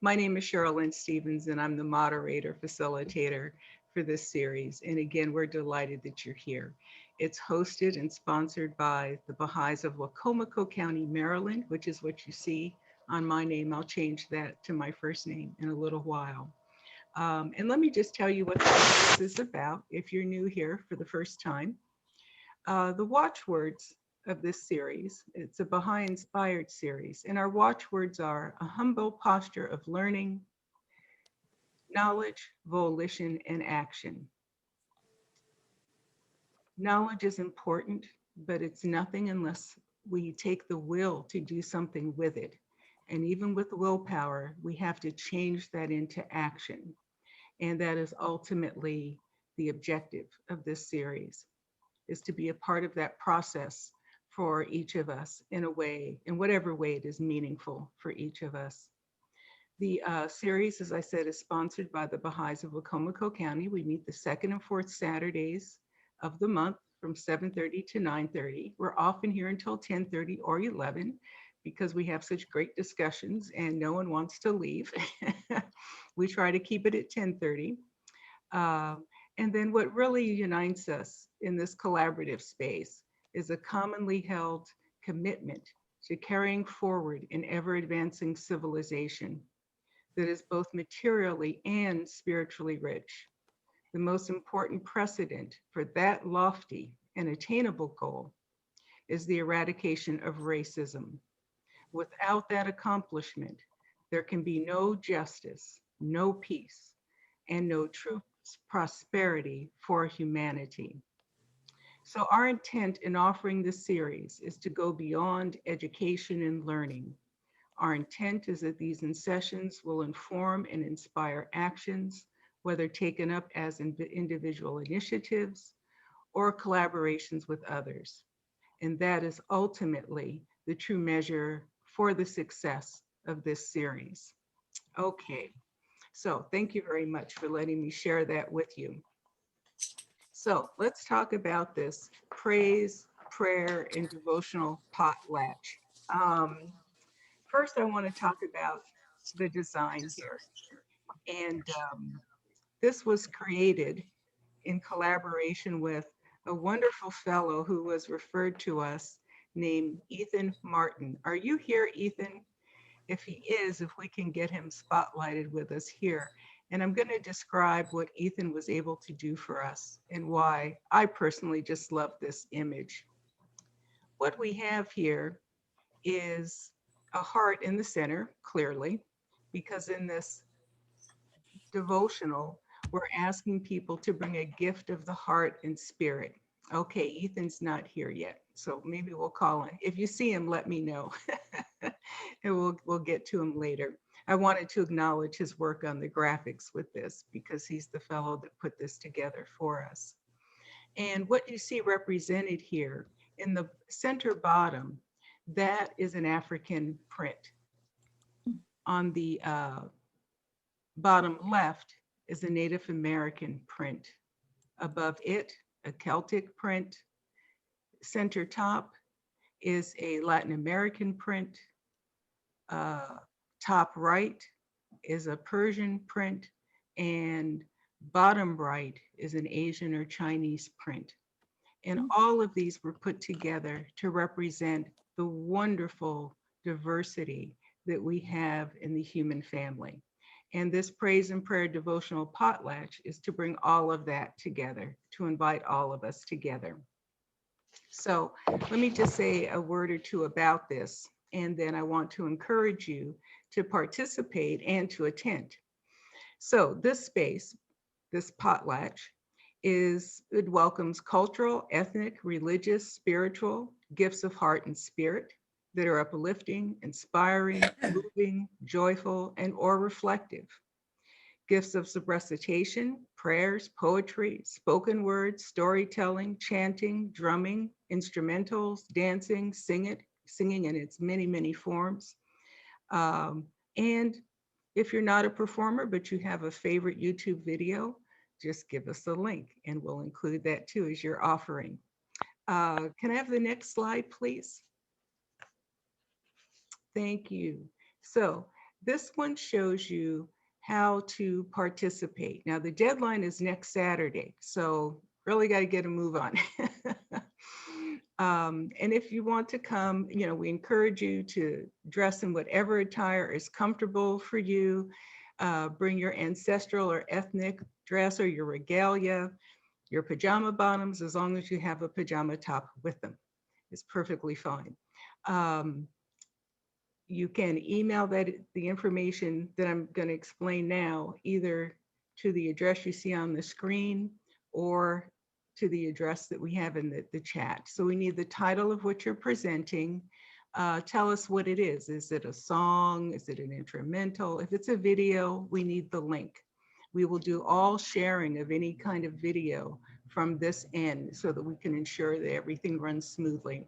My name is Sherilyn Stevens, and I'm the moderator, facilitator for this series. And again, we're delighted that you're here. It's hosted and sponsored by the Baha'is of Wacomico County, Maryland, which is what you see on my name. I'll change that to my first name in a little while. And let me just tell you what this is about if you're new here for the first time. The watchwords of this series, it's a Bahá'í-inspired series, and our watchwords are a humble posture of learning, knowledge, volition, and action. Knowledge is important, but it's nothing unless we take the will to do something with it. And even with willpower, we have to change that into action. And that is ultimately the objective of this series, is to be a part of that process for each of us in a way, in whatever way it is meaningful for each of us. The series, as I said, is sponsored by the Baha'is of Wacomico County. We meet the second and fourth Saturdays of the month from 7:30 to 9:30. We're often here until 10:30 or 11 because we have such great discussions and no one wants to leave. We try to keep it at 10:30. And then what really unites us in this collaborative space is a commonly held commitment to carrying forward an ever advancing civilization that is both materially and spiritually rich. The most important precedent for that lofty and attainable goal is the eradication of racism. Without that accomplishment, there can be no justice, no peace, and no true prosperity for humanity. So our intent in offering this series is to go beyond education and learning. Our intent is that these sessions will inform and inspire actions, whether taken up as individual initiatives or collaborations with others. And that is ultimately the true measure for the success of this series. Okay, so thank you very much for letting me share that with you. So let's talk about this praise, prayer, and devotional potlatch. First, I want to talk about the design here. And this was created in collaboration with a wonderful fellow who was referred to us named Ethan Martin. Are you here, Ethan? If he is, if we can get him spotlighted with us here. And I'm going to describe what Ethan was able to do for us and why I personally just love this image. What we have here is a heart in the center, clearly, because in this devotional, we're asking people to bring a gift of the heart and spirit. Okay, Ethan's not here yet, so maybe we'll call him. If you see him, let me know, and we'll get to him later. I wanted to acknowledge his work on the graphics with this because he's the fellow that put this together for us. And what you see represented here in the center bottom, that is an African print. On the bottom left is a Native American print. Above it, a Celtic print. Center top is a Latin American print. Top right is a Persian print, and bottom right is an Asian or Chinese print. And all of these were put together to represent the wonderful diversity that we have in the human family. And this praise and prayer devotional potlatch is to bring all of that together, to invite all of us together. So let me just say a word or two about this, and then I want to encourage you to participate and to attend. So this space, this potlatch, it welcomes cultural, ethnic, religious, spiritual gifts of heart and spirit that are uplifting, inspiring, moving, joyful, and or reflective. Gifts of recitation, prayers, poetry, spoken words, storytelling, chanting, drumming, instrumentals, dancing, singing in its many, many forms. And if you're not a performer, but you have a favorite YouTube video, just give us a link and we'll include that too as your offering. Can I have the next slide, please? Thank you. So This one shows you how to participate. Now, the deadline is next Saturday, so really got to get a move on. And if you want to come, we encourage you to dress in whatever attire is comfortable for you. Bring your ancestral or ethnic dress or your regalia, your pajama bottoms, as long as you have a pajama top with them. It's perfectly fine. You can email the information that I'm going to explain now, either to the address you see on the screen or to the address that we have in the chat. So we need the title of what you're presenting. Tell us what it is. Is it a song? Is it an instrumental? If it's a video, we need the link. We will do all sharing of any kind of video from this end so that we can ensure that everything runs smoothly.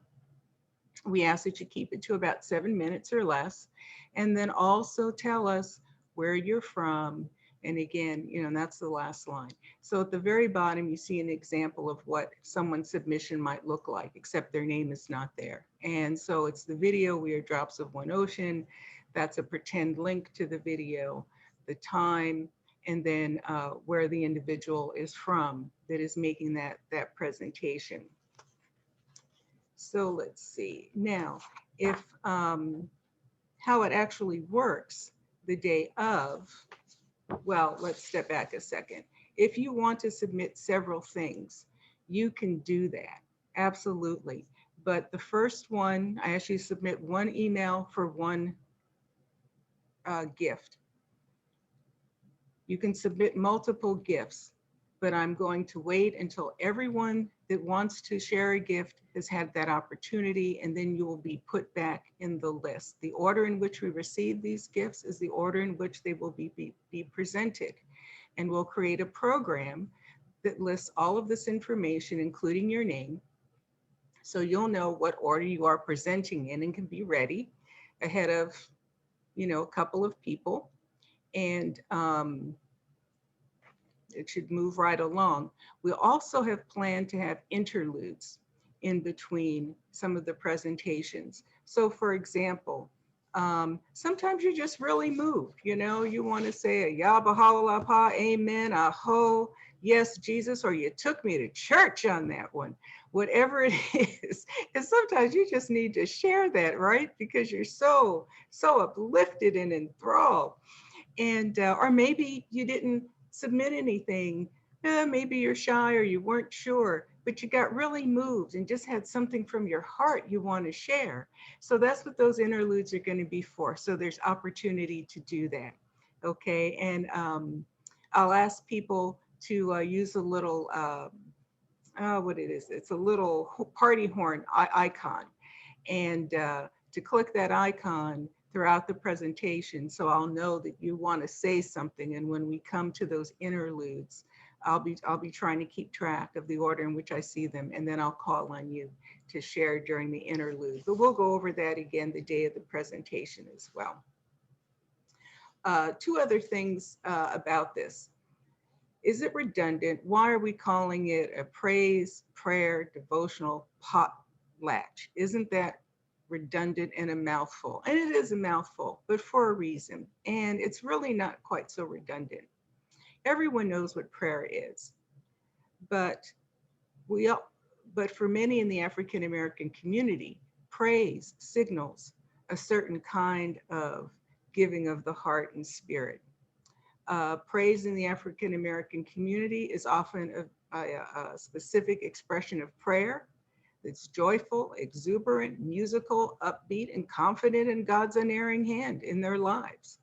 We ask that you keep it to about 7 minutes or less, and then also tell us where you're from. And again, that's the last line. So at the very bottom, you see an example of what someone's submission might look like, except their name is not there. And so it's the video, We Are Drops of One Ocean. That's a pretend link to the video, the time, and then where the individual is from that is making that presentation. So let's see. Now, if how it actually works the day of, well, let's step back a second. If you want to submit several things, you can do that, absolutely. But the first one, I actually submit one email for one gift. You can submit multiple gifts, but I'm going to wait until everyone that wants to share a gift has had that opportunity, and then you will be put back in the list. The order in which we receive these gifts is the order in which they will be presented. And we'll create a program that lists all of this information, including your name, so you'll know what order you are presenting in and can be ready ahead of, a couple of people. And it should move right along. We also have planned to have interludes in between some of the presentations. So for example, sometimes you're just really moved, you want to say a Yah Bahá'í-inspired, amen, aho, yes, Jesus, or you took me to church on that one, whatever it is. And sometimes you just need to share that, right? Because you're so uplifted and enthralled. And, or maybe you didn't submit anything. Maybe you're shy or you weren't sure, but you got really moved and just had something from your heart you want to share. So that's what those interludes are going to be for. So there's opportunity to do that. Okay. And I'll ask people to use a little, what it is, it's a little party horn icon. And to click that icon throughout the presentation, so I'll know that you want to say something. And when we come to those interludes, I'll be trying to keep track of the order in which I see them, and then I'll call on you to share during the interlude. But we'll go over that again the day of the presentation as well. Two other things about this. Is it redundant? Why are we calling it a praise, prayer, devotional potlatch? Isn't that redundant and a mouthful? And it is a mouthful, but for a reason. And it's really not quite so redundant. Everyone knows what prayer is, but for many in the African American community, praise signals a certain kind of giving of the heart and spirit. Praise in the African American community is often a specific expression of prayer. It's joyful, exuberant, musical, upbeat, and confident in God's unerring hand in their lives.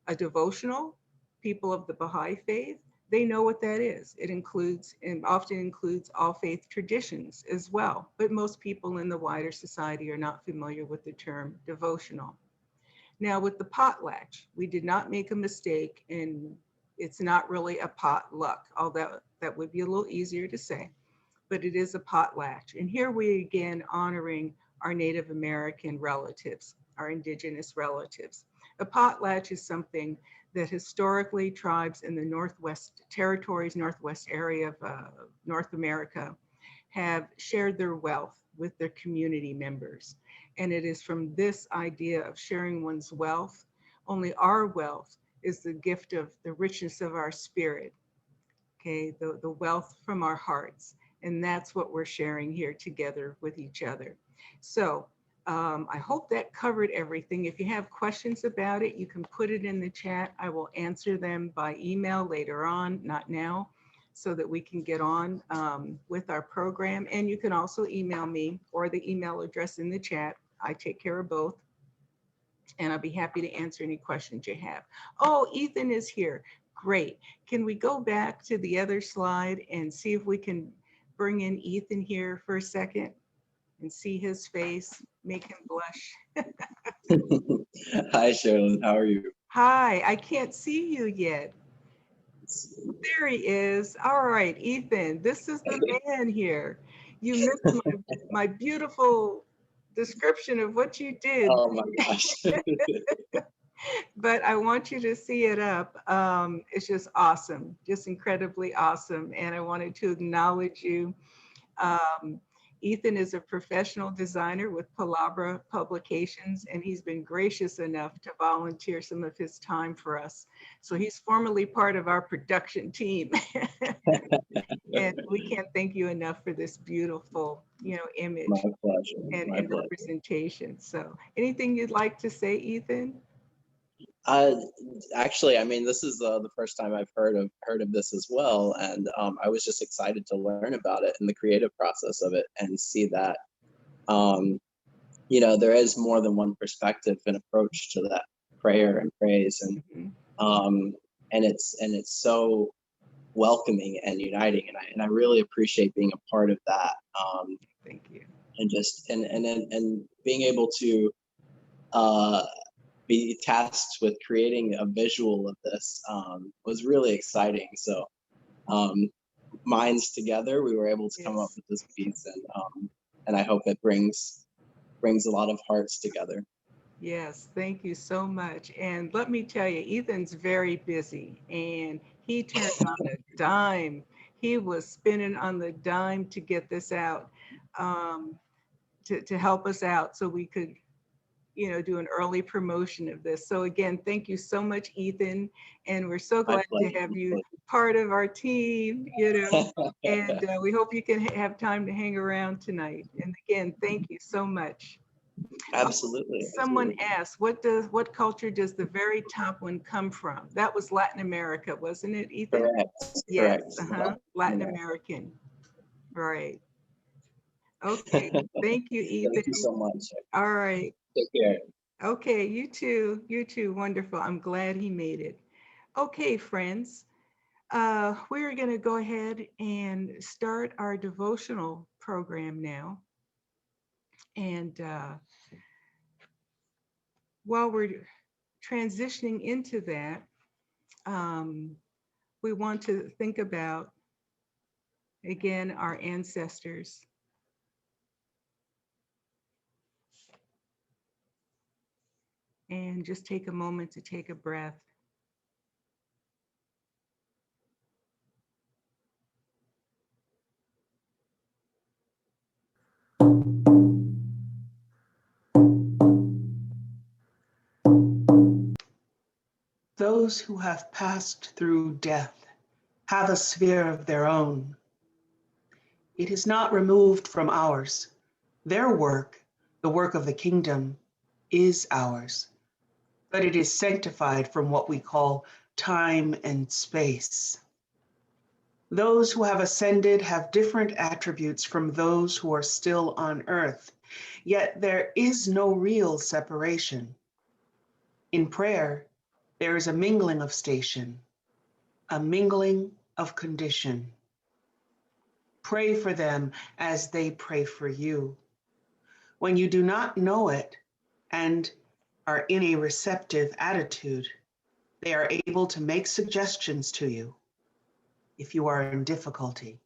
A devotional, people of the Baha'i faith, they know what that is. It includes and often includes all faith traditions as well, but most people in the wider society are not familiar with the term devotional. Now with the potlatch, we did not make a mistake, and it's not really a potluck, although that would be a little easier to say, but it is a potlatch. And here we again honoring our Native American relatives, our indigenous relatives. A potlatch is something that historically tribes in the Northwest Territories, Northwest area of North America have shared their wealth with their community members. And it is from this idea of sharing one's wealth. Only our wealth is the gift of the richness of our spirit, okay, the wealth from our hearts. And that's what we're sharing here together with each other. So I hope that covered everything. If you have questions about it, you can put it in the chat. I will answer them by email later on, not now, so that we can get on with our program. And you can also email me or the email address in the chat. I take care of both. And I'll be happy to answer any questions you have. Oh, Ethan is here. Great. Can we go back to the other slide and see if we can bring in Ethan here for a second and see his face, make him blush? Hi, Sherilyn. How are you? Hi, I can't see you yet. There he is. All right, Ethan, this is the man here. You missed my beautiful description of what you did. Oh my gosh. But I want you to see it up. It's just awesome, just incredibly awesome. And I wanted to acknowledge you. Ethan is a professional designer with Palabra Publications, and he's been gracious enough to volunteer some of his time for us. So he's formally part of our production team. And we can't thank you enough for this beautiful, image My pleasure. and My pleasure. representation. So anything you'd like to say, Ethan? Actually, I mean, this is the first time I've heard of this as well, and I was just excited to learn about it and the creative process of it, and see that there is more than one perspective and approach to that prayer and praise, and and it's so welcoming and uniting, and I really appreciate being a part of that. Thank you. And just and being able to be tasked with creating a visual of this was really exciting. So minds together, we were able to come up with this piece, and I hope it brings a lot of hearts together. Yes, thank you so much. And let me tell you, Ethan's very busy, and he turned on a dime. He was spinning on the dime to get this out, to help us out so we could do an early promotion of this. So again, thank you so much, Ethan. And we're so glad to have you part of our team, and we hope you can have time to hang around tonight. And again, thank you so much. Absolutely. Someone asked, what culture does the very top one come from? That was Latin America, wasn't it, Ethan? Correct. Yes, Correct. Latin American. Right. Okay. Thank you, Ethan. Thank you so much. All right. Take care. Okay, you too. You too. Wonderful. I'm glad he made it. Okay, friends. We're going to go ahead and start our devotional program now. And while we're transitioning into that, we want to think about, again, our ancestors. And just take a moment to take a breath. Those who have passed through death have a sphere of their own. It is not removed from ours. Their work, the work of the kingdom, is ours, but it is sanctified from what we call time and space. Those who have ascended have different attributes from those who are still on earth, yet there is no real separation. In prayer, there is a mingling of station, a mingling of condition. Pray for them as they pray for you. When you do not know it and are in a receptive attitude, they are able to make suggestions to you if you are in difficulty.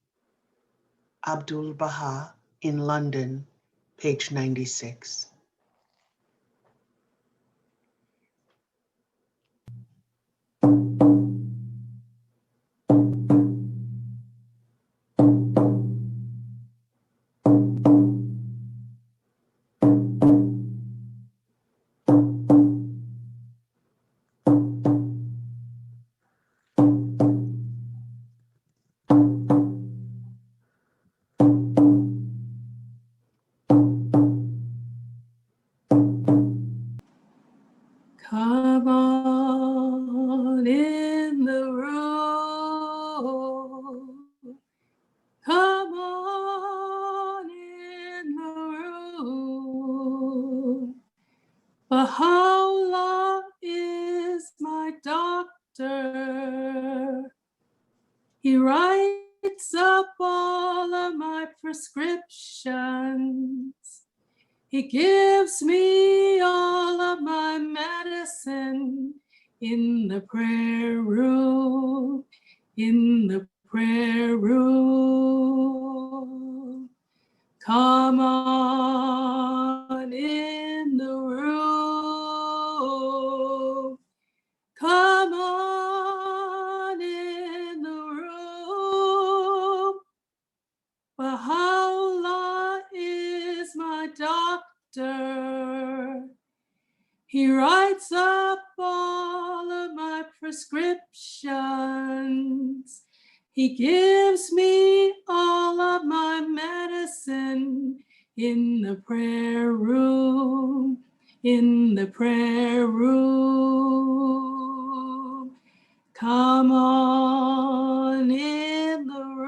Abdul Baha in London, page 96. Baha'u'llah is my doctor. He writes up all of my prescriptions. He gives me all of my medicine in the prayer room, in the prayer room. Come on in the room. Come on in the room. Baha'u'llah is my doctor. He writes up all of my prescriptions. He gives me all of my medicine in the prayer room, in the prayer room. Come on in the room.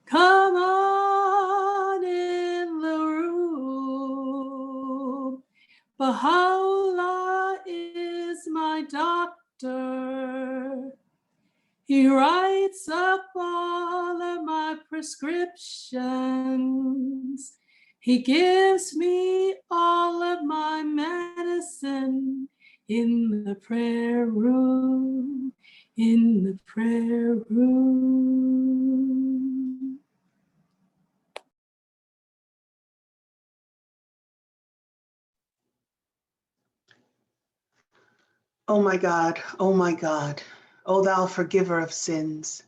Come on in the room. Baha'u'llah is my doctor. He writes up all of my prescriptions. He gives me all of my medicine in the prayer room, in the prayer room. O my God, O my God, O thou forgiver of sins,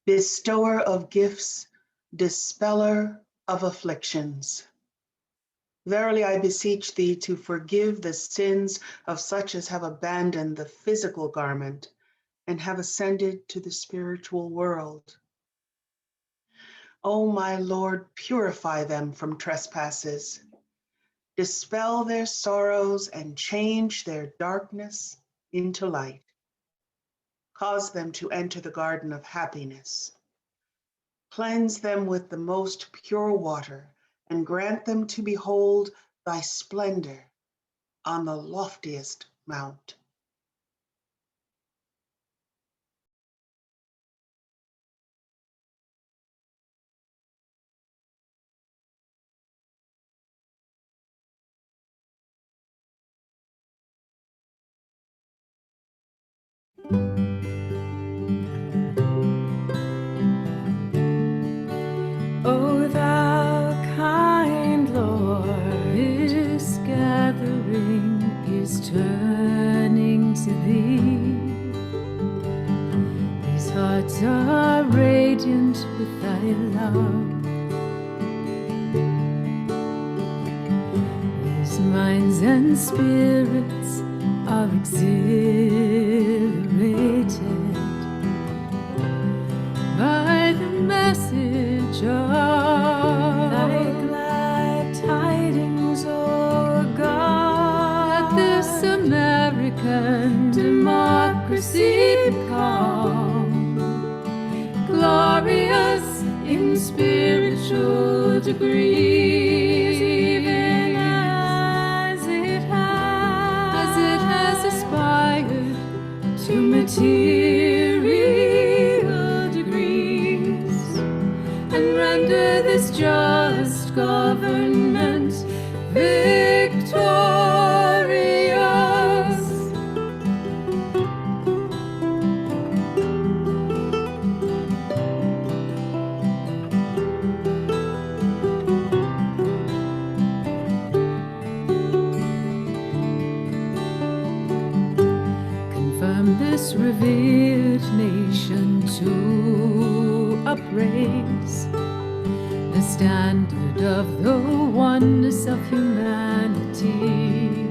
bestower of gifts, dispeller of afflictions. Verily I beseech thee to forgive the sins of such as have abandoned the physical garment and have ascended to the spiritual world. O my Lord, purify them from trespasses, dispel their sorrows and change their darkness into light. Cause them to enter the garden of happiness. Cleanse them with the most pure water and grant them to behold thy splendor on the loftiest mount. O thou kind Lord, is gathering, is turning to thee. These hearts are radiant with thy love. These minds and spirits are exhilarated by the message of thy glad tidings, O God. Let this American democracy become glorious in spiritual degrees, even as it has aspired to material degrees, and render this just government victorious. Confirm this revered nation to upraise the standard of the oneness of humanity,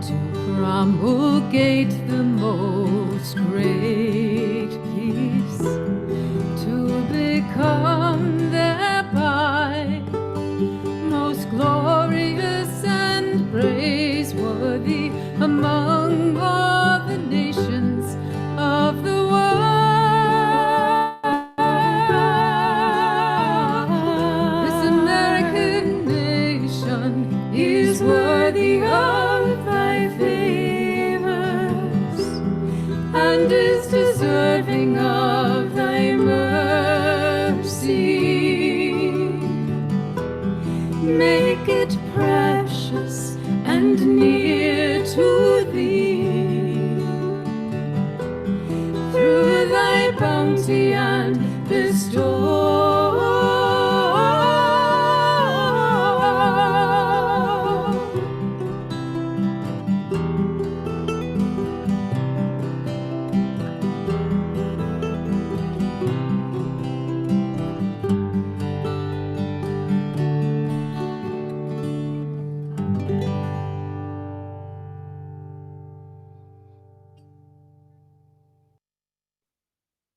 to promulgate the most great peace, to become thereby most glorious and praiseworthy among all the nations of the world. This deserving of thy mercy. Make it precious and near to thee. Through thy bounty and bestow.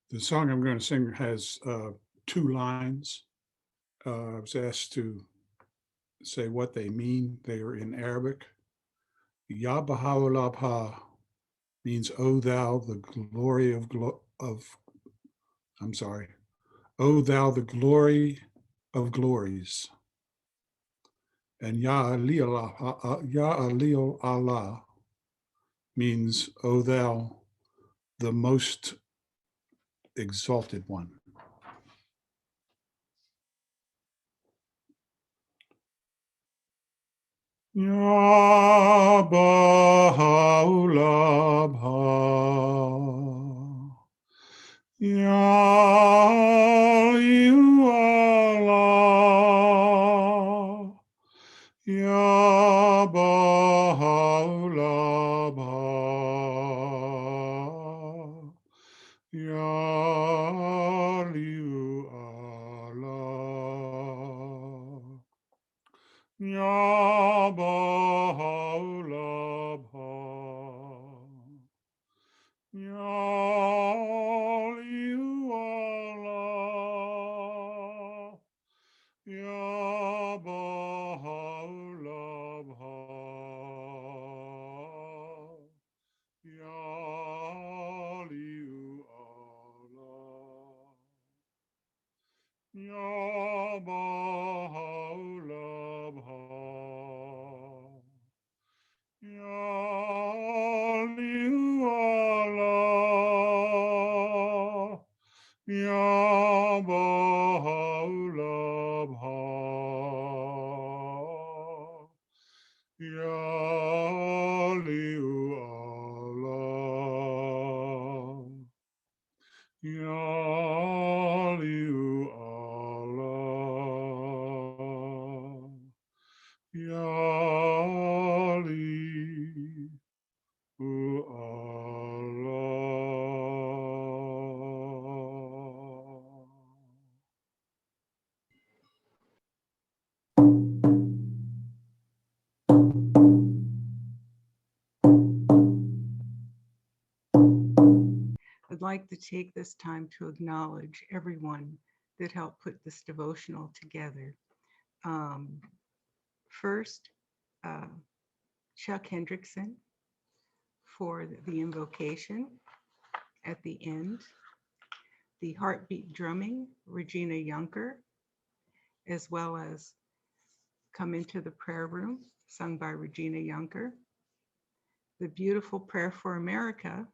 The song I'm going to sing has 2 lines. I was asked to say what they mean. They are in Arabic. Ya Baha'u'llah means, O thou the glory of O thou the glory of glories. And Ya Aliyul Allah means, O thou the most exalted one. Ya Baha'u'llah, Ya Allah, Ya Baha'u'llah, Ya Allah, Ya Baha'u'llah, Ya Allah, Ya Baha'u'llah, Ya Allah, Ya Baha'u'llah, Ya Allah, Ya Baha'u'llah, Ya Allah, Ya Allah, Ya I'd like to take this time to acknowledge everyone that helped put this devotional together. First, Chuck Hendrickson for the invocation at the end, the heartbeat drumming, Regina Yunker, as well as Come Into the Prayer Room, sung by Regina Yunker, the beautiful Prayer for America,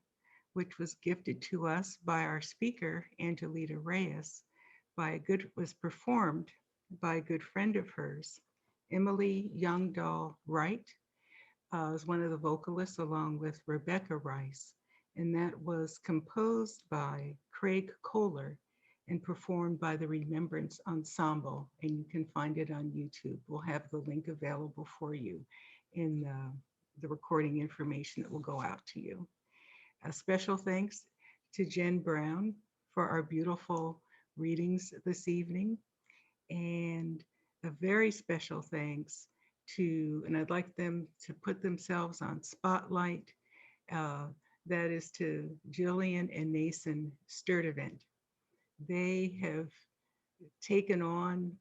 which was gifted to us by our speaker, Angelita Reyes, was performed by a good friend of hers, Emily Youngdahl Wright, was one of the vocalists along with Rebecca Rice, and that was composed by Craig Kohler and performed by the Remembrance Ensemble, and you can find it on YouTube. We'll have the link available for you in the recording information that will go out to you. A special thanks to Jen Brown for our beautiful readings this evening, and a very special thanks to, and I'd like them to put themselves on spotlight, that is to Jillian and Nason Sturdivant. They have taken on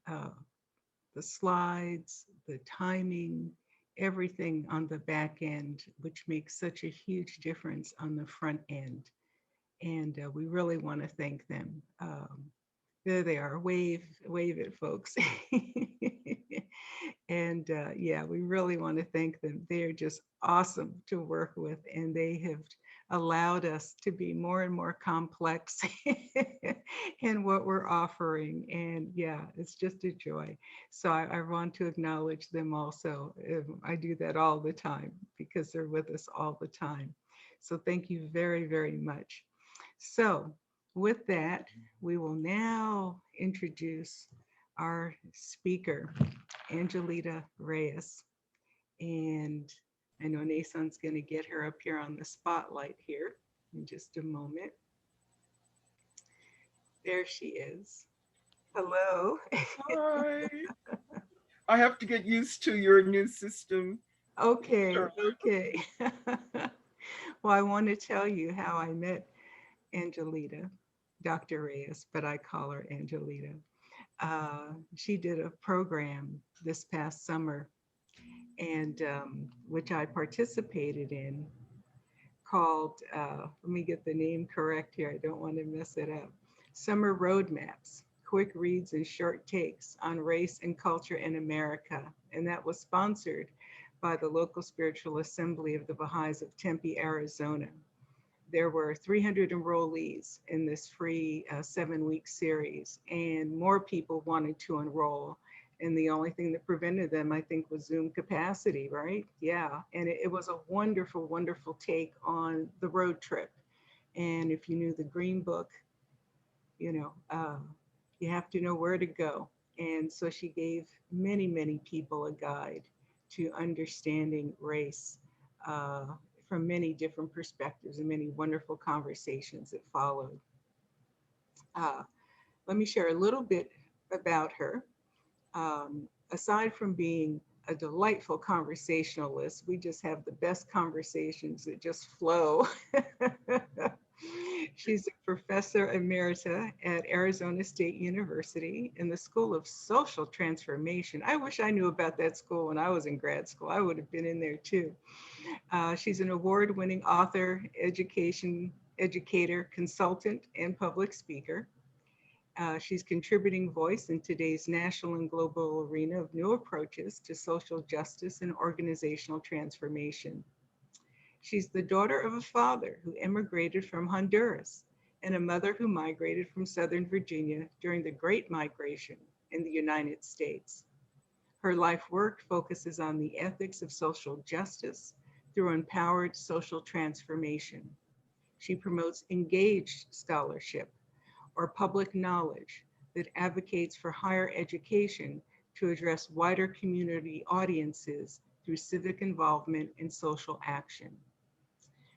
the slides, the timing, everything on the back end, which makes such a huge difference on the front end. And we really want to thank them. There they are, wave it, folks. And yeah, we really want to thank them. They're just awesome to work with, and they have allowed us to be more and more complex in what we're offering. And yeah, it's just a joy. So I want to acknowledge them also. I do that all the time because they're with us all the time. So thank you very, very much. So with that, we will now introduce our speaker, Angelita Reyes. And I know Nason's going to get her up here on the spotlight here in just a moment. There she is. Hello. Hi. I have to get used to your new system. Okay, Sure. okay. Well, I want to tell you how I met Angelita, Dr. Reyes, but I call her Angelita. She did a program this past summer, and which I participated in, called, let me get the name correct here, I don't want to mess it up, Summer Roadmaps, Quick Reads and Short Takes on Race and Culture in America. And that was sponsored by the local spiritual assembly of the Baha'is of Tempe, Arizona. There were 300 enrollees in this free 7-week series, and more people wanted to enroll. And the only thing that prevented them, I think, was Zoom capacity, right? Yeah, and it was a wonderful, wonderful take on the road trip. And if you knew the Green Book, you know, you have to know where to go. And so she gave many, many people a guide to understanding race from many different perspectives, and many wonderful conversations that followed. Let me share a little bit about her. Aside from being a delightful conversationalist, we just have the best conversations that just flow. She's a professor emerita at Arizona State University in the School of Social Transformation. I wish I knew about that school when I was in grad school. I would have been in there too. She's an award-winning author, educator, consultant, and public speaker. She's contributing voice in today's national and global arena of new approaches to social justice and organizational transformation. She's the daughter of a father who immigrated from Honduras and a mother who migrated from Southern Virginia during the Great Migration in the United States. Her life work focuses on the ethics of social justice through empowered social transformation. She promotes engaged scholarship or public knowledge that advocates for higher education to address wider community audiences through civic involvement and social action.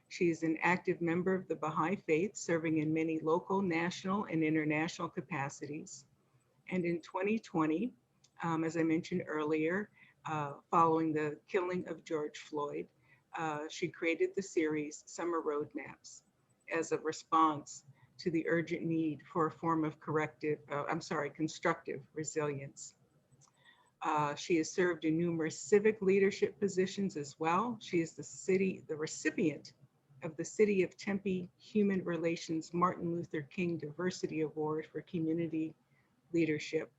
She is an active member of the Baha'i faith, serving in many local, national, and international capacities. And in 2020, as I mentioned earlier, following the killing of George Floyd, she created the series Summer Roadmaps as a response to the urgent need for a form of constructive resilience. She has served in numerous civic leadership positions as well. She is the recipient of the City of Tempe Human Relations Martin Luther King Diversity Award for Community Leadership.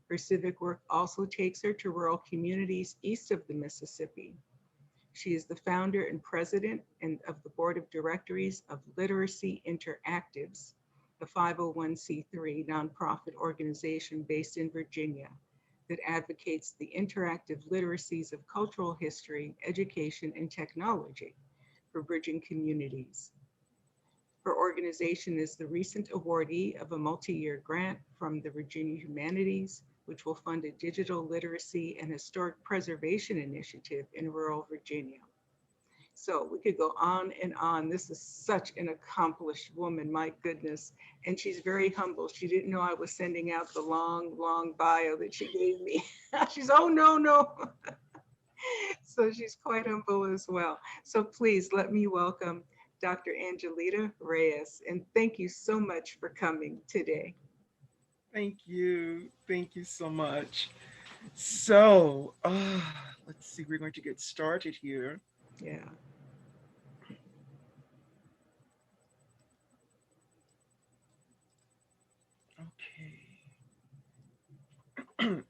Her civic work also takes her to rural communities east of the Mississippi. She is the founder and president of the board of directors of Literacy Interactives, a 501c3 nonprofit organization based in Virginia that advocates the interactive literacies of cultural history, education, and technology for bridging communities. Her organization is the recent awardee of a multi-year grant from the Virginia Humanities, which will fund a digital literacy and historic preservation initiative in rural Virginia. So we could go on and on. This is such an accomplished woman, my goodness. And she's very humble. She didn't know I was sending out the long, long bio that she gave me. She's, oh, no. So she's quite humble as well. So please let me welcome Dr. Angelita Reyes. And thank you so much for coming today. Thank you. Thank you so much. So, let's see, we're going to get started here. Yeah. Okay.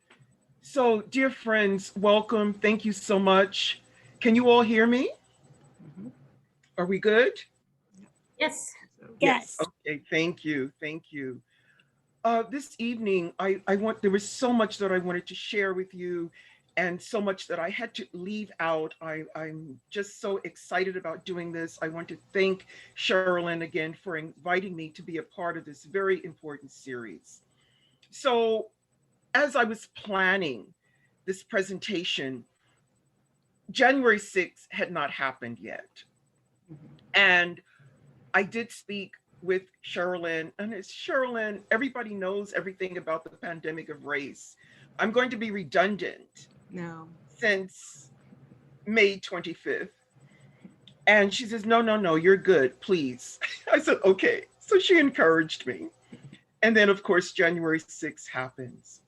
So, dear friends, welcome. Thank you so much. Can you all hear me? Mm-hmm. Are we good? Yes. So, Yes. Yes. Okay. Thank you. Thank you. This evening, there was so much that I wanted to share with you and so much that I had to leave out. I'm just so excited about doing this. I want to thank Sherilyn again for inviting me to be a part of this very important series. So as I was planning this presentation, January 6th had not happened yet. And I did speak with Sherilyn, and it's Sherilyn, everybody knows everything about the pandemic of race. I'm going to be redundant no. since May 25th. And she says, no, you're good, please. I said, okay. So she encouraged me. And then, of course, January 6th happens.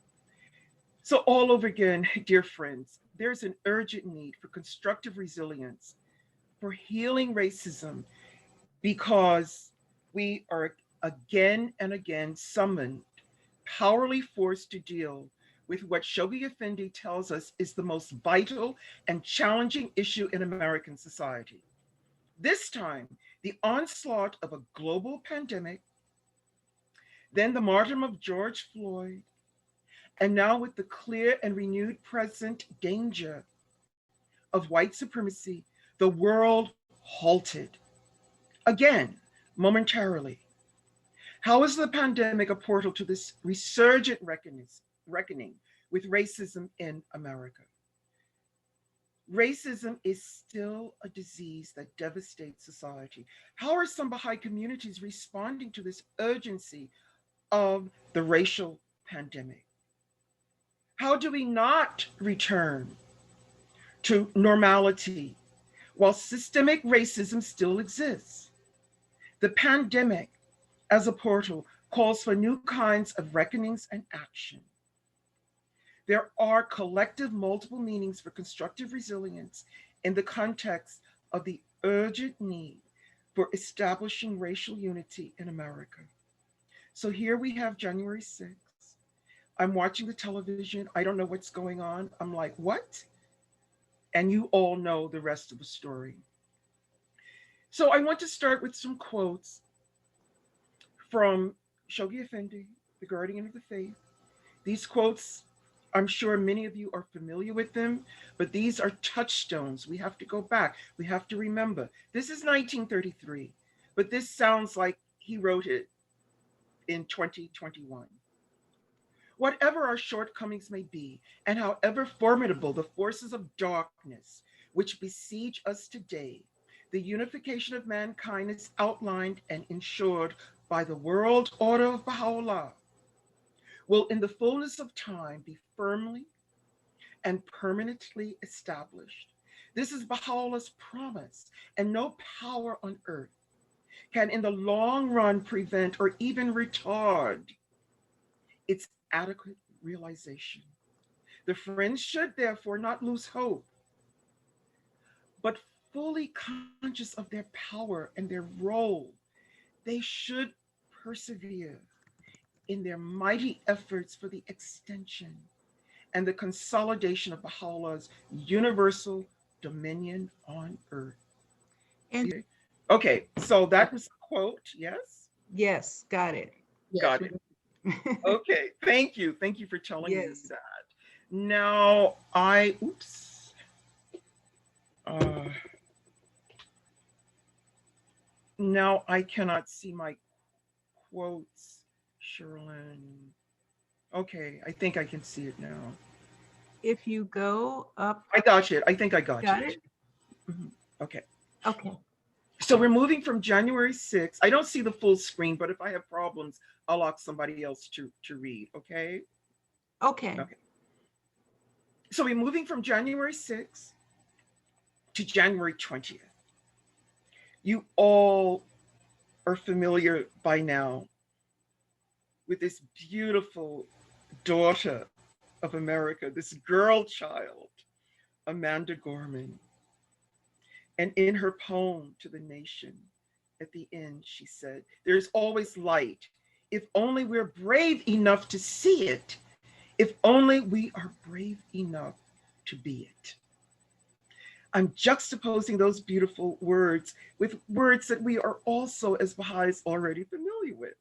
So all over again, dear friends, there's an urgent need for constructive resilience, for healing racism, because we are again and again summoned, powerfully forced to deal with what Shoghi Effendi tells us is the most vital and challenging issue in American society. This time, the onslaught of a global pandemic, then the martyrdom of George Floyd, and now with the clear and renewed present danger of white supremacy, the world halted. Again, momentarily. How is the pandemic a portal to this resurgent reckoning with racism in America? Racism is still a disease that devastates society. How are some Baha'i communities responding to this urgency of the racial pandemic? How do we not return to normality while systemic racism still exists? The pandemic as a portal calls for new kinds of reckonings and action. There are collective multiple meanings for constructive resilience in the context of the urgent need for establishing racial unity in America. So here we have January 6th. I'm watching the television. I don't know what's going on. I'm like, what? And you all know the rest of the story. So I want to start with some quotes from Shoghi Effendi, the guardian of the faith. These quotes, I'm sure many of you are familiar with them, but these are touchstones. We have to go back. We have to remember. This is 1933, but this sounds like he wrote it in 2021. Whatever our shortcomings may be, and however formidable the forces of darkness which besiege us today, the unification of mankind is outlined and ensured by the world order of Baha'u'llah will in the fullness of time be firmly and permanently established. This is Baha'u'llah's promise, and no power on earth can in the long run prevent or even retard its adequate realization. The friends should therefore not lose hope, but fully conscious of their power and their role, they should persevere in their mighty efforts for the extension and the consolidation of Baha'u'llah's universal dominion on earth. And Okay, so that was a quote, yes? yes, got it. Got it. Okay, thank you. Thank you for telling me Yes. that. Now now I cannot see my quotes, Sherilyn. Okay, I think I can see it now. If you go up, I got it. I think I got it? Mhm. Okay. Okay. So we're moving from January 6th. I don't see the full screen, but if I have problems, I'll ask somebody else to read, okay? Okay. Okay. So we're moving from January 6th to January 20th. You all are familiar by now with this beautiful daughter of America, this girl child, Amanda Gorman. And in her poem to the nation, at the end, she said, "There's always light, if only we're brave enough to see it, if only we are brave enough to be it." I'm juxtaposing those beautiful words with words that we are also, as Baha'is, already familiar with.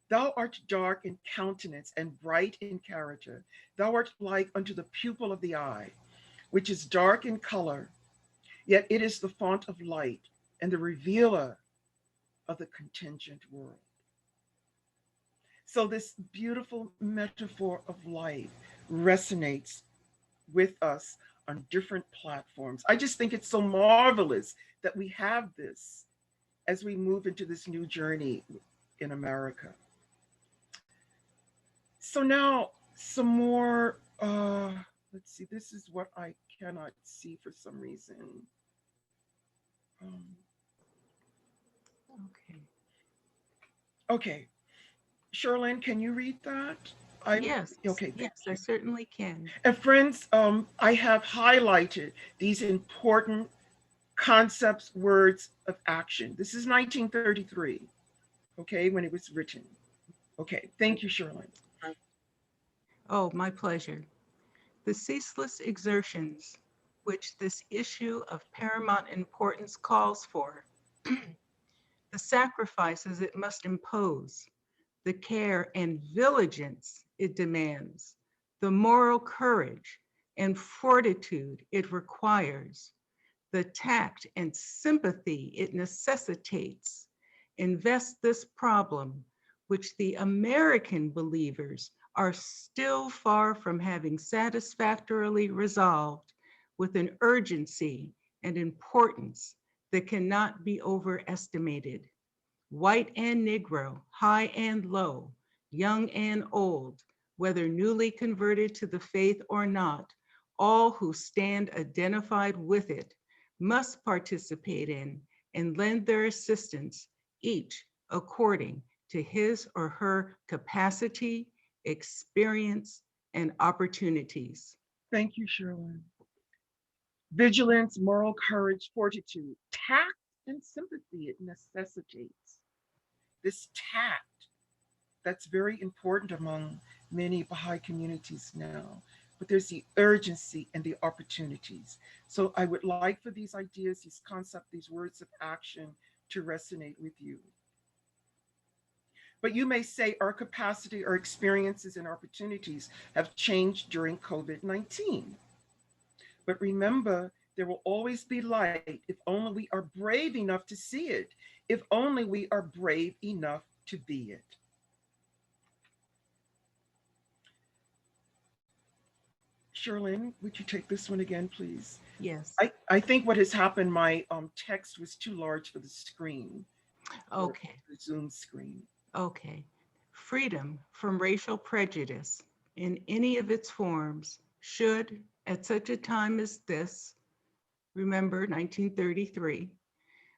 Thou art dark in countenance and bright in character. Thou art like unto the pupil of the eye, which is dark in color, yet it is the font of light and the revealer of the contingent world. So this beautiful metaphor of light resonates with us on different platforms. I just think it's so marvelous that we have this as we move into this new journey in America. So now some more, let's see, this is what I cannot see for some reason. Okay. Okay, Charlene, can you read that? Yes, Okay, thank yes, I you. certainly can. And friends, I have highlighted these important concepts, words of action. This is 1933, okay, when it was written. Okay, thank you, Charlene. Oh, my pleasure. The ceaseless exertions which this issue of paramount importance calls for, the sacrifices it must impose, the care and vigilance it demands, the moral courage and fortitude it requires, the tact and sympathy it necessitates, invest this problem, which the American believers are still far from having satisfactorily resolved, with an urgency and importance that cannot be overestimated. White and Negro, high and low, young and old, whether newly converted to the faith or not, all who stand identified with it must participate in and lend their assistance, each according to his or her capacity, experience, and opportunities. Thank you, Charlene. Vigilance, moral courage, fortitude, tact, and sympathy it necessitates. This tact, that's very important among many Baha'i communities now. But there's the urgency and the opportunities. So I would like for these ideas, these concepts, these words of action to resonate with you. But you may say our capacity, our experiences, and opportunities have changed during COVID-19. But remember, there will always be light if only we are brave enough to see it, if only we are brave enough to be it. Charlene, would you take this one again, please? Yes. I think what has happened, my text was too large for the screen. Okay. The Zoom screen. Okay. Freedom from racial prejudice in any of its forms should, at such a time as this, remember 1933,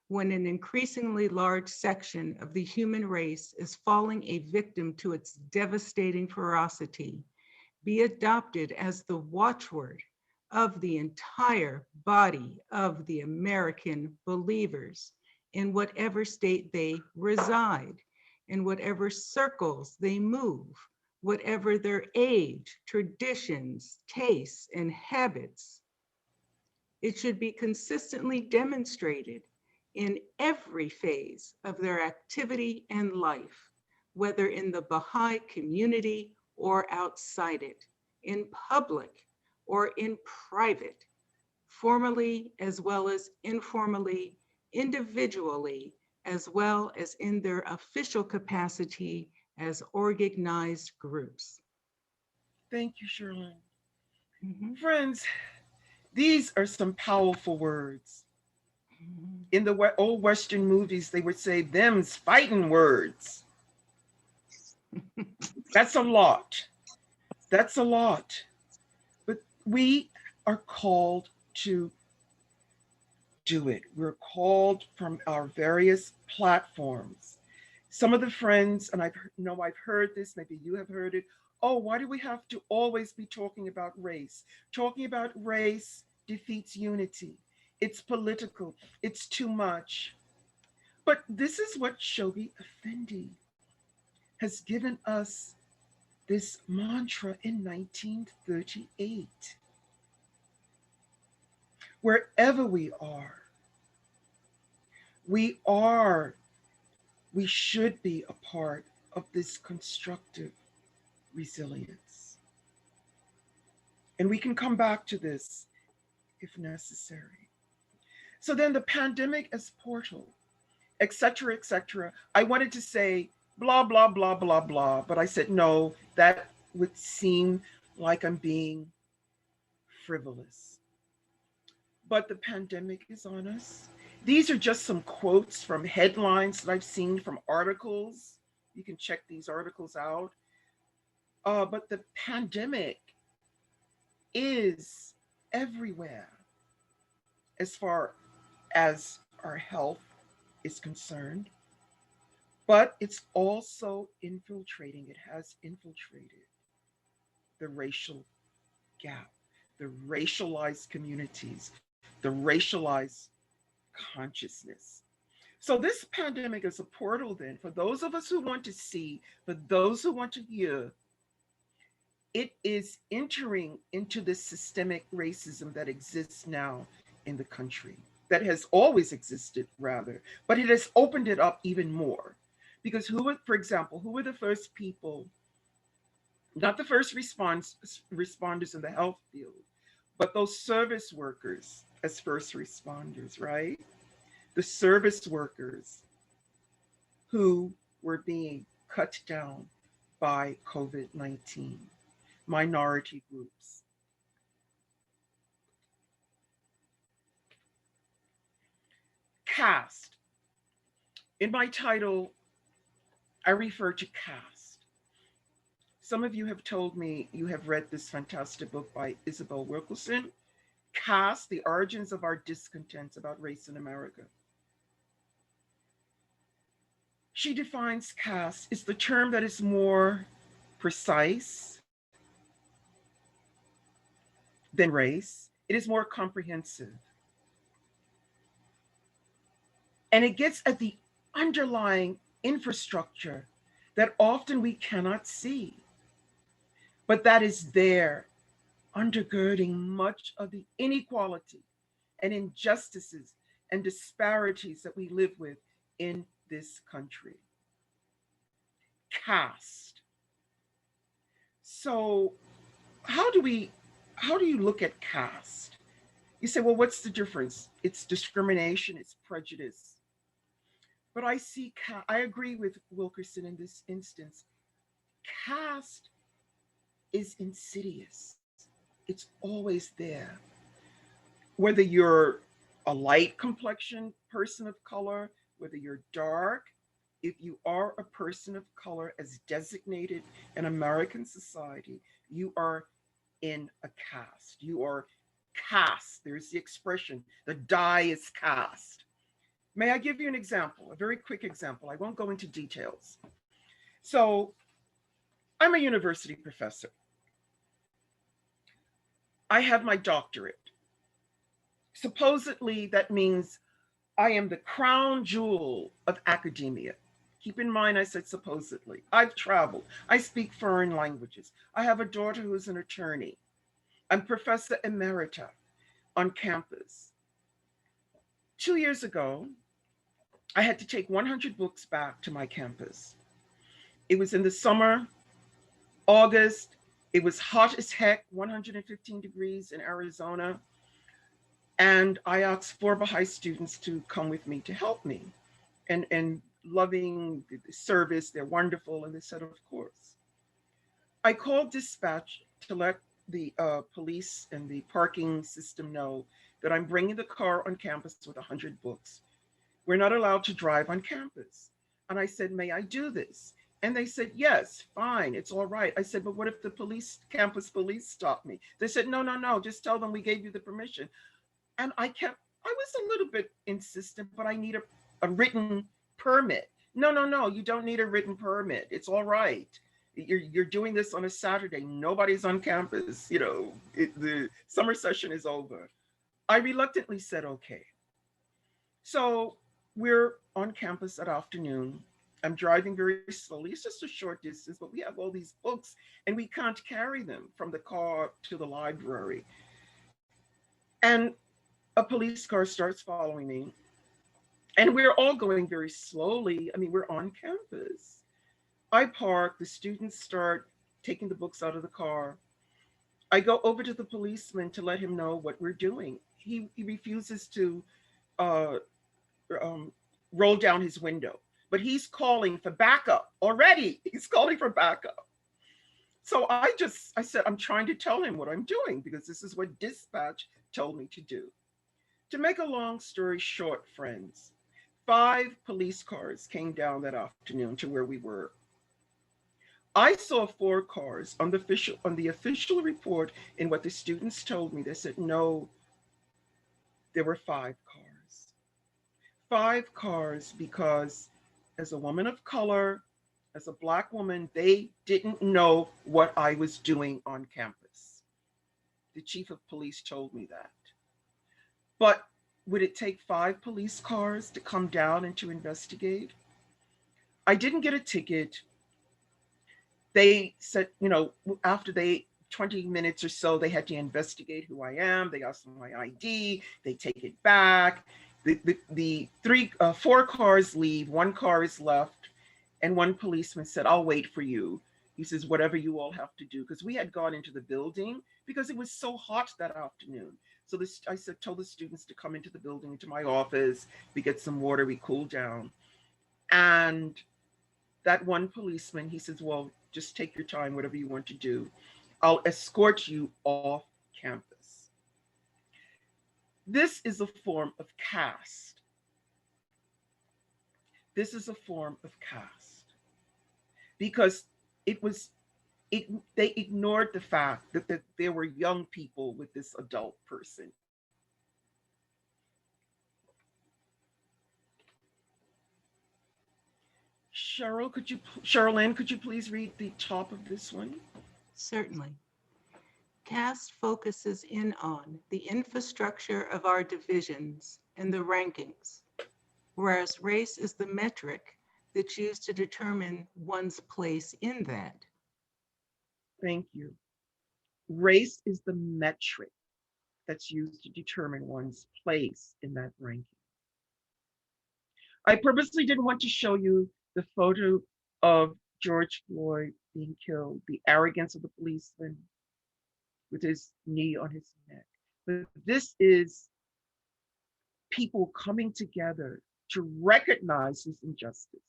when an increasingly large section of the human race is falling a victim to its devastating ferocity, be adopted as the watchword of the entire body of the American believers in whatever state they reside, in whatever circles they move, whatever their age, traditions, tastes, and habits. It should be consistently demonstrated in every phase of their activity and life, whether in the Baha'i community or outside it, in public or in private, formally as well as informally, individually, as well as in their official capacity as organized groups. Thank you, Charlene. Mm-hmm. Friends, these are some powerful words. Mm-hmm. In the old Western movies, they would say, them's fighting words. That's a lot. That's a lot. But we are called to do it. We're called from our various platforms. Some of the friends, and I've heard this, maybe you have heard it. Oh, why do we have to always be talking about race? Talking about race defeats unity. It's political. It's too much. But this is what Shoghi Effendi has given us this mantra in 1938. wherever we are, we should be a part of this constructive resilience. And we can come back to this if necessary. So then the pandemic as portal, et cetera, et cetera. I wanted to say blah, blah, blah, blah, blah, but I said, no, that would seem like I'm being frivolous. But the pandemic is on us. These are just some quotes from headlines that I've seen from articles. You can check these articles out. But the pandemic is everywhere as far as our health is concerned, but it's also infiltrating, it has infiltrated the racial gap, the racialized communities, the racialized consciousness. So this pandemic is a portal then for those of us who want to see, for those who want to hear. It is entering into this systemic racism that exists now in the country, that has always existed rather, but it has opened it up even more. Because for example, who were the first people, not the first responders in the health field, but those service workers as first responders, right? The service workers who were being cut down by COVID-19, minority groups. Caste. In my title, I refer to caste. Some of you have told me you have read this fantastic book by Isabel Wilkerson, Caste, The Origins of Our Discontents About Race in America. She defines caste, it's the term that is more precise than race. It is more comprehensive. And it gets at the underlying infrastructure that often we cannot see, but that is there undergirding much of the inequality and injustices and disparities that we live with in this country. Caste. So how do you look at caste? You say, well, what's the difference? It's discrimination, it's prejudice. But I agree with Wilkerson in this instance. Caste is insidious. It's always there. Whether you're a light complexion person of color, whether you're dark, if you are a person of color as designated in American society, you are in a caste. You are cast. There's the expression, the die is cast. May I give you an example, a very quick example? I won't go into details. So I'm a university professor. I have my doctorate. Supposedly that means I am the crown jewel of academia. Keep in mind, I said supposedly. I've traveled. I speak foreign languages. I have a daughter who is an attorney. I'm Professor Emerita on campus. 2 years ago, I had to take 100 books back to my campus. It was in the summer, August. It was hot as heck, 115 degrees in Arizona. And I asked 4 Baha'i students to come with me to help me. And loving the service, they're wonderful. And they said, of course. I called dispatch to let the police and the parking system know that I'm bringing the car on campus with 100 books. We're not allowed to drive on campus. And I said, may I do this? And they said, yes, fine, it's all right. I said, but what if the campus police stop me? They said, no, just tell them we gave you the permission. And I was a little bit insistent, but I need a written permit. No, you don't need a written permit. It's all right. You're doing this on a Saturday. Nobody's on campus. The summer session is over. I reluctantly said, okay. So we're on campus that afternoon. I'm driving very slowly. It's just a short distance, but we have all these books and we can't carry them from the car to the library. And a police car starts following me, and we're all going very slowly. I mean, we're on campus. I park, the students start taking the books out of the car. I go over to the policeman to let him know what we're doing. He refuses to uh, um, roll down his window, but he's calling for backup already. He's calling for backup. So I said, I'm trying to tell him what I'm doing because this is what dispatch told me to do. To make a long story short, friends, 5 police cars came down that afternoon to where we were. I saw 4 cars on the official report. And what the students told me, they said, no, there were 5 cars. 5 cars because as a woman of color, as a Black woman, they didn't know what I was doing on campus. The chief of police told me that. But would it take 5 police cars to come down and to investigate? I didn't get a ticket. They said, after 20 minutes or so, they had to investigate who I am. They asked for my ID. They take it back. The 4 cars leave. 1 car is left. And one policeman said, I'll wait for you. He says, whatever you all have to do. Because we had gone into the building because it was so hot that afternoon. So I told the students to come into the building, into my office. We get some water, we cool down. And that one policeman, he says, well, just take your time, whatever you want to do. I'll escort you off campus. This is a form of caste. This is a form of caste. Because they ignored the fact that there were young people with this adult person. Cheryl-Lynn, could you please read the top of this one? Certainly. Caste focuses in on the infrastructure of our divisions and the rankings, whereas race is the metric that's used to determine one's place in that. Thank you. Race is the metric that's used to determine one's place in that ranking. I purposely didn't want to show you the photo of George Floyd being killed, the arrogance of the policeman with his knee on his neck. But this is people coming together to recognize this injustice.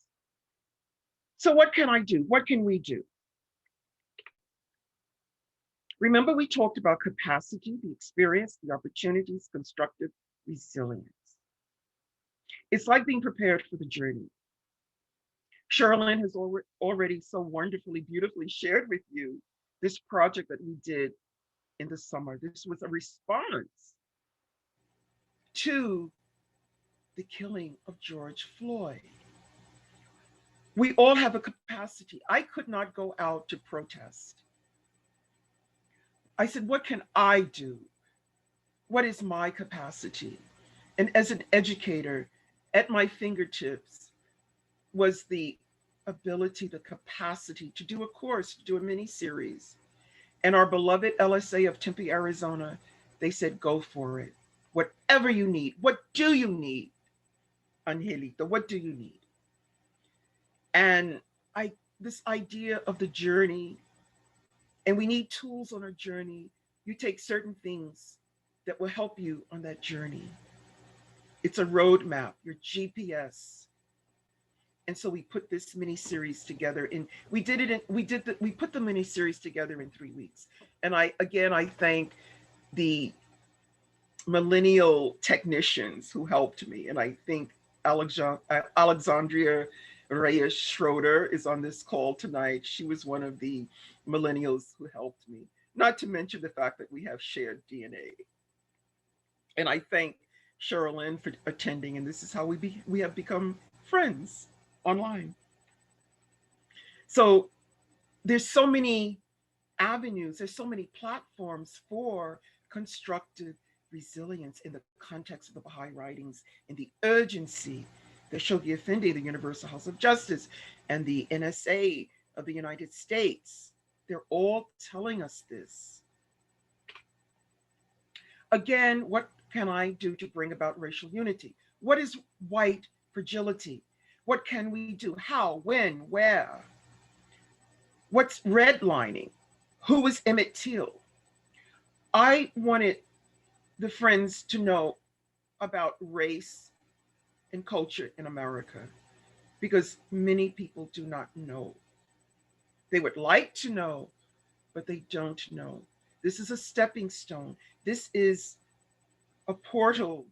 So what can I do? What can we do? Remember, we talked about capacity, the experience, the opportunities, constructive resilience. It's like being prepared for the journey. Cheryl-Lynn has already so wonderfully, beautifully shared with you this project that we did in the summer. This was a response to the killing of George Floyd. We all have a capacity. I could not go out to protest. I said, what can I do? What is my capacity? And as an educator, at my fingertips was the ability, the capacity to do a course, to do a mini series. And our beloved LSA of Tempe, Arizona, they said, go for it. Whatever you need. What do you need? Angelita, what do you need? And this idea of the journey, and we need tools on our journey. You take certain things that will help you on that journey. It's a roadmap, your GPS. And so we put this mini series together, and we put the mini series together in 3 weeks. And I thank the millennial technicians who helped me. And I think Alexandria Reyes Schroeder is on this call tonight. She was one of the millennials who helped me, not to mention the fact that we have shared DNA. And I thank Cheryl-Lynn for attending, and this is how we have become friends online. So there's so many avenues, there's so many platforms for constructive resilience in the context of the Baha'i writings and the urgency that Shoghi Effendi, the Universal House of Justice, and the NSA of the United States, they're all telling us this. Again, what can I do to bring about racial unity? What is white fragility? What can we do? How, when, where? What's redlining? Who was Emmett Till? I wanted the friends to know about race and culture in America because many people do not know. They would like to know, but they don't know. This is a stepping stone. This is a portal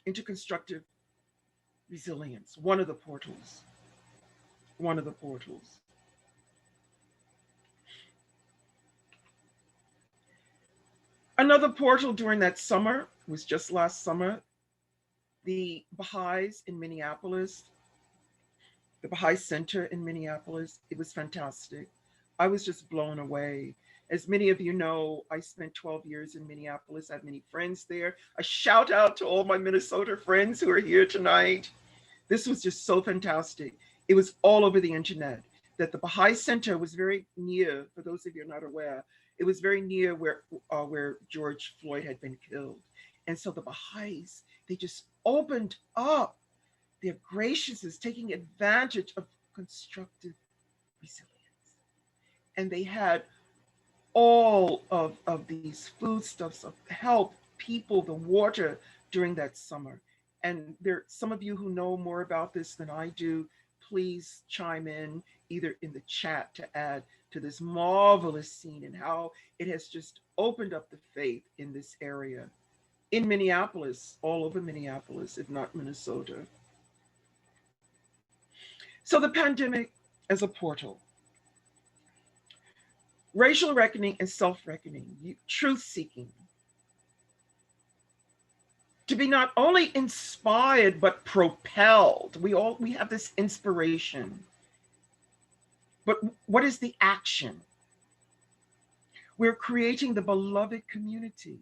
into constructive resilience. One of the portals. One of the portals. Another portal during that summer was just last summer. The Baha'is in Minneapolis, the Baha'i Center in Minneapolis. It was fantastic. I was just blown away. As many of you know, I spent 12 years in Minneapolis. I have many friends there. A shout out to all my Minnesota friends who are here tonight. This was just so fantastic. It was all over the internet that the Baha'i Center was very near, for those of you who are not aware, it was very near where George Floyd had been killed. And so the Baha'is, they just opened up their graciousness, taking advantage of constructive resilience. And they had all of these foodstuffs of help people, the water during that summer. And there, some of you who know more about this than I do, please chime in either in the chat to add to this marvelous scene and how it has just opened up the faith in this area. In Minneapolis, all over Minneapolis, if not Minnesota. So the pandemic as a portal. Racial reckoning and self-reckoning, truth-seeking. To be not only inspired, but propelled. We have this inspiration. But what is the action? We're creating the beloved community.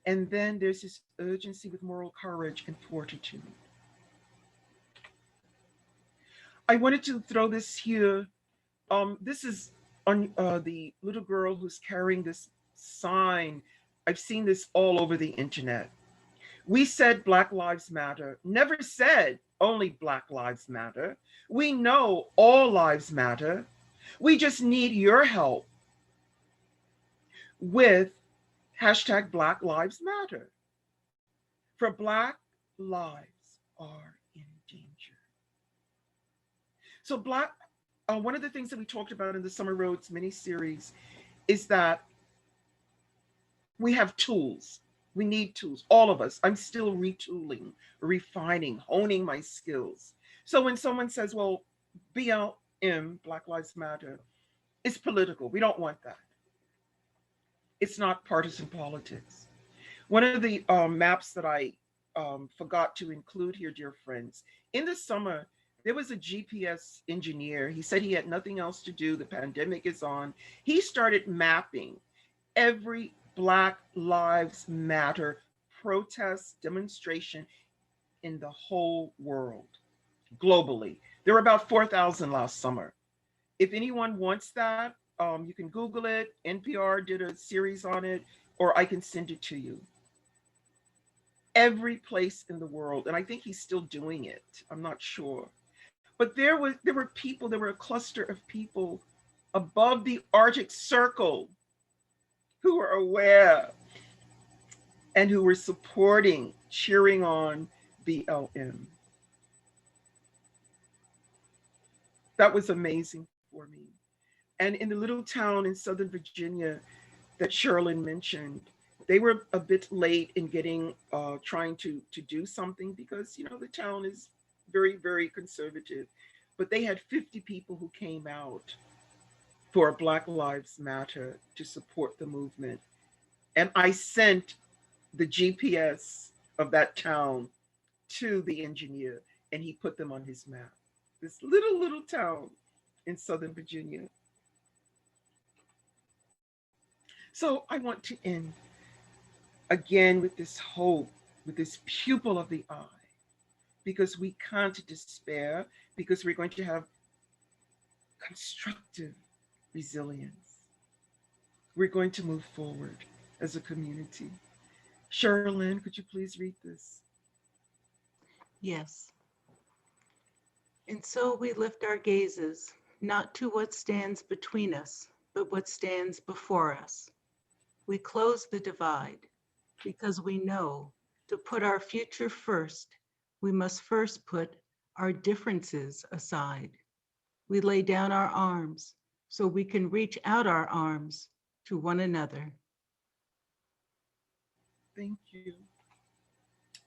And then there's this urgency with moral courage and fortitude. I wanted to throw this here. This is on the little girl who's carrying this sign. I've seen this all over the internet. We said Black Lives Matter, never said only Black Lives Matter. We know all lives matter. We just need your help with hashtag Black Lives Matter. For Black lives are in danger. So one of the things that we talked about in the Summer Roads mini-series is that we have tools. We need tools, all of us. I'm still retooling, refining, honing my skills. So when someone says, well, BLM, Black Lives Matter, it's political. We don't want that. It's not partisan politics. One of the maps that I forgot to include here, dear friends, in the summer, there was a GPS engineer. He said he had nothing else to do. The pandemic is on. He started mapping every Black Lives Matter protest, demonstration in the whole world, globally. There were about 4,000 last summer. If anyone wants that, you can Google it. NPR did a series on it, or I can send it to you. Every place in the world, and I think he's still doing it. I'm not sure. But there were people, there were a cluster of people above the Arctic Circle who were aware and who were supporting, cheering on BLM. That was amazing for me. And in the little town in Southern Virginia that Sherilyn mentioned, they were a bit late in getting, trying to do something because, you know, the town is very, very conservative. But they had 50 people who came out for Black Lives Matter to support the movement. And I sent the GPS of that town to the engineer, and he put them on his map. This little town in Southern Virginia. So I want to end again with this hope, with this pupil of the eye, because we can't despair, because we're going to have constructive resilience. We're going to move forward. as a community. Sherilyn, could you please read this? Yes. And so we lift our gazes, not to what stands between us, but what stands before us. We close the divide because we know to put our future first, we must first put our differences aside. We lay down our arms so we can reach out our arms to one another. Thank you.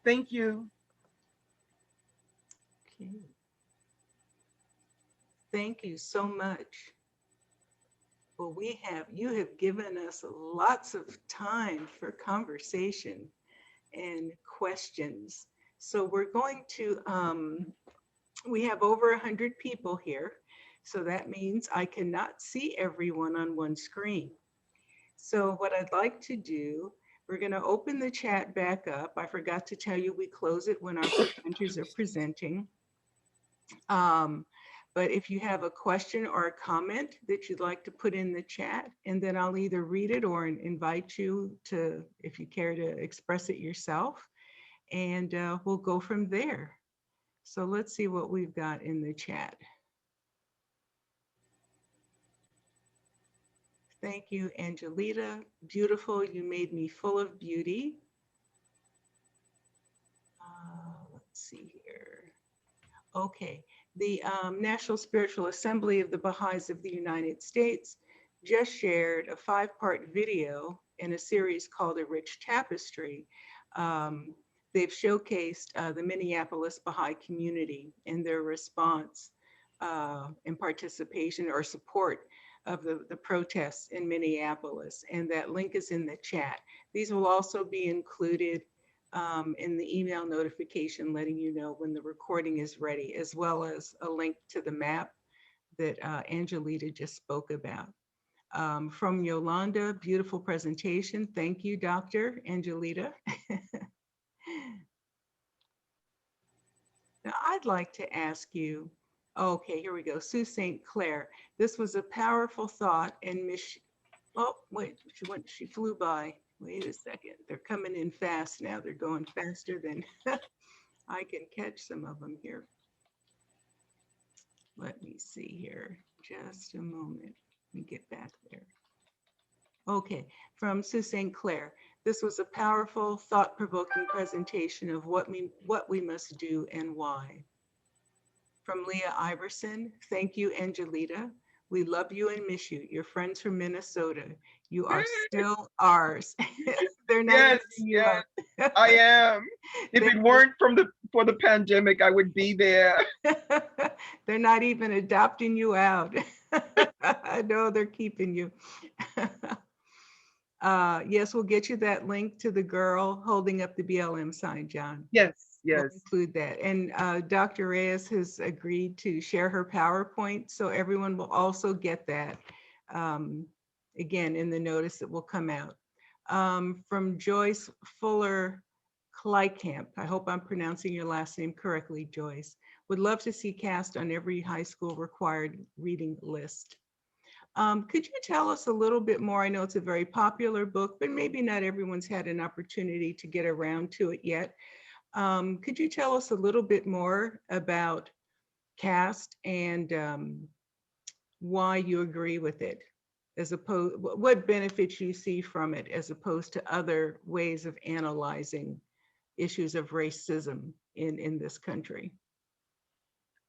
Thank you. Okay. Thank you so much. Well, you have given us lots of time for conversation and questions. So we're going to, we have over 100 people here. So that means I cannot see everyone on one screen. So what I'd like to do, we're going to open the chat back up. I forgot to tell you we close it when our presenters are presenting. But if you have a question or a comment that you'd like to put in the chat, and then I'll either read it or invite you to, if you care to express it yourself, and we'll go from there. So let's see what we've got in the chat. Thank you, Angelita. Beautiful, you made me full of beauty. Let's see here. Okay, the National Spiritual Assembly of the Baha'is of the United States just shared a 5-part video in a series called A Rich Tapestry. They've showcased the Minneapolis Baha'i community in their response and participation or support of the protests in Minneapolis, and that link is in the chat. These will also be included in the email notification letting you know when the recording is ready, as well as a link to the map that Angelita just spoke about. From Yolanda, beautiful presentation. Thank you, Dr. Angelita. Now, I'd like to ask you, okay, here we go. Sue St. Clair, this was a powerful thought, and oh, wait, she flew by. Wait a second, they're coming in fast now. They're going faster than I can catch some of them here. Let me see here, just a moment. Let me get back there. Okay, from Sue St. Clair, this was a powerful, thought-provoking presentation of what we must do and why. From Leah Iverson, thank you, Angelita. We love you and miss you. Your friends from Minnesota. You are still ours. They're not Yes, I am. If it weren't for the pandemic, I would be there. They're not even adopting you out. I know they're keeping you. Yes, we'll get you that link to the girl holding up the BLM sign, John. Yes, yes. We'll include that. And Dr. Reyes has agreed to share her PowerPoint, so everyone will also get that, again, in the notice that will come out. From Joyce Fuller Kleikamp, I hope I'm pronouncing your last name correctly, Joyce. Would love to see Caste on every high school required reading list. Could you tell us a little bit more? I know it's a very popular book, but maybe not everyone's had an opportunity to get around to it yet. Could you tell us a little bit more about Caste and why you agree with it, as opposed, what benefits you see from it as opposed to other ways of analyzing issues of racism in this country?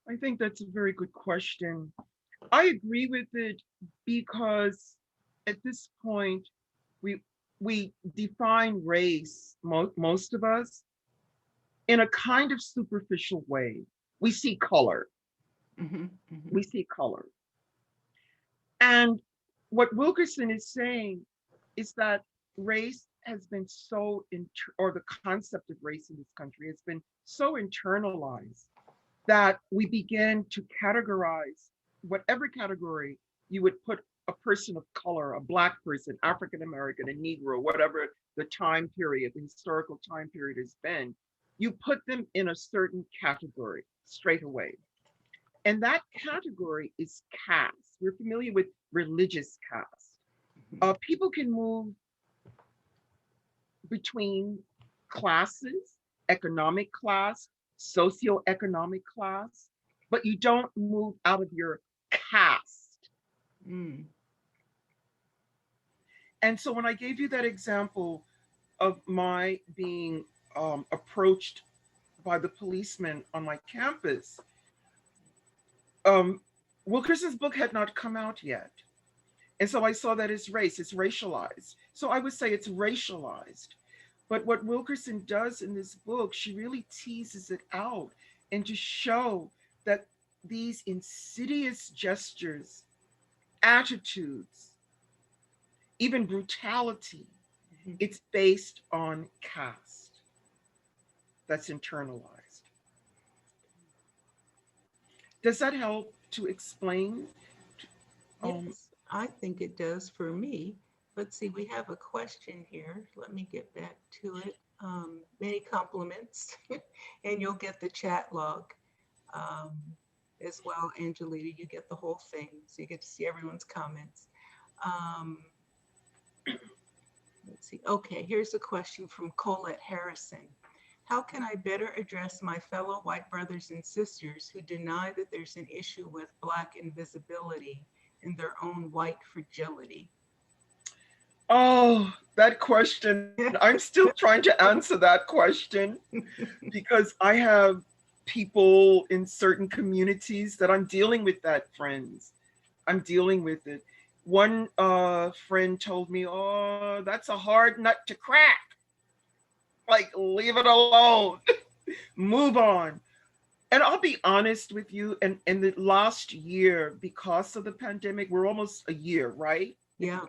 I think that's a very good question. I agree with it because at this point, we define race, most of us, in a kind of superficial way. We see color. We see color. And what Wilkerson is saying is that race has been so, or the concept of race in this country has been so internalized that we begin to categorize whatever category you would put a person of color, a Black person, African American, a Negro, whatever the time period, the historical time period has been, you put them in a certain category straight away. And that category is caste. We're familiar with religious caste. People can move between classes, economic class, socioeconomic class, but you don't move out of your caste. Mm. And so when I gave you that example of my being approached by the policeman on my campus, Wilkerson's book had not come out yet. And so I saw that it's race, it's racialized. So I would say it's racialized. But what Wilkerson does in this book, she really teases it out and to show that these insidious gestures, attitudes, even brutality, it's based on caste. That's internalized. Does that help to explain? Yes, I think it does for me. Let's see, we have a question here. Let me get back to it. Many compliments, and you'll get the chat log as well, Angelita. You get the whole thing, so you get to see everyone's comments. Let's see. Okay, here's a question from Colette Harrison. How can I better address my fellow white brothers and sisters who deny that there's an issue with Black invisibility in their own white fragility? Oh, that question. I'm still trying to answer that question because I have people in certain communities that I'm dealing with that, friends. I'm dealing with it. One friend told me, oh, that's a hard nut to crack. Like, leave it alone. Move on. And I'll be honest with you, and in the last year, because of the pandemic, we're almost a year, right? Yeah.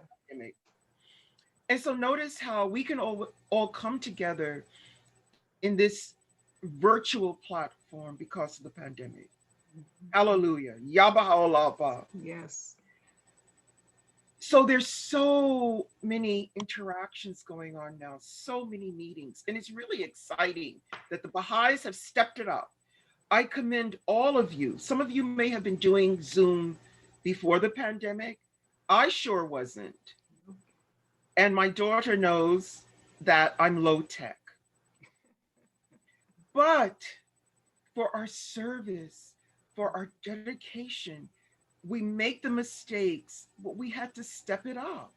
And so notice how we can all come together in this virtual platform because of the pandemic. Hallelujah. Yabahalapa. Yes. So there's so many interactions going on now, so many meetings, and it's really exciting that the Baha'is have stepped it up. I commend all of you. Some of you may have been doing Zoom before the pandemic. I sure wasn't. And my daughter knows that I'm low tech. But for our service, for our dedication, we make the mistakes, but we had to step it up.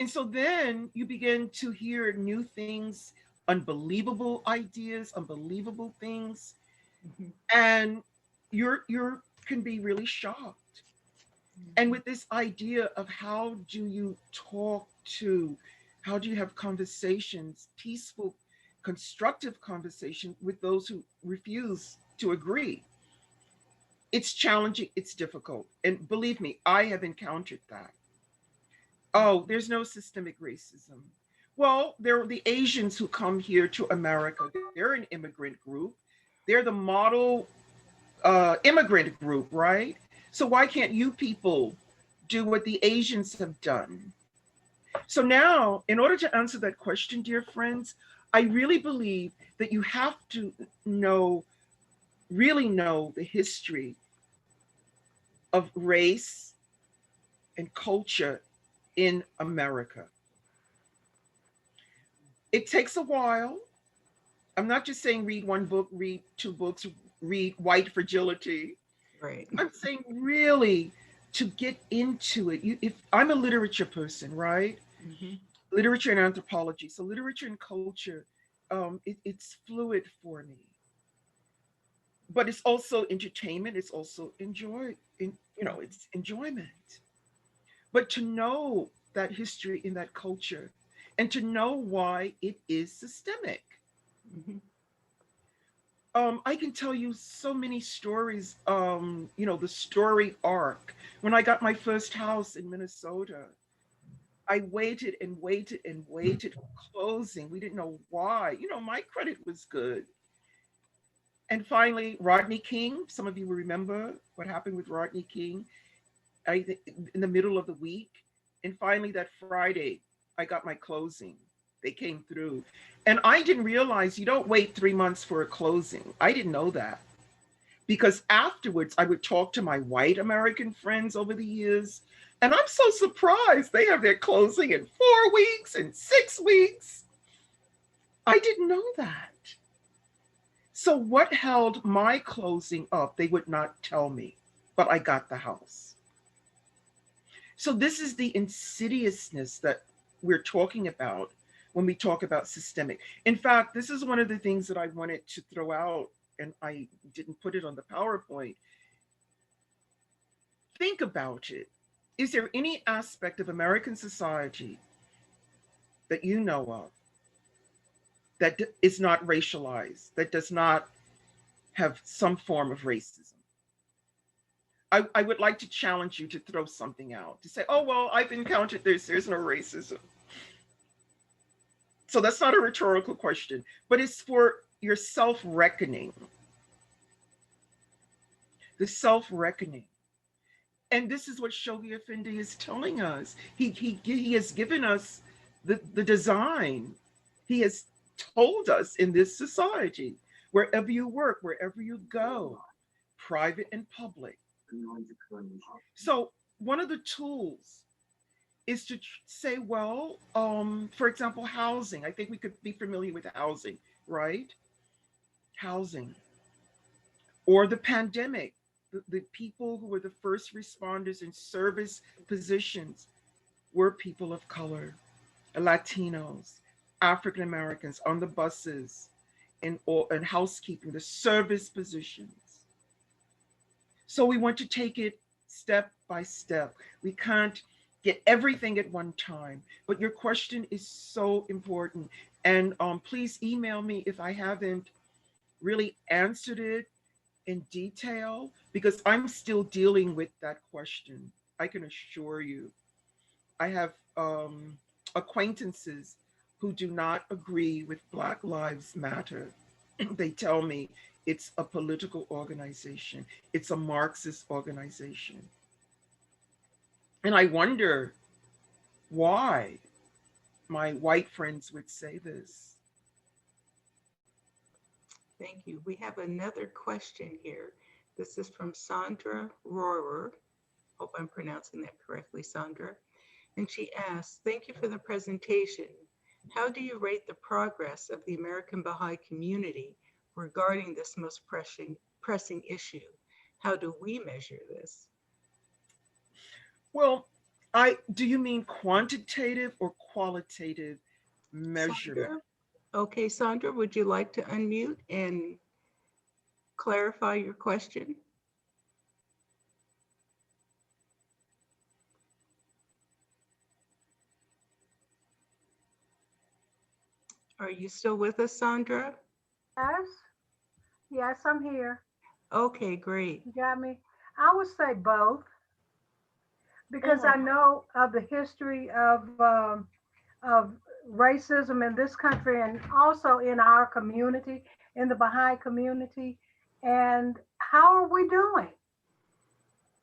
And so then you begin to hear new things, unbelievable ideas, unbelievable things, and you're can be really shocked. And with this idea of how do you talk to, how do you have conversations, peaceful, constructive conversation with those who refuse to agree? It's challenging, it's difficult. And believe me, I have encountered that. Oh, there's no systemic racism. Well, there are the Asians who come here to America. They're an immigrant group. They're the model immigrant group, right? So why can't you people do what the Asians have done? So now, in order to answer that question, dear friends, I really believe that you have to know, really know the history of race and culture in America. It takes a while. I'm not just saying read one book, read two books, read White Fragility. Right. I'm saying really to get into it. If I'm a literature person, right? Literature and anthropology. So literature and culture, it's fluid for me. But it's also entertainment. It's also it's enjoyment. But to know that history in that culture and to know why it is systemic. I can tell you so many stories, the story arc. When I got my first house in Minnesota, I waited and waited and waited for closing. We didn't know why. My credit was good. And finally, Rodney King, some of you will remember what happened with Rodney King in the middle of the week. And finally, that Friday, I got my closing. They came through. And I didn't realize you don't wait 3 months for a closing. I didn't know that. Because afterwards, I would talk to my white American friends over the years. And I'm so surprised they have their closing in 4 weeks and 6 weeks. I didn't know that. So what held my closing up, they would not tell me, but I got the house. So this is the insidiousness that we're talking about when we talk about systemic. In fact, this is one of the things that I wanted to throw out, and I didn't put it on the PowerPoint. Think about it. Is there any aspect of American society that you know of that is not racialized, that does not have some form of racism? I would like to challenge you to throw something out, to say, oh, well, I've encountered this, there's no racism. So that's not a rhetorical question, but it's for your self-reckoning. The self-reckoning. And this is what Shoghi Effendi is telling us. He has given us the design. He has told us in this society, wherever you work, wherever you go, private and public. So one of the tools is to say, well, for example, housing. I think we could be familiar with housing, right? Housing. Or the pandemic. The people who were the first responders in service positions were people of color, Latinos, African Americans on the buses and housekeeping, the service positions. So we want to take it step by step. We can't get everything at one time, but your question is so important. And please email me if I haven't really answered it in detail, because I'm still dealing with that question. I can assure you. I have acquaintances who do not agree with Black Lives Matter. They tell me it's a political organization. It's a Marxist organization. And I wonder why my white friends would say this. Thank you. We have another question here. This is from Sandra Rohrer. Hope I'm pronouncing that correctly, Sandra. And she asks, thank you for the presentation. How do you rate the progress of the American Baha'i community regarding this most pressing issue? How do we measure this? Well, do you mean quantitative or qualitative measurement? Sandra? Okay, Sandra, would you like to unmute and clarify your question? Are you still with us, Sandra? Yes, yes, I'm here. Okay, great. You got me? I would say both because I know of the history of racism in this country and also in our community, in the Baha'i community. And how are we doing?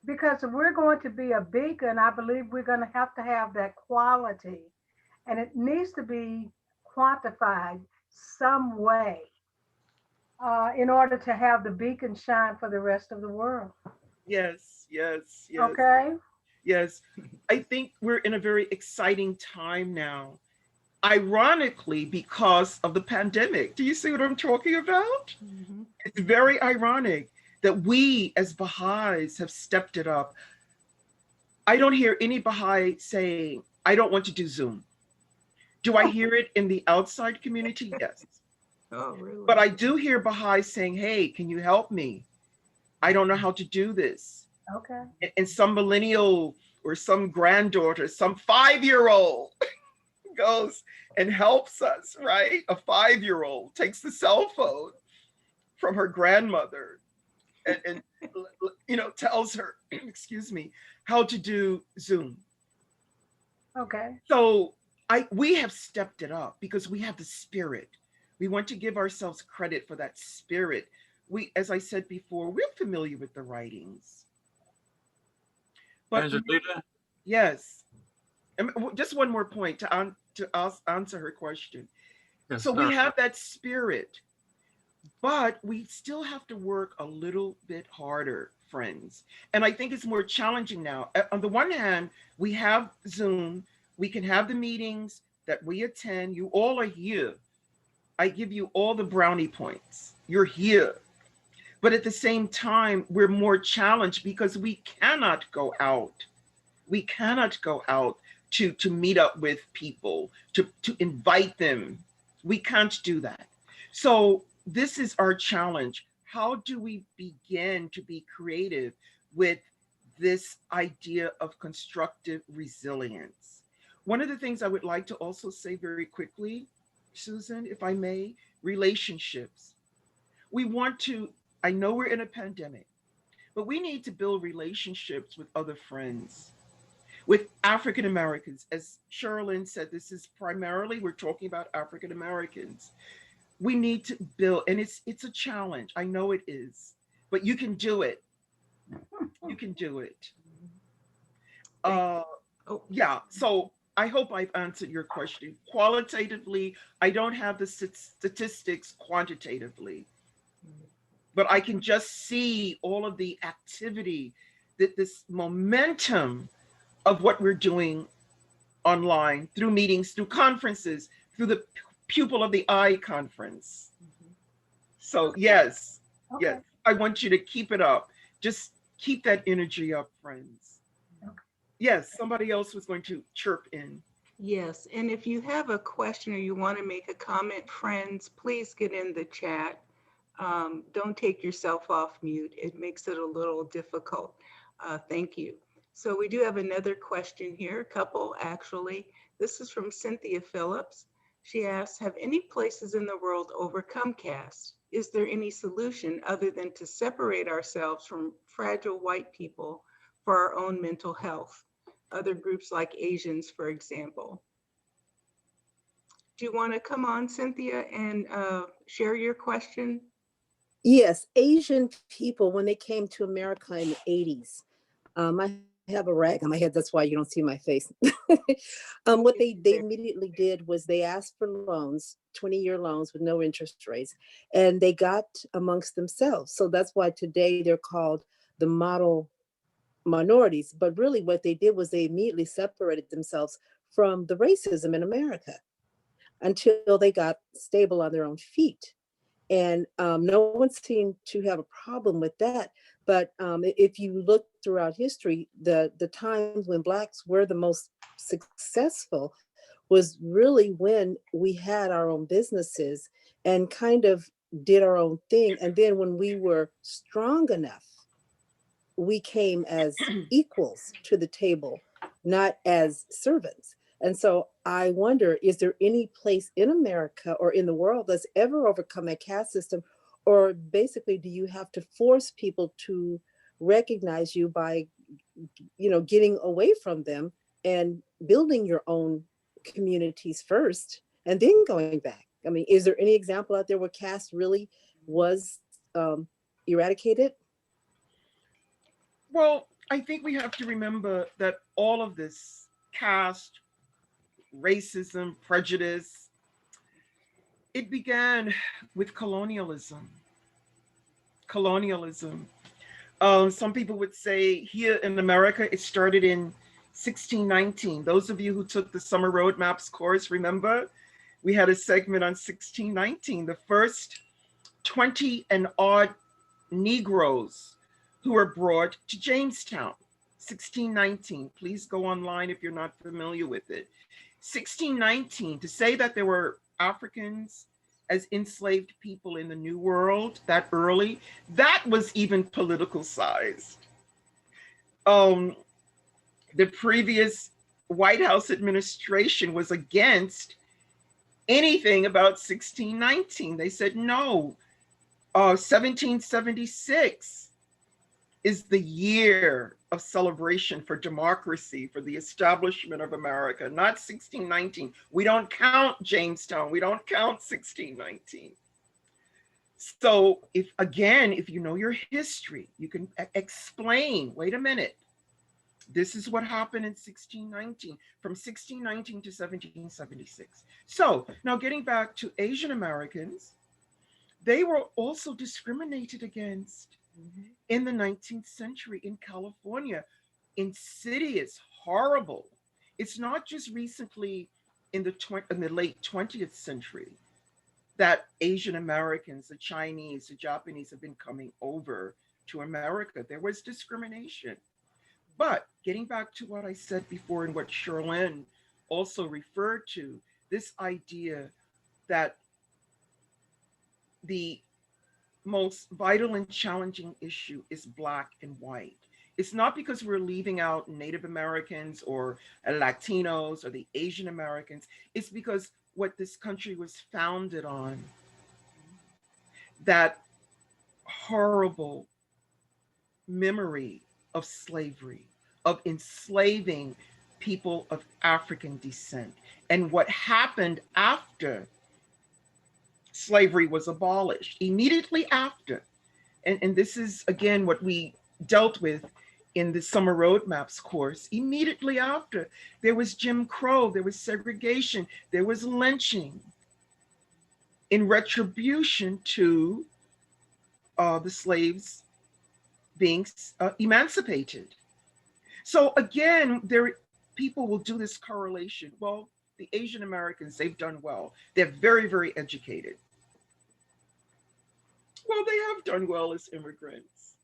Because if we're going to be a beacon, I believe we're going to have that quality, and it needs to be quantified some way in order to have the beacon shine for the rest of the world. Yes, yes, yes. Okay. Yes. I think we're in a very exciting time now. Ironically, because of the pandemic. Do you see what I'm talking about? Mm-hmm. It's very ironic that we as Baha'is have stepped it up. I don't hear any Baha'i saying, I don't want to do Zoom. Do I hear it in the outside community? Yes. Oh, really? But I do hear Baha'is saying, hey, can you help me? I don't know how to do this. Okay. And some millennial or some granddaughter, some 5-year-old goes and helps us, right? A 5-year-old takes the cell phone from her grandmother and tells her, excuse me, how to do Zoom. Okay. So we have stepped it up because we have the spirit. We want to give ourselves credit for that spirit. We, as I said before, we're familiar with the writings. But Angelita? yes, just one more point to answer her question. Yes, so we have that spirit, but we still have to work a little bit harder, friends. And I think it's more challenging now. On the one hand, we have Zoom, we can have the meetings that we attend. You all are here. I give you all the brownie points. You're here. But at the same time, we're more challenged because we cannot go out. We cannot go out to meet up with people, to invite them. We can't do that. So this is our challenge. How do we begin to be creative with this idea of constructive resilience? One of the things I would like to also say very quickly, Susan, if I may, relationships. We want to, I know we're in a pandemic, but we need to build relationships with other friends, with African Americans. As Sherilyn said, this is primarily, we're talking about African Americans. We need to build, and it's a challenge. I know it is, but you can do it. You can do it. Yeah, so I hope I've answered your question. Qualitatively, I don't have the statistics quantitatively, but I can just see all of the activity, that this momentum of what we're doing online, through meetings, through conferences, through the Pupil of the Eye conference. So yes, yes, I want you to keep it up. Just keep that energy up, friends. Yes, somebody else was going to chirp in. Yes, and if you have a question or you want to make a comment, friends, please get in the chat. Don't take yourself off mute. It makes it a little difficult. Thank you. So we do have another question here, a couple actually. This is from Cynthia Phillips. She asks, have any places in the world overcome caste? Is there any solution other than to separate ourselves from fragile white people for our own mental health? Other groups like Asians, for example. Do you want to come on, Cynthia, and share your question? Yes, Asian people, when they came to America in the 80s, I have a rag on my head, that's why you don't see my face. What they immediately did was they asked for loans, 20-year loans with no interest rates, and they got amongst themselves. So that's why today they're called the model minorities. But really what they did was they immediately separated themselves from the racism in America until they got stable on their own feet. And no one seemed to have a problem with that. But if you look throughout history, the times when Blacks were the most successful was really when we had our own businesses and kind of did our own thing. And then when we were strong enough, we came as equals to the table, not as servants. And so I wonder, is there any place in America or in the world that's ever overcome a caste system? Or basically, do you have to force people to recognize you by, getting away from them and building your own communities first and then going back? I mean, is there any example out there where caste really was eradicated? Well, I think we have to remember that all of this caste, racism, prejudice, it began with colonialism. Some people would say here in America, it started in 1619. Those of you who took the Summer Road Maps course, remember, we had a segment on 1619, the first 20 and odd Negroes who were brought to Jamestown. 1619, please go online if you're not familiar with it. 1619, to say that there were Africans as enslaved people in the New World that early, that was even political sized. The previous White House administration was against anything about 1619. They said, no, 1776 is the year of celebration for democracy, for the establishment of America, not 1619. We don't count Jamestown. We don't count 1619. So if you know your history, you can explain, wait a minute, this is what happened in 1619, from 1619 to 1776. So now getting back to Asian Americans, they were also discriminated against in the 19th century in California. Insidious, horrible. It's not just recently in the late 20th century. that Asian Americans, the Chinese, the Japanese have been coming over to America. There was discrimination. But getting back to what I said before and what Charlene also referred to, this idea that the most vital and challenging issue is Black and white. It's not because we're leaving out Native Americans or Latinos or the Asian Americans. It's because what this country was founded on, that horrible memory of slavery, of enslaving people of African descent, and what happened after slavery was abolished, immediately after. And this is, again, what we dealt with in the Summer Roadmaps course. Immediately after, there was Jim Crow, there was segregation, there was lynching in retribution to the slaves being emancipated. So again, people will do this correlation. Well, the Asian Americans, they've done well. They're very, very educated. Well, they have done well as immigrants.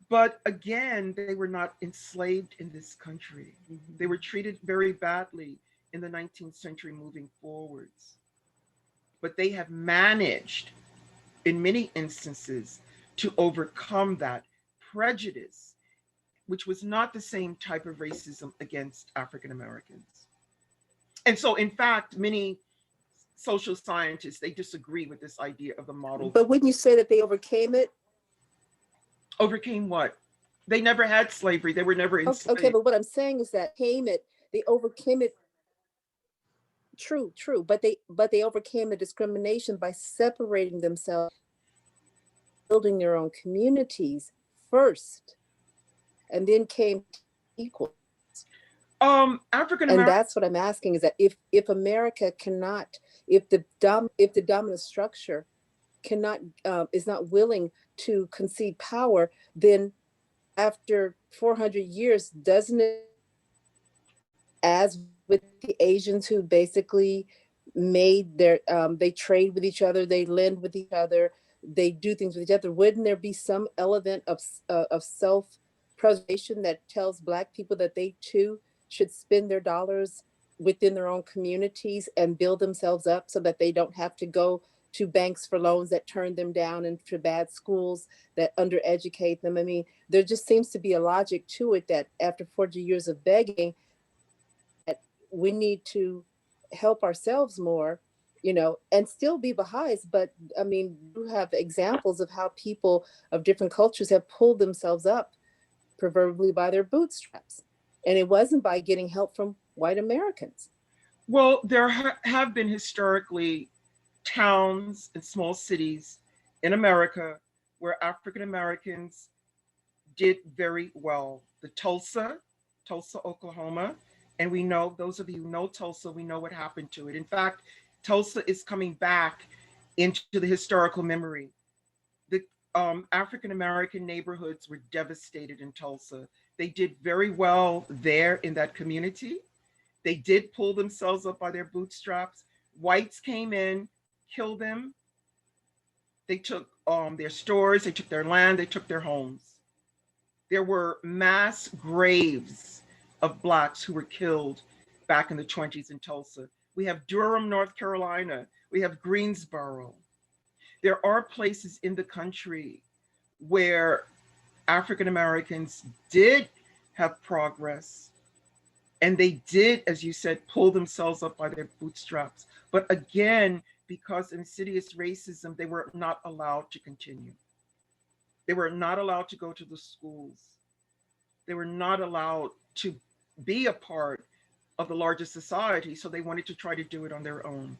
But again, they were not enslaved in this country. They were treated very badly in the 19th century moving forwards. But they have managed, in many instances, to overcome that prejudice, which was not the same type of racism against African Americans. And so, in fact, many social scientists, they disagree with this idea of the model. But wouldn't you say that they overcame it? Overcame what? They never had slavery. They were never enslaved. Okay, but what I'm saying is that they overcame it. True, but they overcame the discrimination by separating themselves, building their own communities first, and then came equal. African And American. that's what I'm asking, is that if America cannot, if the dominant structure cannot is not willing to concede power, then after 400 years, doesn't it, as with the Asians who basically made their they trade with each other, they lend with each other, they do things with each other, wouldn't there be some element of self-preservation that tells Black people that they too should spend their dollars within their own communities and build themselves up so that they don't have to go to banks for loans that turn them down and to bad schools that undereducate them? I mean, there just seems to be a logic to it that after 40 years of begging, that we need to help ourselves more, and still be Baha'is. But I mean, you have examples of how people of different cultures have pulled themselves up, proverbially by their bootstraps. And it wasn't by getting help from white Americans. Well, there have been historically towns and small cities in America where African Americans did very well. The Tulsa, Oklahoma. And we know, those of you who know Tulsa, we know what happened to it. In fact, Tulsa is coming back into the historical memory. The African American neighborhoods were devastated in Tulsa. They did very well there in that community. They did pull themselves up by their bootstraps. Whites came in, killed them. They took their stores, they took their land, they took their homes. There were mass graves of Blacks who were killed back in the 1920s in Tulsa. We have Durham, North Carolina. We have Greensboro. There are places in the country where African Americans did have progress, and they did, as you said, pull themselves up by their bootstraps. But again, because of insidious racism, they were not allowed to continue. They were not allowed to go to the schools. They were not allowed to be a part of the larger society, so they wanted to try to do it on their own.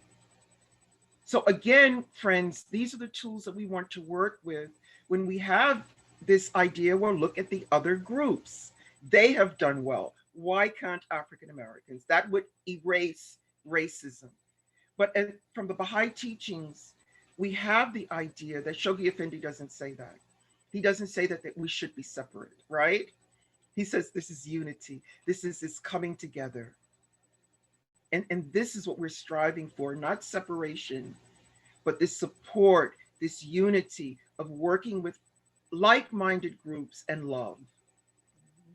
So again, friends, these are the tools that we want to work with when we have this idea, well, look at the other groups. They have done well. Why can't African Americans? That would erase racism. But from the Baha'i teachings, we have the idea that Shoghi Effendi doesn't say that. He doesn't say that we should be separate, right? He says this is unity. This is this coming together. And this is what we're striving for, not separation, but this support, this unity of working with like-minded groups and love.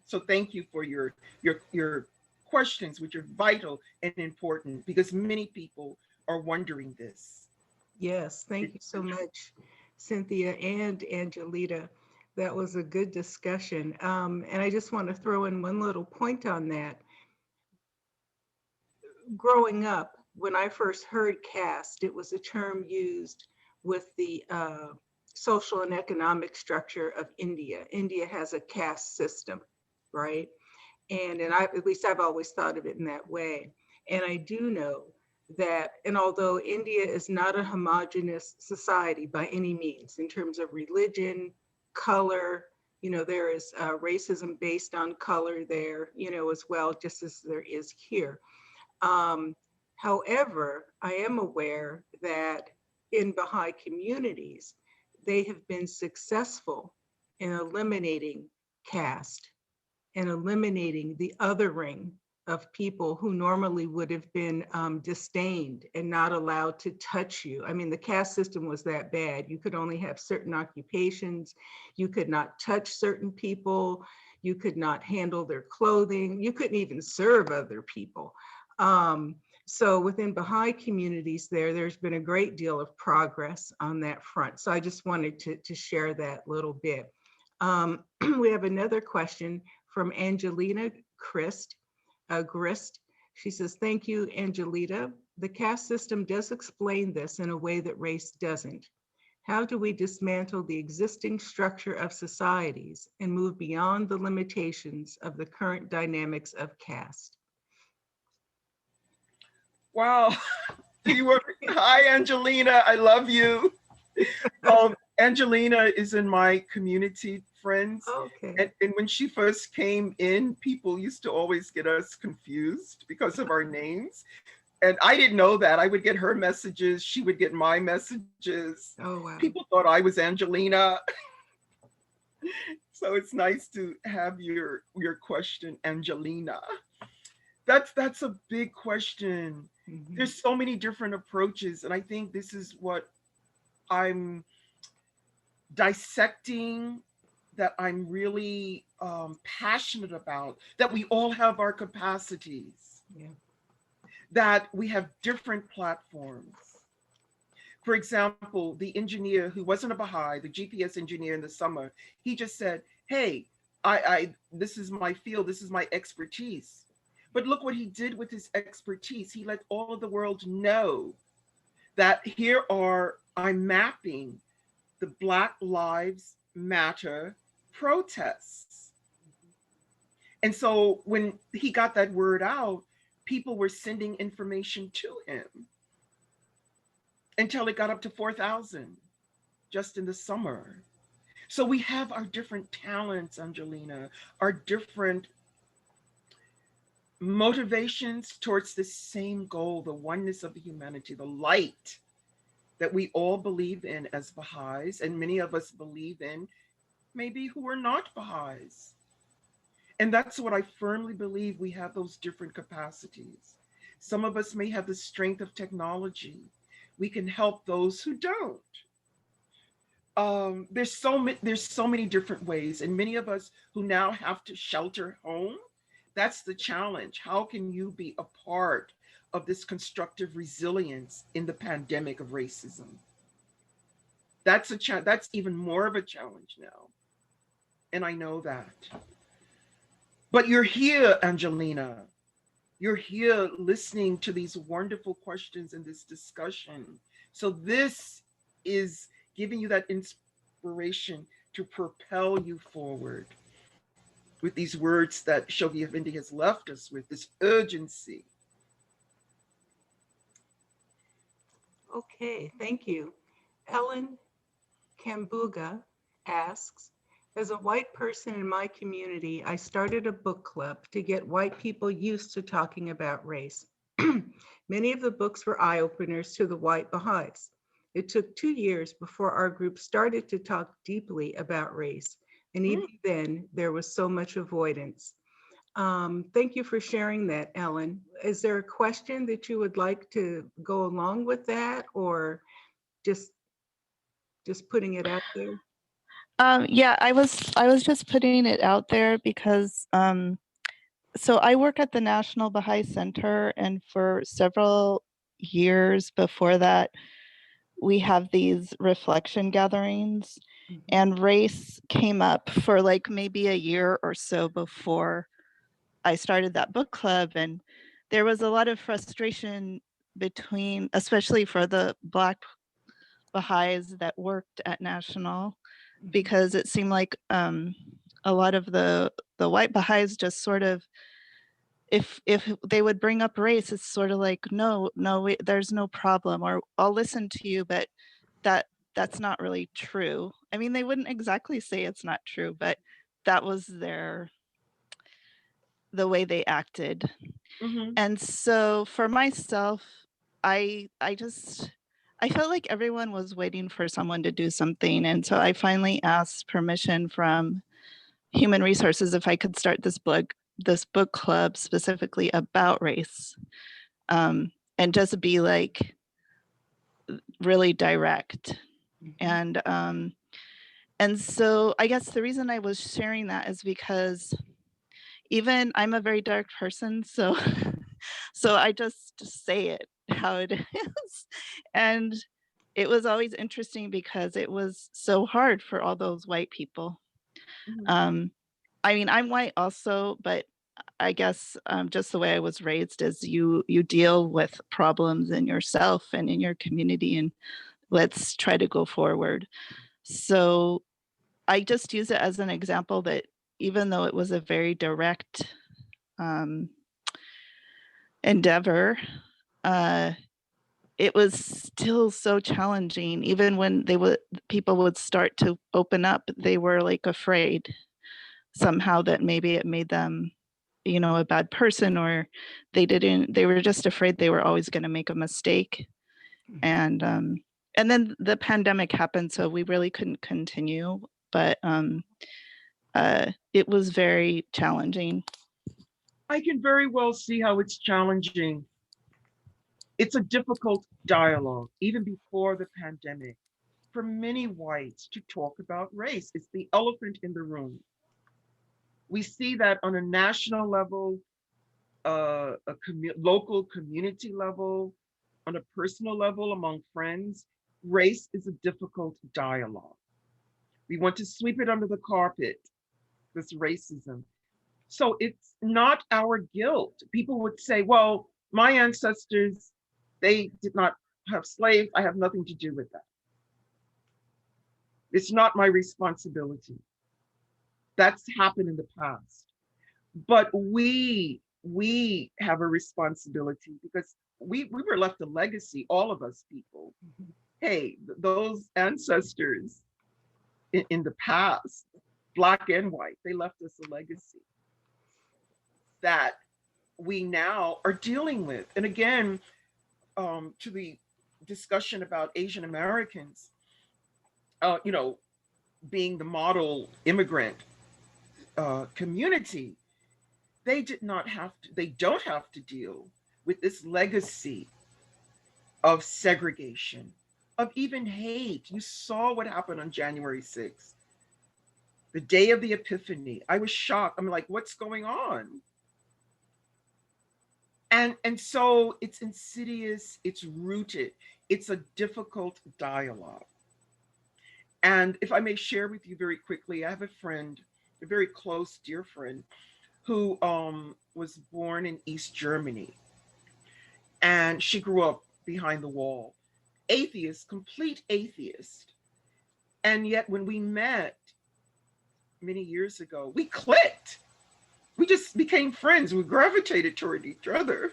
So thank you for your questions, which are vital and important because many people are wondering this. Yes, thank you so much, Cynthia and Angelita. That was a good discussion. And I just want to throw in one little point on that. Growing up, when I first heard caste, it was a term used with the social and economic structure of India. India has a caste system, right? And at least I've always thought of it in that way. And I do know that, and although India is not a homogeneous society by any means in terms of religion, color, there is racism based on color there, as well, just as there is here. However, I am aware that in Baha'i communities, they have been successful in eliminating caste and eliminating the othering of people who normally would have been disdained and not allowed to touch you. I mean, the caste system was that bad. You could only have certain occupations. You could not touch certain people. You could not handle their clothing. You couldn't even serve other people. So within Baha'i communities there's been a great deal of progress on that front. So I just wanted to share that little bit. We have another question from Angelita Grist. She says, thank you, Angelita. The caste system does explain this in a way that race doesn't. How do we dismantle the existing structure of societies and move beyond the limitations of the current dynamics of caste? Wow. Hi, Angelina. I love you. Angelina is in my community, friends. Okay. And when she first came in, people used to always get us confused because of our names. And I didn't know that. I would get her messages. She would get my messages. Oh, wow. People thought I was Angelina. So it's nice to have your question, Angelina. That's a big question. Mm-hmm. There's so many different approaches. And I think this is what I'm dissecting, that I'm really passionate about, that we all have our capacities, that we have different platforms. For example, the engineer who wasn't a Baha'i, the GPS engineer in the summer, he just said, hey, this is my field, this is my expertise. But look what he did with his expertise. He let all of the world know that I'm mapping the Black Lives Matter protests. And so when he got that word out, people were sending information to him until it got up to 4,000 just in the summer. So we have our different talents, Angelina, our different motivations towards the same goal, the oneness of the humanity, the light that we all believe in as Baha'is, and many of us believe in maybe who are not Baha'is. And that's what I firmly believe, we have those different capacities. Some of us may have the strength of technology. We can help those who don't. There's so many different ways, and many of us who now have to shelter home, that's the challenge. How can you be a part of this constructive resilience in the pandemic of racism? That's even more of a challenge now. And I know that. But you're here, Angelina. You're here listening to these wonderful questions and this discussion. So this is giving you that inspiration to propel you forward with these words that Shoghi Effendi has left us with, this urgency. Okay, thank you. Ellen Kambuga asks, as a white person in my community, I started a book club to get white people used to talking about race. Many of the books were eye-openers to the white Baha'is. It took 2 years before our group started to talk deeply about race. And even then, there was so much avoidance. Thank you for sharing that, Ellen. Is there a question that you would like to go along with that? Or Just putting it out there. Yeah, I was just putting it out there because so I work at the National Baha'i Center, and for several years before that, we have these reflection gatherings, and race came up for like maybe a year or so before I started that book club, and there was a lot of frustration between, especially for the Black Baha'is that worked at National, because it seemed like a lot of the white Baha'is just sort of, if they would bring up race, it's sort of like, no, there's no problem, or I'll listen to you, but that's not really true. I mean, they wouldn't exactly say it's not true, but that was the way they acted. Mhm. And so for myself, I felt like everyone was waiting for someone to do something. And so I finally asked permission from Human Resources if I could start this book club specifically about race, and just be like really direct. And so I guess the reason I was sharing that is because even I'm a very dark person, so so I just say it how it is. And it was always interesting because it was so hard for all those white people. I mean, I'm white also, but I guess just the way I was raised is you deal with problems in yourself and in your community, and let's try to go forward. So I just use it as an example that even though it was a very direct endeavor, it was still so challenging. Even when people would start to open up, they were like afraid somehow that maybe it made them, a bad person, or they were just afraid they were always going to make a mistake. And then the pandemic happened, so we really couldn't continue, but it was very challenging. I can very well see how it's challenging. It's a difficult dialogue, even before the pandemic, for many whites to talk about race. It's the elephant in the room. We see that on a national level, local community level, on a personal level among friends. Race is a difficult dialogue. We want to sweep it under the carpet, this racism. So it's not our guilt. People would say, well, my ancestors, they did not have slaves. I have nothing to do with that. It's not my responsibility. That's happened in the past. But we have a responsibility because we were left a legacy, all of us people. Hey, those ancestors in the past, Black and white, they left us a legacy that we now are dealing with. And again, to the discussion about Asian Americans, being the model immigrant community, they don't have to deal with this legacy of segregation, of even hate. You saw what happened on January 6th, the day of the Epiphany. I was shocked. I'm like, what's going on? And so it's insidious, it's rooted, it's a difficult dialogue. And if I may share with you very quickly, I have a friend, a very close, dear friend, who was born in East Germany. And she grew up behind the wall, atheist, complete atheist. And yet when we met many years ago, we clicked. We just became friends. We gravitated toward each other.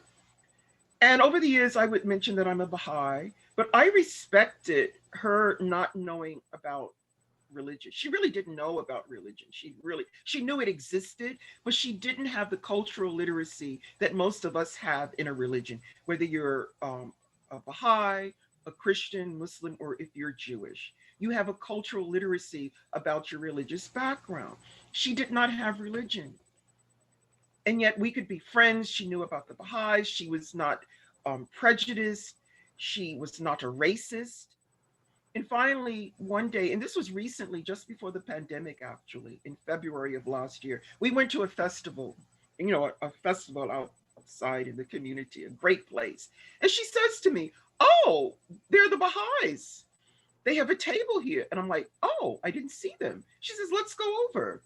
And over the years, I would mention that I'm a Baha'i, but I respected her not knowing about religion. She really didn't know about religion. She knew it existed, but she didn't have the cultural literacy that most of us have in a religion, whether you're a Baha'i, a Christian, Muslim, or if you're Jewish. You have a cultural literacy about your religious background. She did not have religion. And yet we could be friends. She knew about the Baha'is. She was not prejudiced. She was not a racist. And finally, one day, and this was recently, just before the pandemic, actually, in February of last year, we went to a festival, a festival outside in the community, a great place. And she says to me, "Oh, they're the Baha'is. They have a table here." And I'm like, "Oh, I didn't see them." She says, "Let's go over."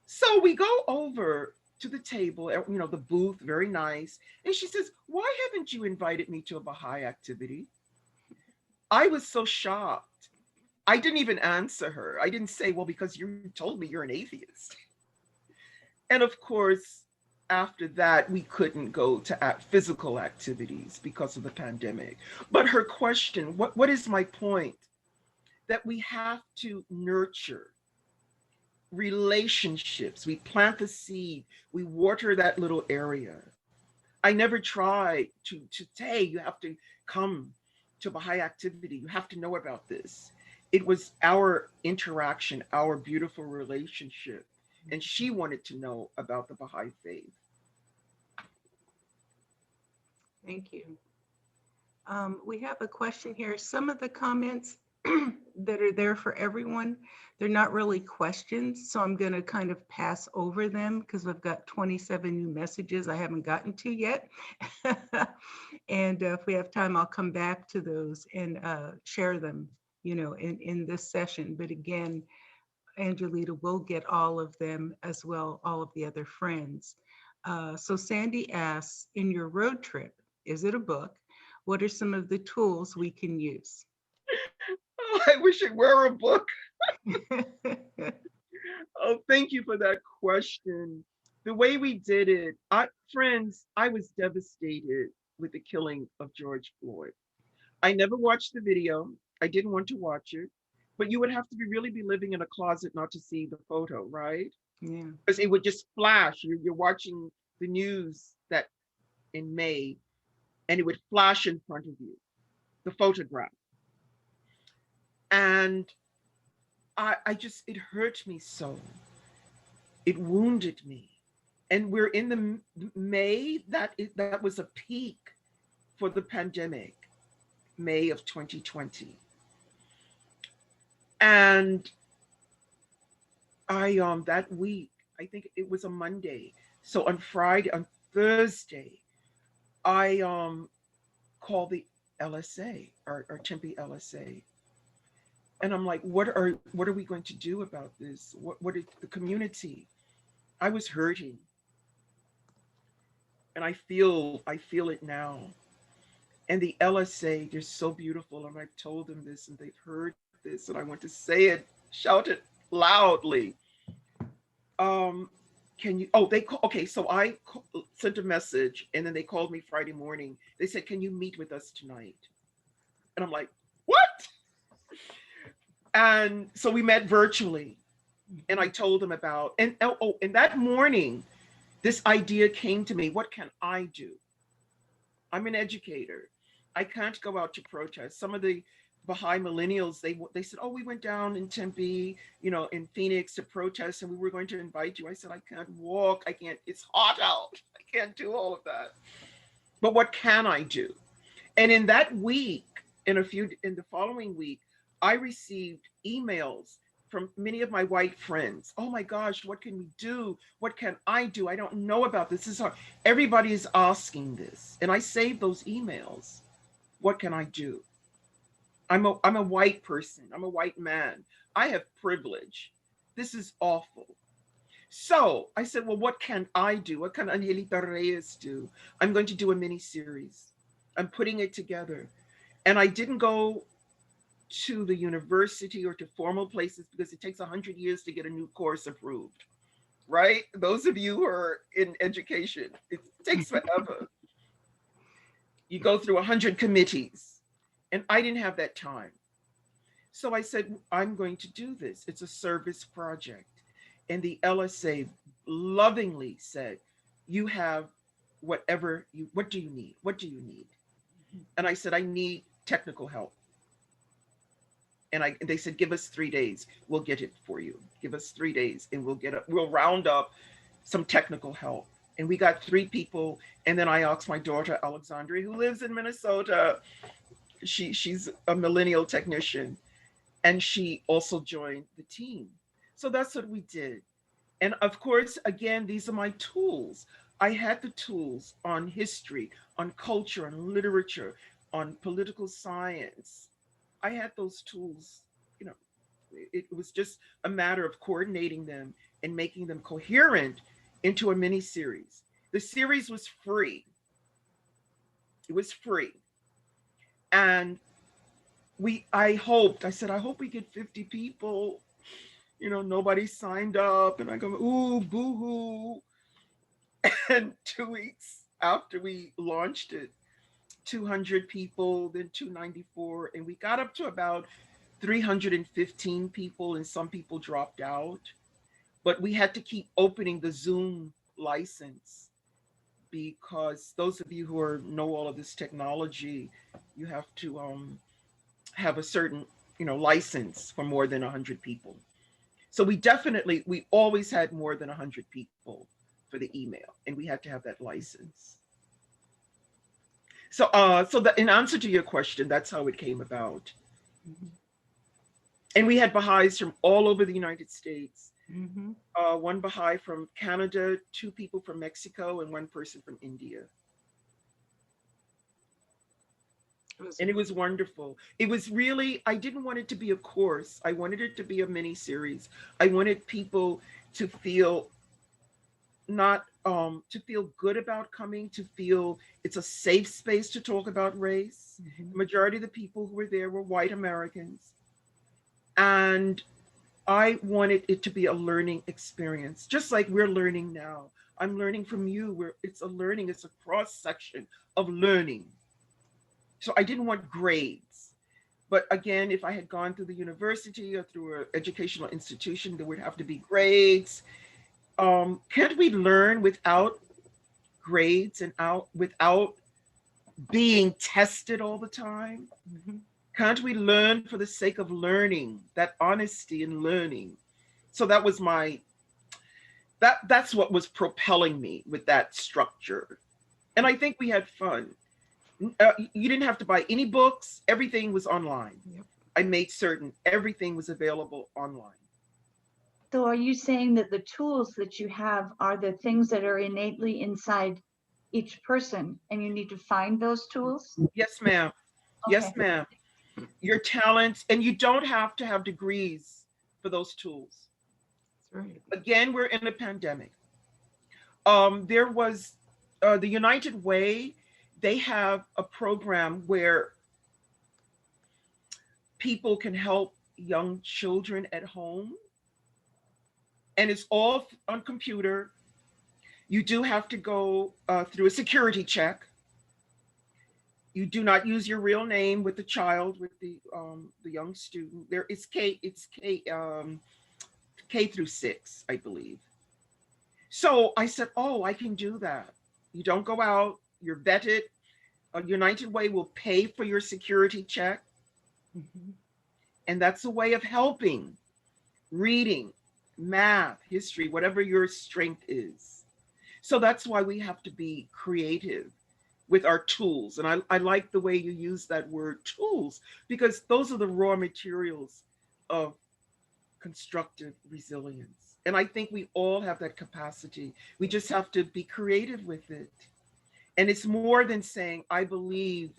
So we go over to the table, the booth, very nice. And she says, "Why haven't you invited me to a Baha'i activity?" I was so shocked. I didn't even answer her. I didn't say, "Well, because you told me you're an atheist." And of course, after that, we couldn't go to physical activities because of the pandemic. But her question, what is my point? That we have to nurture relationships. We plant the seed, we water that little area. I never tried to say, "You have to come to Baha'i activity, you have to know about this." It was our interaction, our beautiful relationship. And she wanted to know about the Baha'i faith. Thank you. We have a question here. Some of the comments that are there for everyone, they're not really questions. So I'm going to kind of pass over them because we've got 27 new messages I haven't gotten to yet. And if we have time, I'll come back to those and share them, in this session. But again, Angelita will get all of them as well, all of the other friends. So Sandy asks, in your road trip, is it a book? What are some of the tools we can use? Oh, I wish it were a book. Oh, thank you for that question. The way we did it, friends, I was devastated with the killing of George Floyd. I never watched the video. I didn't want to watch it, but you would have to really be living in a closet not to see the photo, right? Yeah. Because it would just flash. You're watching the news that in May, and it would flash in front of you, the photograph. And it hurt me so. It wounded me. And we're in the May, that was a peak for the pandemic, May of 2020. And that week, I think it was a Monday. So on Thursday, I called the LSA, our Tempe LSA. And I'm like, what are we going to do about this? What is the community? I was hurting. And I feel it now. And the LSA, they're so beautiful. And I've told them this and they've heard this. And I want to say it, shout it loudly. So I sent a message and then they called me Friday morning. They said, "Can you meet with us tonight?" And I'm like, "What?" And so we met virtually and I told them about, and that morning, this idea came to me. What can I do? I'm an educator. I can't go out to protest. Some of the Baha'i millennials, they said, "Oh, we went down in Tempe, in Phoenix to protest and we were going to invite you." I said, "I can't walk. I can't, it's hot out. I can't do all of that. But what can I do?" And in that week, in the following week, I received emails from many of my white friends. "Oh my gosh, what can we do? What can I do? I don't know about this. This is hard." Everybody is asking this. And I saved those emails. What can I do? I'm a white person. I'm a white man. I have privilege. This is awful. So I said, well, what can I do? What can Angelita Reyes do? I'm going to do a mini series. I'm putting it together. And I didn't go to the university or to formal places because it takes 100 years to get a new course approved, right? Those of you who are in education, it takes forever. You go through 100 committees. And I didn't have that time. So I said, I'm going to do this. It's a service project. And the LSA lovingly said, "You have what do you need? What do you need?" And I said, "I need technical help." And they said, "Give us 3 days. We'll get it for you. Give us 3 days and we'll round up some technical help." And we got 3 people. And then I asked my daughter, Alexandria, who lives in Minnesota, She's a millennial technician, and she also joined the team. So that's what we did. And of course, again, these are my tools. I had the tools on history, on culture, on literature, on political science. I had those tools, you know, it was just a matter of coordinating them and making them coherent into a mini series. The series was free. It was free. And I said, I hope we get 50 people. You know, nobody signed up. And I go, ooh, boo hoo. And 2 weeks after we launched it, 200 people, then 294, and we got up to about 315 people, and some people dropped out. But we had to keep opening the Zoom license, because those of you who know all of this technology, you have to have a certain, license for more than 100 people. So we always had more than 100 people for the email, and we had to have that license. So, in answer to your question, that's how it came about. Mhm. And we had Baha'is from all over the United States. Mhm. One Baha'i from Canada, 2 people from Mexico, and 1 person from India. And it was wonderful. It was really, I didn't want it to be a course. I wanted it to be a mini series. I wanted people to feel to feel good about coming, to feel it's a safe space to talk about race. Mhm. The majority of the people who were there were white Americans. And I wanted it to be a learning experience, just like we're learning now. I'm learning from you. It's a learning, it's a cross section of learning. So I didn't want grades. But again, if I had gone through the university or through an educational institution, there would have to be grades. Can't we learn without grades and without being tested all the time? Mhm. Can't we learn for the sake of learning, that honesty in learning? So that was that's what was propelling me with that structure. And I think we had fun. You didn't have to buy any books. Everything was online. Yep. I made certain everything was available online. So are you saying that the tools that you have are the things that are innately inside each person, and you need to find those tools? Yes, ma'am. Yes, Okay. ma'am. Your talents, and you don't have to have degrees for those tools. That's right. Again, we're in a pandemic. There was the United Way. They have a program where people can help young children at home, and it's all on computer. You do have to go through a security check. You do not use your real name with the child, with the young student. K through 6, I believe. So I said, oh, I can do that. You don't go out. You're vetted. United Way will pay for your security check, Mhm. and that's a way of helping reading, math, history, whatever your strength is. So that's why we have to be creative with our tools. And I like the way you use that word tools, because those are the raw materials of constructive resilience. And I think we all have that capacity. We just have to be creative with it. And it's more than saying, I believe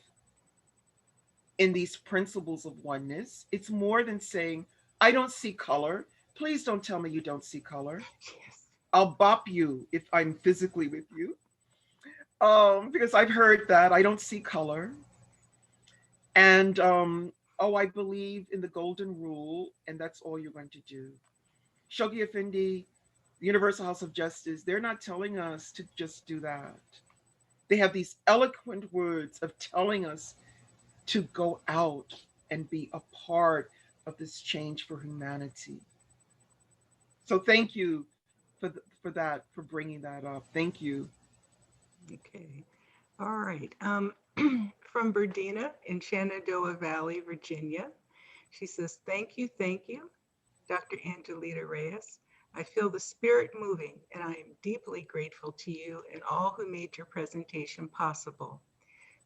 in these principles of oneness. It's more than saying, I don't see color. Please don't tell me you don't see color. Yes. I'll bop you if I'm physically with you. Because I've heard that I don't see color. And I believe in the golden rule, and that's all you're going to do. Shoghi Effendi, the Universal House of Justice, they're not telling us to just do that. They have these eloquent words of telling us to go out and be a part of this change for humanity. So thank you for bringing that up. Thank you. Okay. All right. From Berdina in Shenandoah Valley, Virginia. She says, thank you, Dr. Angelita Reyes. I feel the spirit moving, and I am deeply grateful to you and all who made your presentation possible.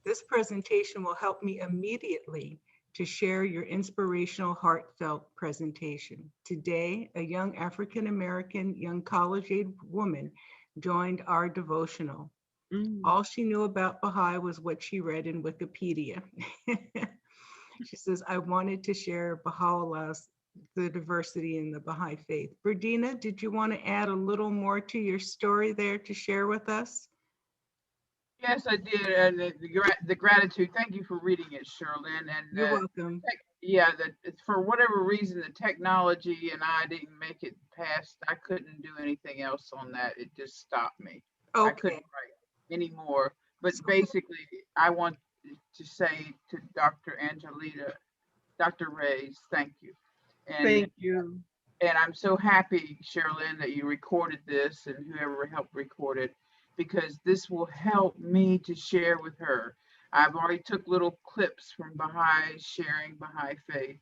This presentation will help me immediately to share your inspirational, heartfelt presentation. Today, a young African-American, young college-age woman joined our devotional. All she knew about Baha'i was what she read in Wikipedia. She says, I wanted to share Baha'u'llah's, the diversity in the Baha'i faith. Berdina, did you want to add a little more to your story there to share with us? Yes, I did. And the gratitude. Thank you for reading it, Sherilyn. And You're welcome. yeah, that for whatever reason, the technology and I didn't make it past. I couldn't do anything else on that. It just stopped me. I couldn't Okay. write anymore. But basically, I want to say to Dr. Reyes, thank you. And Thank you. And I'm so happy, Sherilyn, that you recorded this and whoever helped record it, because this will help me to share with her. I've already took little clips from Baha'i sharing Baha'i faith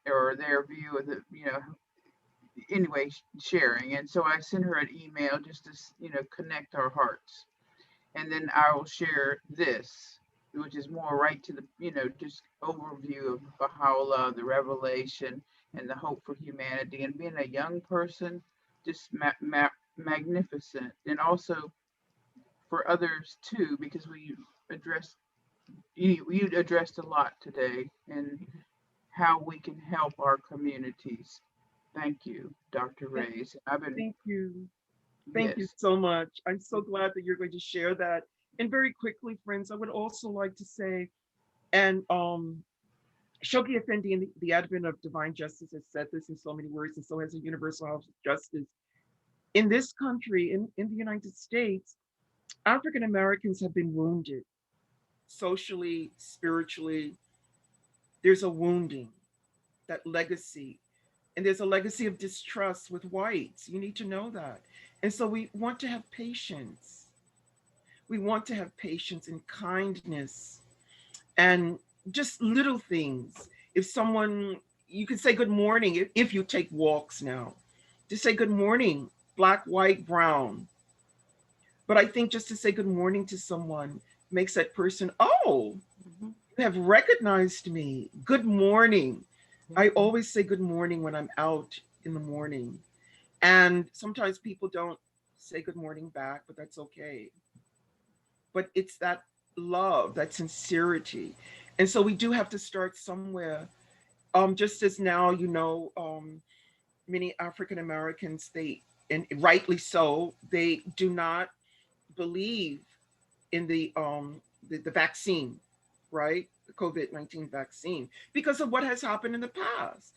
or their view of the, anyway, sharing. And so I sent her an email just to, connect our hearts. And then I will share this, which is more right to the, just overview of Baha'u'llah, the revelation, and the hope for humanity. And being a young person, just magnificent. And also for others too, because you addressed a lot today, and how we can help our communities. Thank you, Dr. Reyes. Thank you. Thank you so much. I'm so glad that you're going to share that. And very quickly, friends, I would also like to say, and Shoghi Effendi in the Advent of Divine Justice has said this in so many words, and so has the Universal House of Justice. In this country, in the United States, African Americans have been wounded socially, spiritually. There's a wounding, that legacy. And there's a legacy of distrust with whites. You need to know that. And so we want to have patience. We want to have patience and kindness and just little things. If someone, you can say good morning if you take walks now. Just say good morning, black, white, brown. But I think just to say good morning to someone makes that person, oh, you have recognized me. Good morning. I always say good morning when I'm out in the morning. And sometimes people don't say good morning back, but that's okay. But it's that love, that sincerity. And so we do have to start somewhere. Just as now, many African Americans, and rightly so, they do not believe in the vaccine, right? The COVID-19 vaccine, because of what has happened in the past.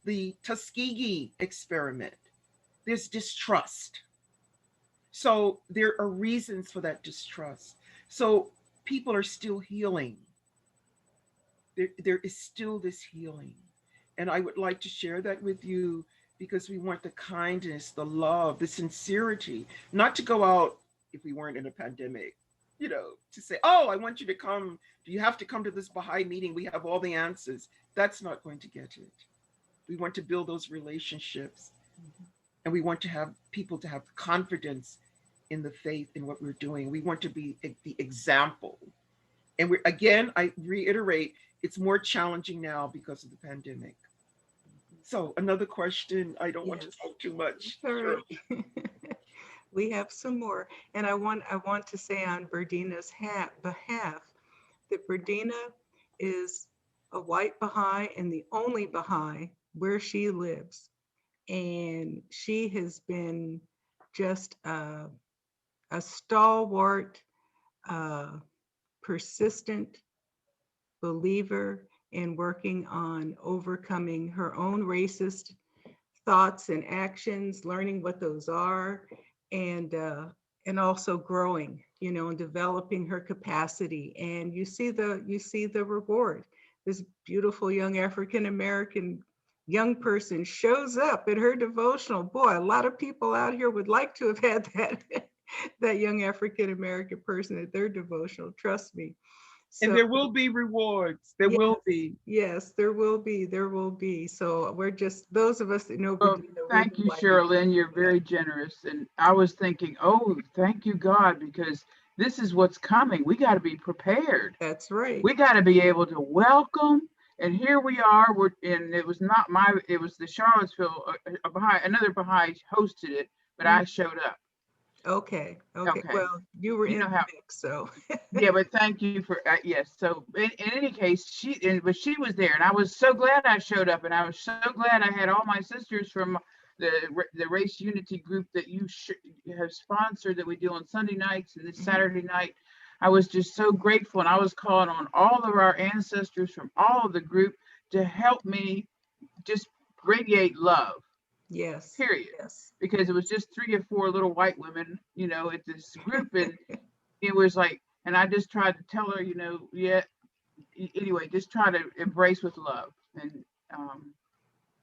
The Tuskegee experiment, there's distrust. So there are reasons for that distrust. So people are still healing. There is still this healing. And I would like to share that with you because we want the kindness, the love, the sincerity, not to go out if we weren't in a pandemic, to say, oh, I want you to come. Do you have to come to this Baha'i meeting? We have all the answers. That's not going to get it. We want to build those relationships. And we want to have people to have confidence in the faith in what we're doing. We want to be the example. And I reiterate, it's more challenging now because of the pandemic. So another question, I don't want to talk too much. Sure. We have some more. And I want to say on Berdina's behalf that Berdina is a white Baha'i and the only Baha'i where she lives. And she has been just a stalwart, persistent believer in working on overcoming her own racist thoughts and actions, learning what those are, and also growing, and developing her capacity. And you see the reward. This beautiful young African-American young person shows up at her devotional. Boy, a lot of people out here would like to have had that young African-American person at their devotional, trust me. So, and there will be rewards. There will be. Yes, there will be. So we're just, those of us that know. Thank you, Sherilyn. You're very generous. And I was thinking, oh, thank you, God, because this is what's coming. We got to be prepared. That's right. We got to be able to welcome. And here we are. And it was not it was the Charlottesville, another Baha'i hosted it, but I showed up. Okay. Well, you were in the mix, so. Yeah, but thank you for yes. So in any case, but she was there, and I was so glad I showed up, and I was so glad I had all my sisters from the race unity group that you have sponsored that we do on Sunday nights and this Saturday night. I was just so grateful, and I was calling on all of our ancestors from all of the group to help me just radiate love. Yes. Period. Yes. Because it was just 3 or 4 little white women, at this group, and it was like, and I just tried to tell her, anyway, just try to embrace with love, and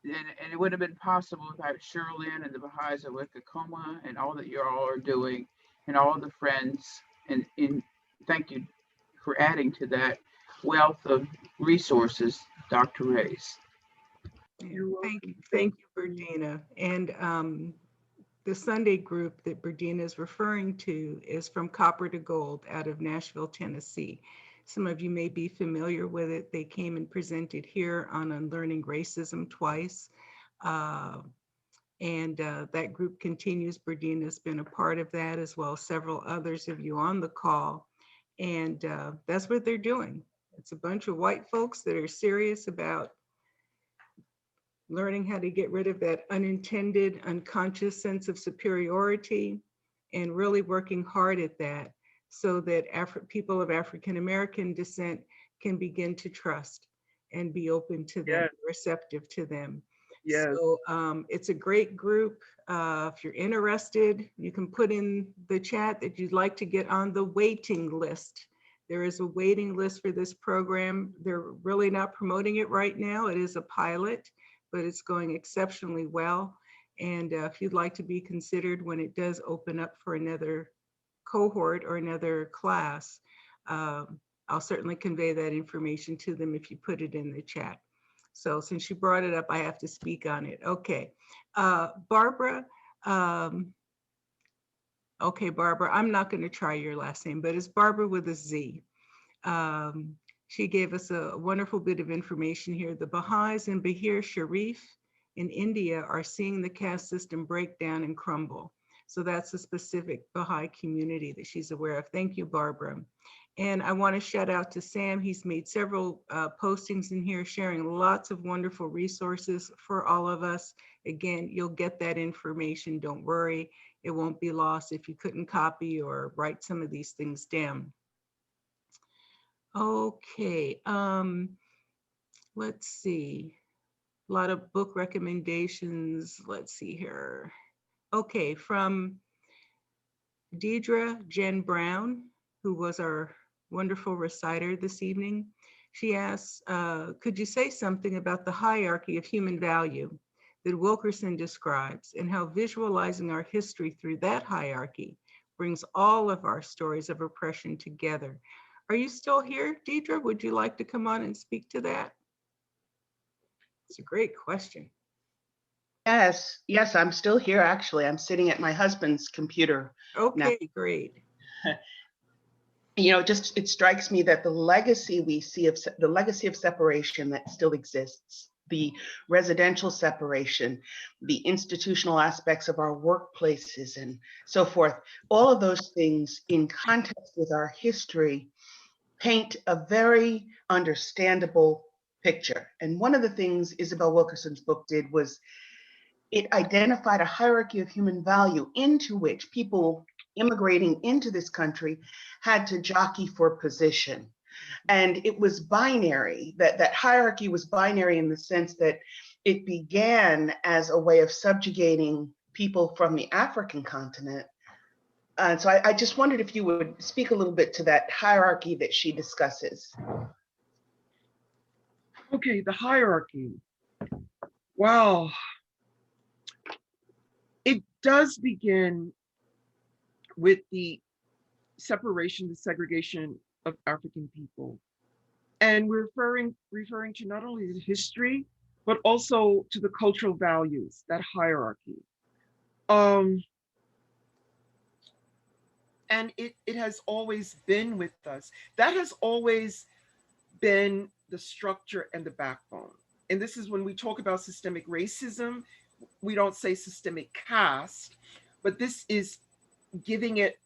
it wouldn't have been possible without Sherilyn and the Baha'is of Wikakoma and all that you all are doing, and all the friends, and thank you for adding to that wealth of resources, Dr. Reyes. Thank you, Virginia. And the Sunday group that Virginia is referring to is from Copper to Gold out of Nashville, Tennessee. Some of you may be familiar with it. They came and presented here on Unlearning Racism twice. And that group continues. Virginia has been a part of that, as well as several others of you on the call. And that's what they're doing. It's a bunch of white folks that are serious about learning how to get rid of that unintended, unconscious sense of superiority, and really working hard at that so that people of African-American descent can begin to trust and be open to them, receptive to them. Yes. So it's a great group. If you're interested, you can put in the chat that you'd like to get on the waiting list. There is a waiting list for this program. They're really not promoting it right now. It is a pilot, but it's going exceptionally well. And if you'd like to be considered when it does open up for another cohort or another class, I'll certainly convey that information to them if you put it in the chat. So since you brought it up, I have to speak on it. Okay, Barbara. Okay, Barbara, I'm not going to try your last name, but it's Barbara with a Z. She gave us a wonderful bit of information here. The Baha'is in Bahir Sharif in India are seeing the caste system break down and crumble. So that's a specific Baha'i community that she's aware of. Thank you, Barbara. And I want to shout out to Sam. He's made several postings in here, sharing lots of wonderful resources for all of us. Again, you'll get that information. Don't worry. It won't be lost if you couldn't copy or write some of these things down. Okay, let's see. A lot of book recommendations. Let's see here. Okay, from Deidre Jen Brown, who was our wonderful reciter this evening. She asks, could you say something about the hierarchy of human value that Wilkerson describes and how visualizing our history through that hierarchy brings all of our stories of oppression together? Are you still here, Deidre? Would you like to come on and speak to that? It's a great question. Yes, I'm still here, actually. I'm sitting at my husband's computer. Okay, now. Great. It strikes me that the legacy we see of separation that still exists, the residential separation, the institutional aspects of our workplaces and so forth, all of those things in context with our history paint a very understandable picture. And one of the things Isabel Wilkerson's book did was it identified a hierarchy of human value into which people immigrating into this country had to jockey for position. And it was binary, that hierarchy was binary in the sense that it began as a way of subjugating people from the African continent. And so I just wondered if you would speak a little bit to that hierarchy that she discusses. Okay, the hierarchy. Wow. It does begin with the separation, the segregation of African people. And we're referring to not only the history, but also to the cultural values, that hierarchy. And it has always been with us. That has always been the structure and the backbone. And this is when we talk about systemic racism, we don't say systemic caste, but this is giving it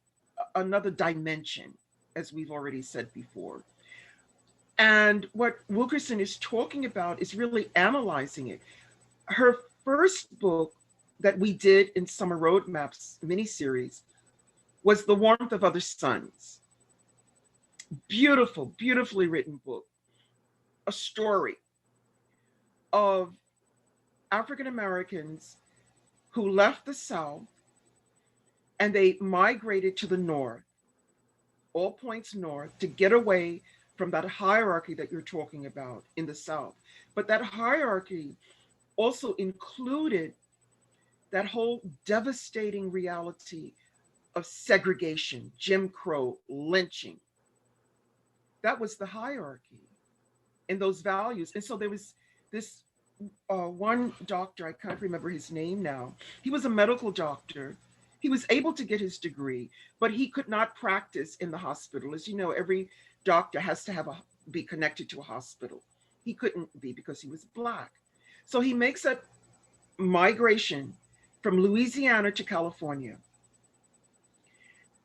another dimension, as we've already said before. And what Wilkerson is talking about is really analyzing it. Her first book that we did in Summer Roadmaps miniseries was The Warmth of Other Suns. Beautiful, beautifully written book. A story of African Americans who left the South and they migrated to the North, all points north, to get away from that hierarchy that you're talking about in the South. But that hierarchy also included that whole devastating reality of segregation, Jim Crow, lynching. That was the hierarchy and those values. And so there was this one doctor, I can't remember his name now. He was a medical doctor. He was able to get his degree, but he could not practice in the hospital. As you know, every doctor has to be connected to a hospital. He couldn't be because he was Black. So he makes a migration from Louisiana to California.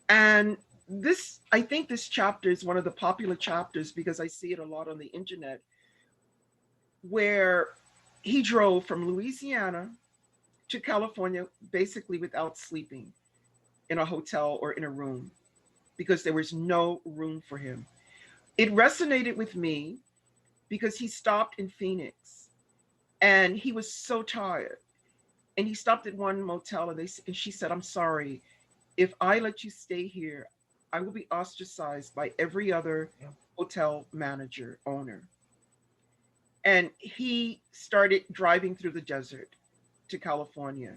And this, I think this chapter is one of the popular chapters because I see it a lot on the internet, where he drove from Louisiana to California basically without sleeping in a hotel or in a room because there was no room for him. It resonated with me because he stopped in Phoenix and he was so tired. And he stopped at one motel and she said, "I'm sorry, if I let you stay here, I will be ostracized by every other hotel manager, owner." And he started driving through the desert to California,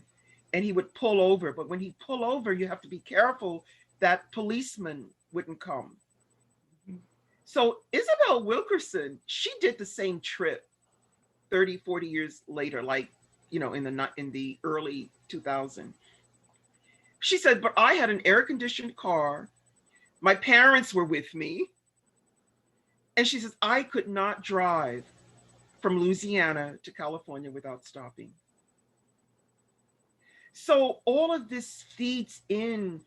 and he would pull over. But when he pull over, you have to be careful that policeman wouldn't come. So Isabel Wilkerson, she did the same trip 30, 40 years later, like, you know, in the early 2000s. She said, "But I had an air-conditioned car. My parents were with me." And she says, "I could not drive from Louisiana to California without stopping." So all of this feeds in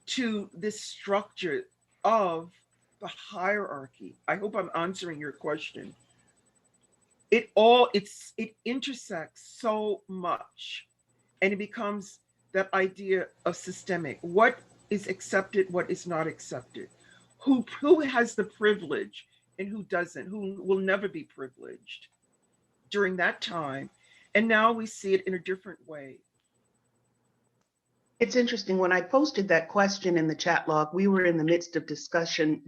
to this structure of the hierarchy. I hope I'm answering your question. It intersects so much, and it becomes that idea of systemic. What is accepted, what is not accepted? Who has the privilege and who doesn't? Who will never be privileged during that time? And now we see it in a different way. It's interesting, when I posted that question in the chat log, we were in the midst of discussing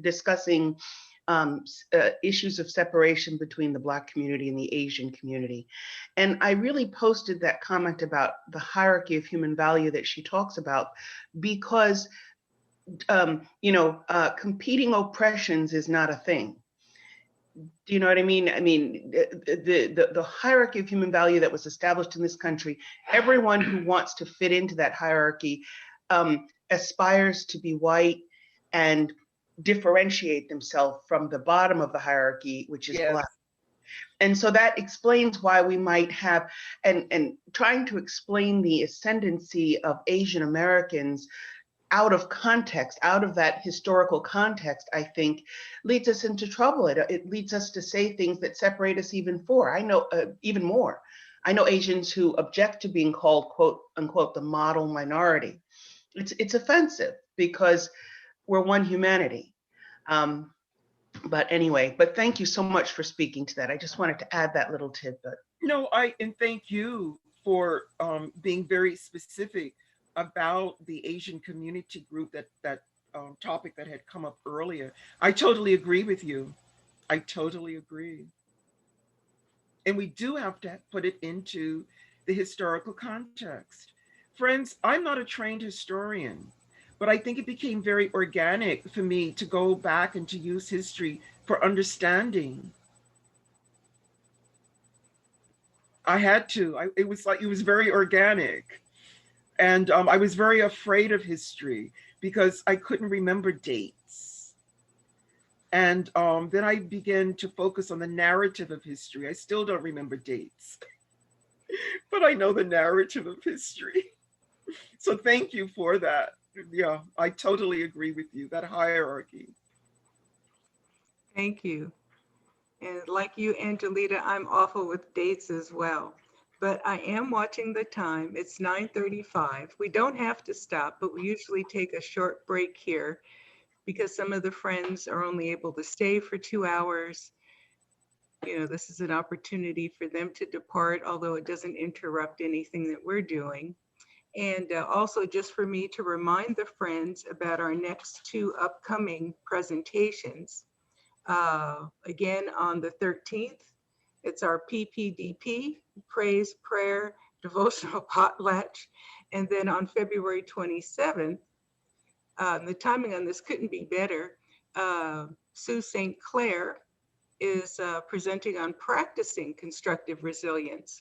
issues of separation between the Black community and the Asian community. And I really posted that comment about the hierarchy of human value that she talks about, because competing oppressions is not a thing. Do you know what I mean? I mean, the hierarchy of human value that was established in this country, everyone who wants to fit into that hierarchy aspires to be white and differentiate themselves from the bottom of the hierarchy, which is Black. And so that explains why we might have, and trying to explain the ascendancy of Asian Americans out of context, out of that historical context, I think leads us into trouble. It leads us to say things that separate us even more. I know Asians who object to being called, quote unquote, the model minority. It's offensive because we're one humanity. But anyway, thank you so much for speaking to that. I just wanted to add that little tidbit. No, and thank you for being very specific about the Asian community group, that topic that had come up earlier. I totally agree with you. I totally agree. And we do have to put it into the historical context. Friends, I'm not a trained historian, but I think it became very organic for me to go back and to use history for understanding. I had to. It was very organic. And I was very afraid of history because I couldn't remember dates. And then I began to focus on the narrative of history. I still don't remember dates, but I know the narrative of history. So thank you for that. Yeah, I totally agree with you, that hierarchy. Thank you. And like you, Angelita, I'm awful with dates as well. But I am watching the time. It's 9:35. We don't have to stop, but we usually take a short break here because some of the friends are only able to stay for 2 hours. You know, this is an opportunity for them to depart, although it doesn't interrupt anything that we're doing. And also just for me to remind the friends about our next two upcoming presentations. Again, on the 13th, it's our PPDP, Praise, Prayer, Devotional Potlatch. And then on February 27th, the timing on this couldn't be better. Sue St. Clair is presenting on practicing constructive resilience,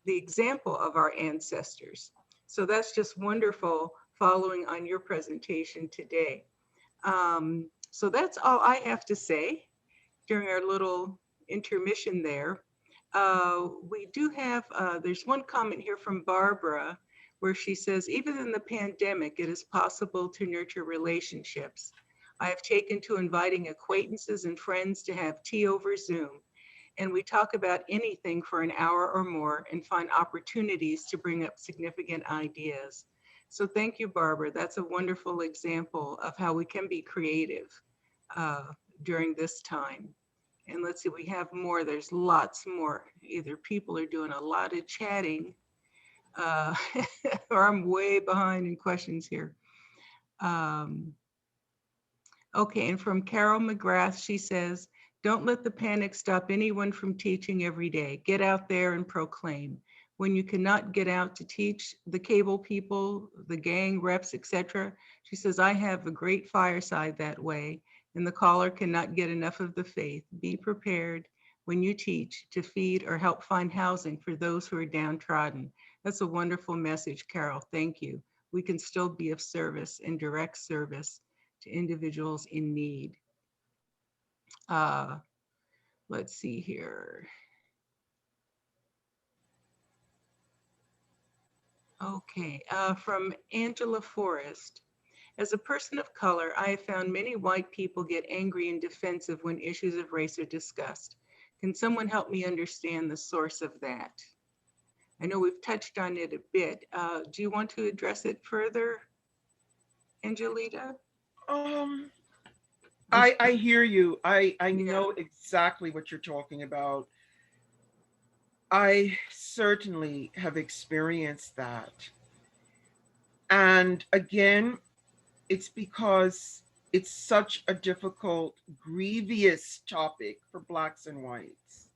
the example of our ancestors. So that's just wonderful following on your presentation today. So that's all I have to say during our little intermission there. We do have, there's one comment here from Barbara where she says, even in the pandemic, it is possible to nurture relationships. I have taken to inviting acquaintances and friends to have tea over Zoom, and we talk about anything for an hour or more and find opportunities to bring up significant ideas. So thank you, Barbara. That's a wonderful example of how we can be creative during this time. And let's see, we have more. There's lots more. Either people are doing a lot of chatting or I'm way behind in questions here. Okay, and from Carol McGrath, she says, don't let the panic stop anyone from teaching every day. Get out there and proclaim. When you cannot get out to teach the cable people, the gang reps, etc., she says, I have a great fireside that way, and the caller cannot get enough of the faith. Be prepared when you teach to feed or help find housing for those who are downtrodden. That's a wonderful message, Carol. Thank you. We can still be of service and direct service to individuals in need. Let's see here. Okay, from Angela Forrest. As a person of color, I have found many white people get angry and defensive when issues of race are discussed. Can someone help me understand the source of that? I know we've touched on it a bit. Do you want to address it further, Angelita? I hear you. I know exactly what you're talking about. I certainly have experienced that. And again, it's because it's such a difficult, grievous topic for Blacks and whites.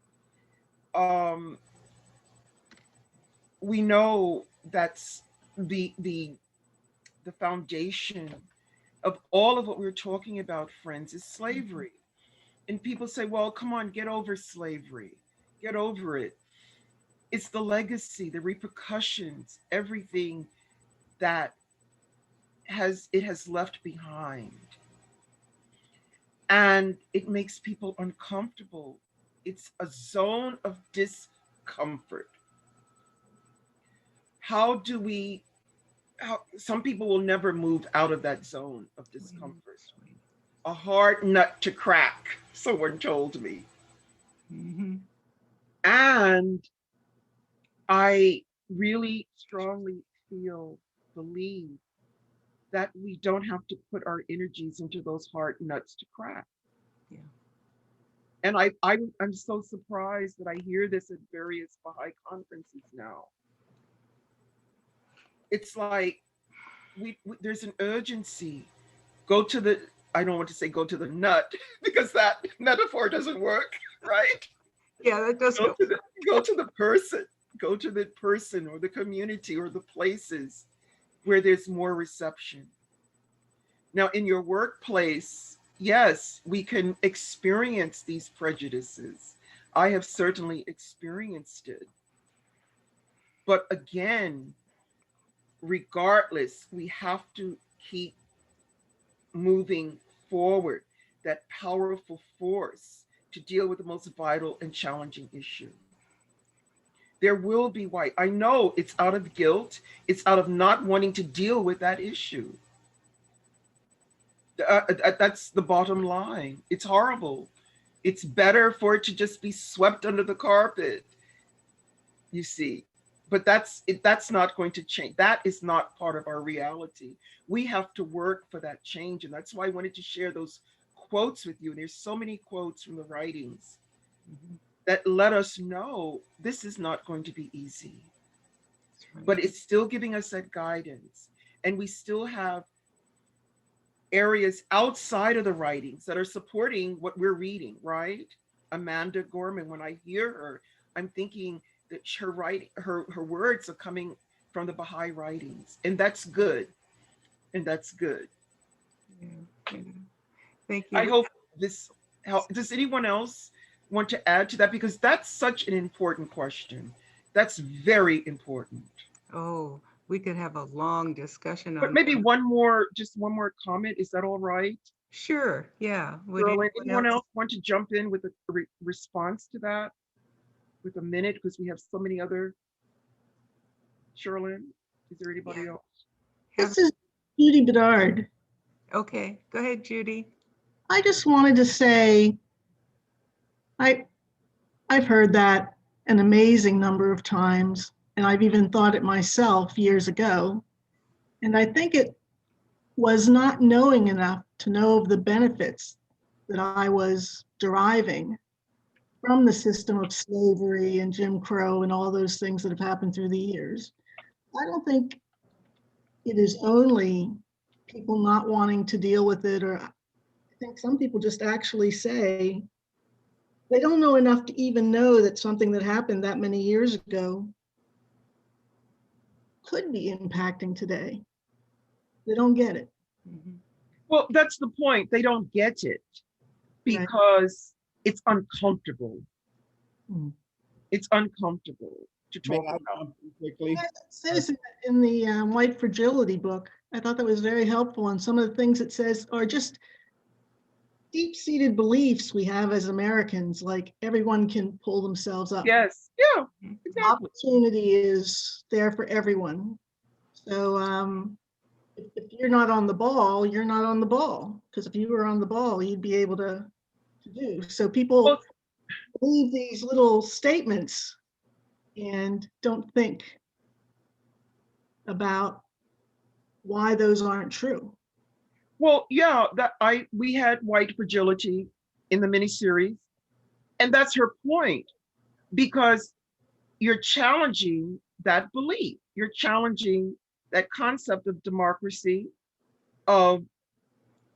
We know that's the foundation of all of what we're talking about, friends, is slavery. And people say, well, come on, get over slavery, get over it. It's the legacy, the repercussions, everything that it has left behind. And it makes people uncomfortable. It's a zone of discomfort. Some people will never move out of that zone of discomfort. A hard nut to crack, someone told me. Mm-hmm. And I really strongly believe that we don't have to put our energies into those hard nuts to crack. Yeah. And I'm so surprised that I hear this at various Baha'i conferences now. It's like there's an urgency. I don't want to say go to the nut because that metaphor doesn't work, right? Yeah, that doesn't. Go to the person. Go to the person or the community or the places where there's more reception. Now, in your workplace, yes, we can experience these prejudices. I have certainly experienced it. But again, regardless, we have to keep moving forward, that powerful force to deal with the most vital and challenging issue. There will be white. I know it's out of guilt. It's out of not wanting to deal with that issue. That's the bottom line. It's horrible. It's better for it to just be swept under the carpet, you see. But that's not going to change. That is not part of our reality. We have to work for that change. And that's why I wanted to share those quotes with you. And there's so many quotes from the writings that let us know this is not going to be easy. But it's still giving us that guidance. And we still have areas outside of the writings that are supporting what we're reading, right? Amanda Gorman, when I hear her, I'm thinking that her words are coming from the Baha'i writings, and that's good. And that's good. Yeah. Thank you. I hope this helps. Does anyone else want to add to that? Because that's such an important question. That's very important. Oh, we could have a long discussion on But maybe that. just one more comment. Is that all right? Sure, yeah. Would Anyone else want to jump in with a response to that? With a minute, because we have so many other. Sherlyn, is there anybody else? This is Judy Bedard. Okay, go ahead, Judy. I just wanted to say, I've heard that an amazing number of times, and I've even thought it myself years ago. And I think it was not knowing enough to know of the benefits that I was deriving from the system of slavery and Jim Crow and all those things that have happened through the years. I don't think it is only people not wanting to deal with it, or I think some people just actually say they don't know enough to even know that something that happened that many years ago could be impacting today. They don't get it. Well, that's the point. They don't get it because it's uncomfortable. It's uncomfortable to talk about. Quickly. It says in the White Fragility book, I thought that was very helpful. And some of the things it says are just deep-seated beliefs we have as Americans, like everyone can pull themselves up. Yes, yeah, exactly. Opportunity is there for everyone. So if you're not on the ball, you're not on the ball. Because if you were on the ball, you'd be able to do. So people believe these little statements and don't think about why those aren't true. Well, yeah, we had White Fragility in the miniseries, and that's her point, because you're challenging that belief. You're challenging that concept of democracy, of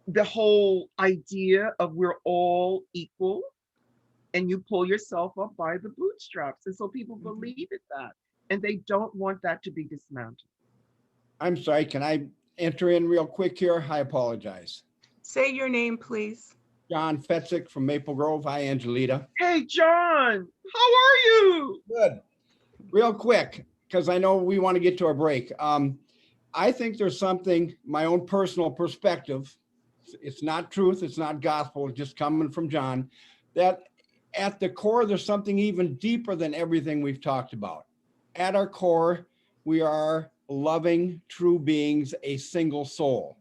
the whole idea of we're all equal, and you pull yourself up by the bootstraps. And so people believe in that, and they don't want that to be dismantled. I'm sorry, can I enter in real quick here? I apologize. Say your name, please. John Fetzik from Maple Grove. Hi, Angelita. Hey, John, how are you? Good. Real quick, because I know we want to get to our break. I think there's something, my own personal perspective, it's not truth, it's not gospel, it's just coming from John, that at the core, there's something even deeper than everything we've talked about. At our core, we are loving, true beings, a single soul.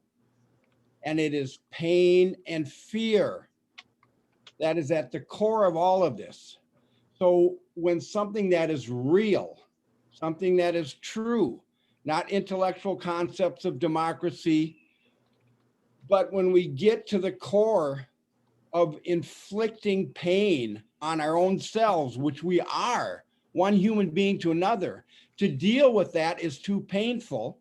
And it is pain and fear that is at the core of all of this. So when something that is real, something that is true, not intellectual concepts of democracy, but when we get to the core of inflicting pain on our own selves, which we are, one human being to another, to deal with that is too painful,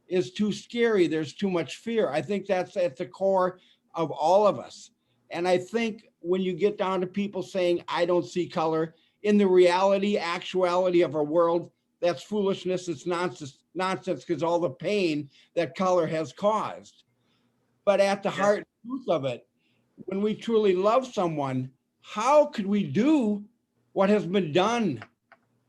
is too scary, there's too much fear. I think that's at the core of all of us. And I think when you get down to people saying, I don't see color, in the reality, actuality of our world, that's foolishness, it's nonsense because all the pain that color has caused. But at the heart truth of it, when we truly love someone, how could we do what has been done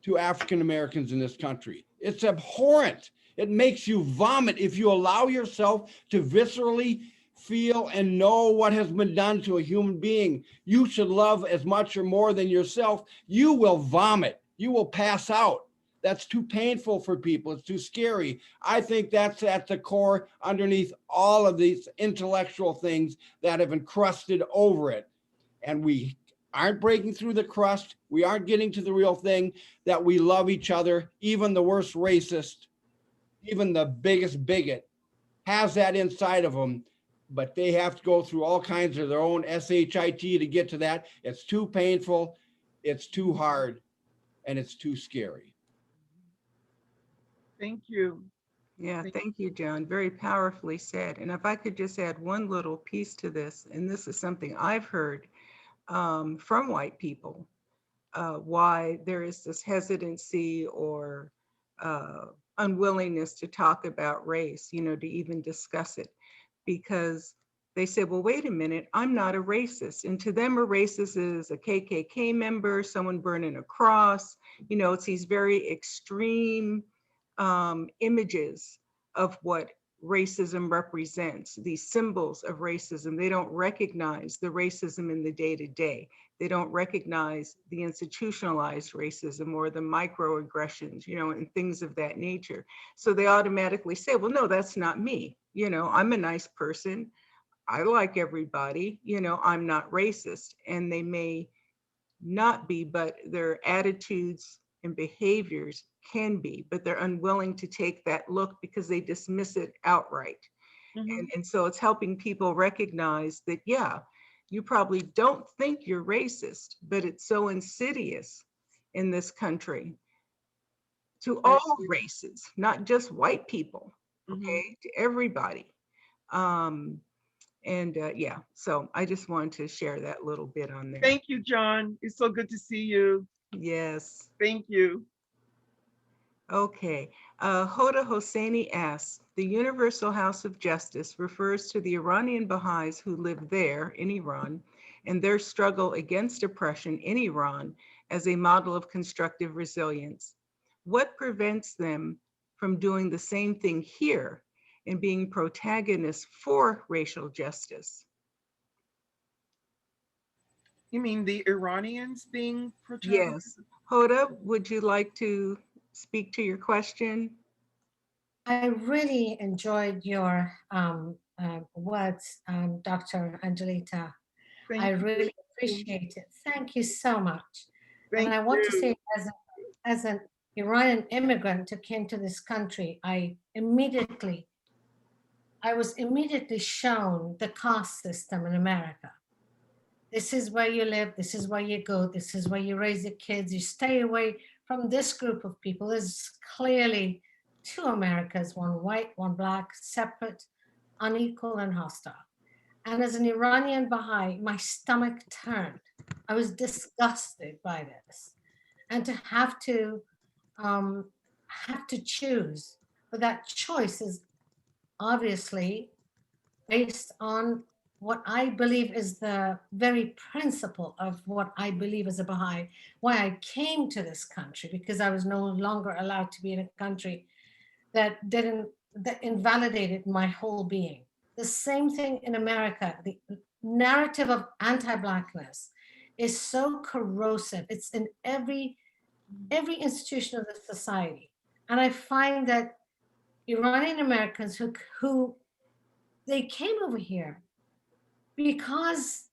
to African Americans in this country? It's abhorrent. It makes you vomit if you allow yourself to viscerally feel and know what has been done to a human being. You should love as much or more than yourself. You will vomit. You will pass out. That's too painful for people. It's too scary. I think that's at the core underneath all of these intellectual things that have encrusted over it. And we aren't breaking through the crust. We aren't getting to the real thing, that we love each other. Even the worst racist, even the biggest bigot has that inside of them, but they have to go through all kinds of their own SHIT to get to that. It's too painful, it's too hard, and it's too scary. Thank you. Yeah, thank you, John. Very powerfully said. And if I could just add one little piece to this, and this is something I've heard from white people, why there is this hesitancy or unwillingness to talk about race, you know, to even discuss it, because they say, well, wait a minute, I'm not a racist. And to them, a racist is a KKK member, someone burning a cross. You know, it's these very extreme images of what racism represents, these symbols of racism. They don't recognize the racism in the day-to-day. They don't recognize the institutionalized racism or the microaggressions, you know, and things of that nature. So they automatically say, well, no, that's not me. You know, I'm a nice person. I like everybody, you know, I'm not racist. And they may not be, but their attitudes and behaviors can be, but they're unwilling to take that look because they dismiss it outright. And so it's helping people recognize that, yeah, you probably don't think you're racist, but it's so insidious in this country to all races, not just white people, okay, to everybody. Yeah, so I just wanted to share that little bit on there. Thank you, John. It's so good to see you. Yes. Thank you. Okay. Hoda Hosseini asks, the Universal House of Justice refers to the Iranian Baha'is who live there in Iran and their struggle against oppression in Iran as a model of constructive resilience. What prevents them from doing the same thing here and being protagonists for racial justice? You mean the Iranians being protagonists? Yes. Hoda, would you like to speak to your question? I really enjoyed your words, Dr. Angelita. I really appreciate it. Thank you so much. And I want to say, as an Iranian immigrant who came to this country, I was immediately shown the caste system in America. This is where you live, this is where you go, this is where you raise your kids, you stay away from this group of people. There's clearly two Americas, one white, one black, separate, unequal, and hostile. And as an Iranian Baha'i, my stomach turned. I was disgusted by this. And to have to choose, but that choice is obviously based on what I believe is the very principle of what I believe as a Baha'i, why I came to this country, because I was no longer allowed to be in a country that invalidated my whole being. The same thing in America. The narrative of anti-Blackness is so corrosive. It's in every institution of the society. And I find that Iranian Americans who they came over here because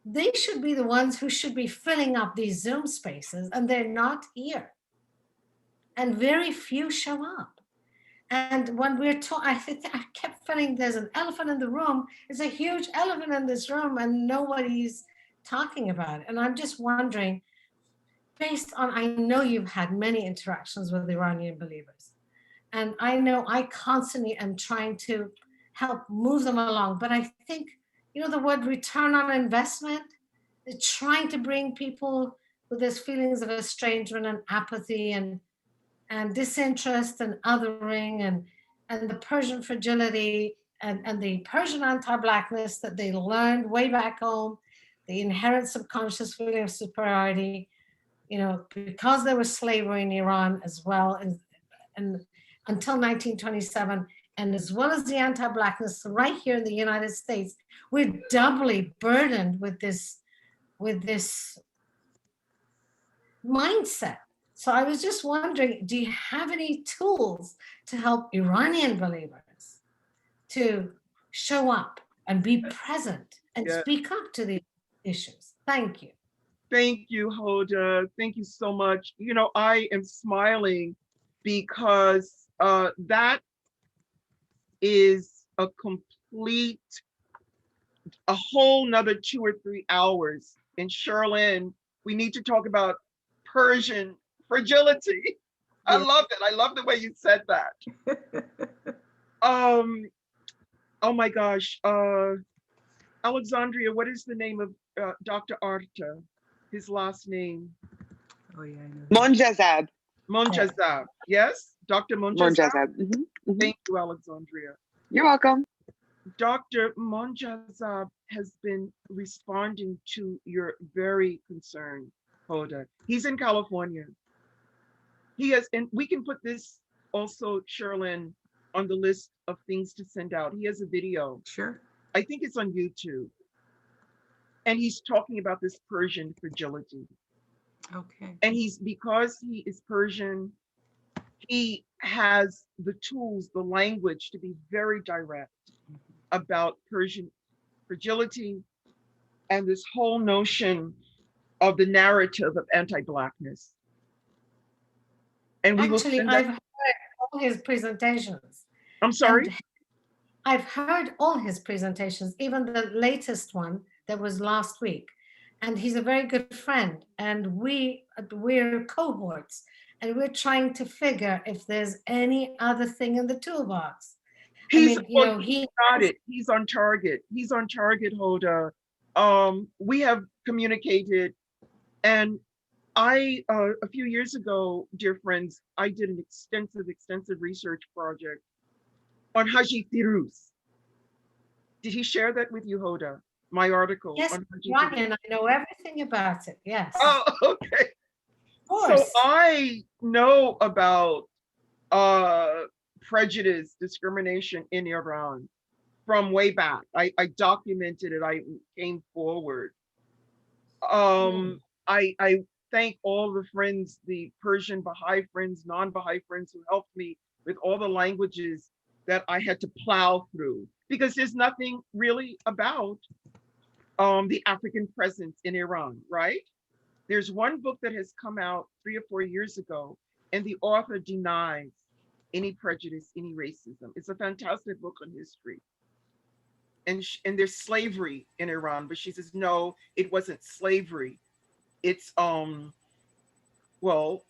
they should be the ones who should be filling up these Zoom spaces, and they're not here. And very few show up. And when we're taught, I kept feeling there's an elephant in the room. It's a huge elephant in this room, and nobody's talking about it. And I'm just wondering, based on, I know you've had many interactions with Iranian believers, and I know I constantly am trying to help move them along. But I think, you know, the word return on investment, trying to bring people with these feelings of estrangement and apathy and disinterest and othering and the Persian fragility and the Persian anti-Blackness that they learned way back home, the inherent subconscious feeling of superiority, you know, because there was slavery in Iran as well, and until 1927, and as well as the anti-Blackness right here in the United States, we're doubly burdened with this mindset. So I was just wondering, do you have any tools to help Iranian believers to show up and be present and speak up to these issues? Thank you. Thank you, Hoda. Thank you so much. You know, I am smiling because that is a whole nother 2 or 3 hours. And Sherilyn, we need to talk about Persian fragility. I love it. I love the way you said that. Oh my gosh. Alexandria, what is the name of Dr. Arta? His last name? Oh yeah, I know. Monjazab. Monjazab. Yes, Dr. Monjazab. Monjazab. Thank you, Alexandria. You're welcome. Dr. Monjazab has been responding to your very concern, Hoda. He's in California. He has, and we can put this also, Sherilyn, on the list of things to send out. He has a video. Sure. I think it's on YouTube. And he's talking about this Persian fragility. Okay. And because he is Persian, he has the tools, the language to be very direct about Persian fragility and this whole notion of the narrative of anti-Blackness. And we Actually, will I've heard all his presentations. I'm sorry? And I've heard all his presentations, even the latest one that was last week. And he's a very good friend. And we're cohorts. And we're trying to figure if there's any other thing in the toolbox. He's he got it. He's on target. He's on target, Hoda. We have communicated, and I a few years ago, dear friends, I did an extensive research project on Haji Firuz. Did he share that with you, Hoda? My article. Yes, on Haji Ryan, I know everything about it. Yes. Oh, okay. Of course. So I know about prejudice, discrimination in Iran from way back. I documented it. I came forward. I thank all the friends, the Persian Baha'i friends, non-Baha'i friends who helped me with all the languages that I had to plow through, because there's nothing really about the African presence in Iran, right? There's one book that has come out 3 or 4 years ago, and the author denies any prejudice, any racism. It's a fantastic book on history. And there's slavery in Iran, but she says, no, it wasn't slavery. It's, well,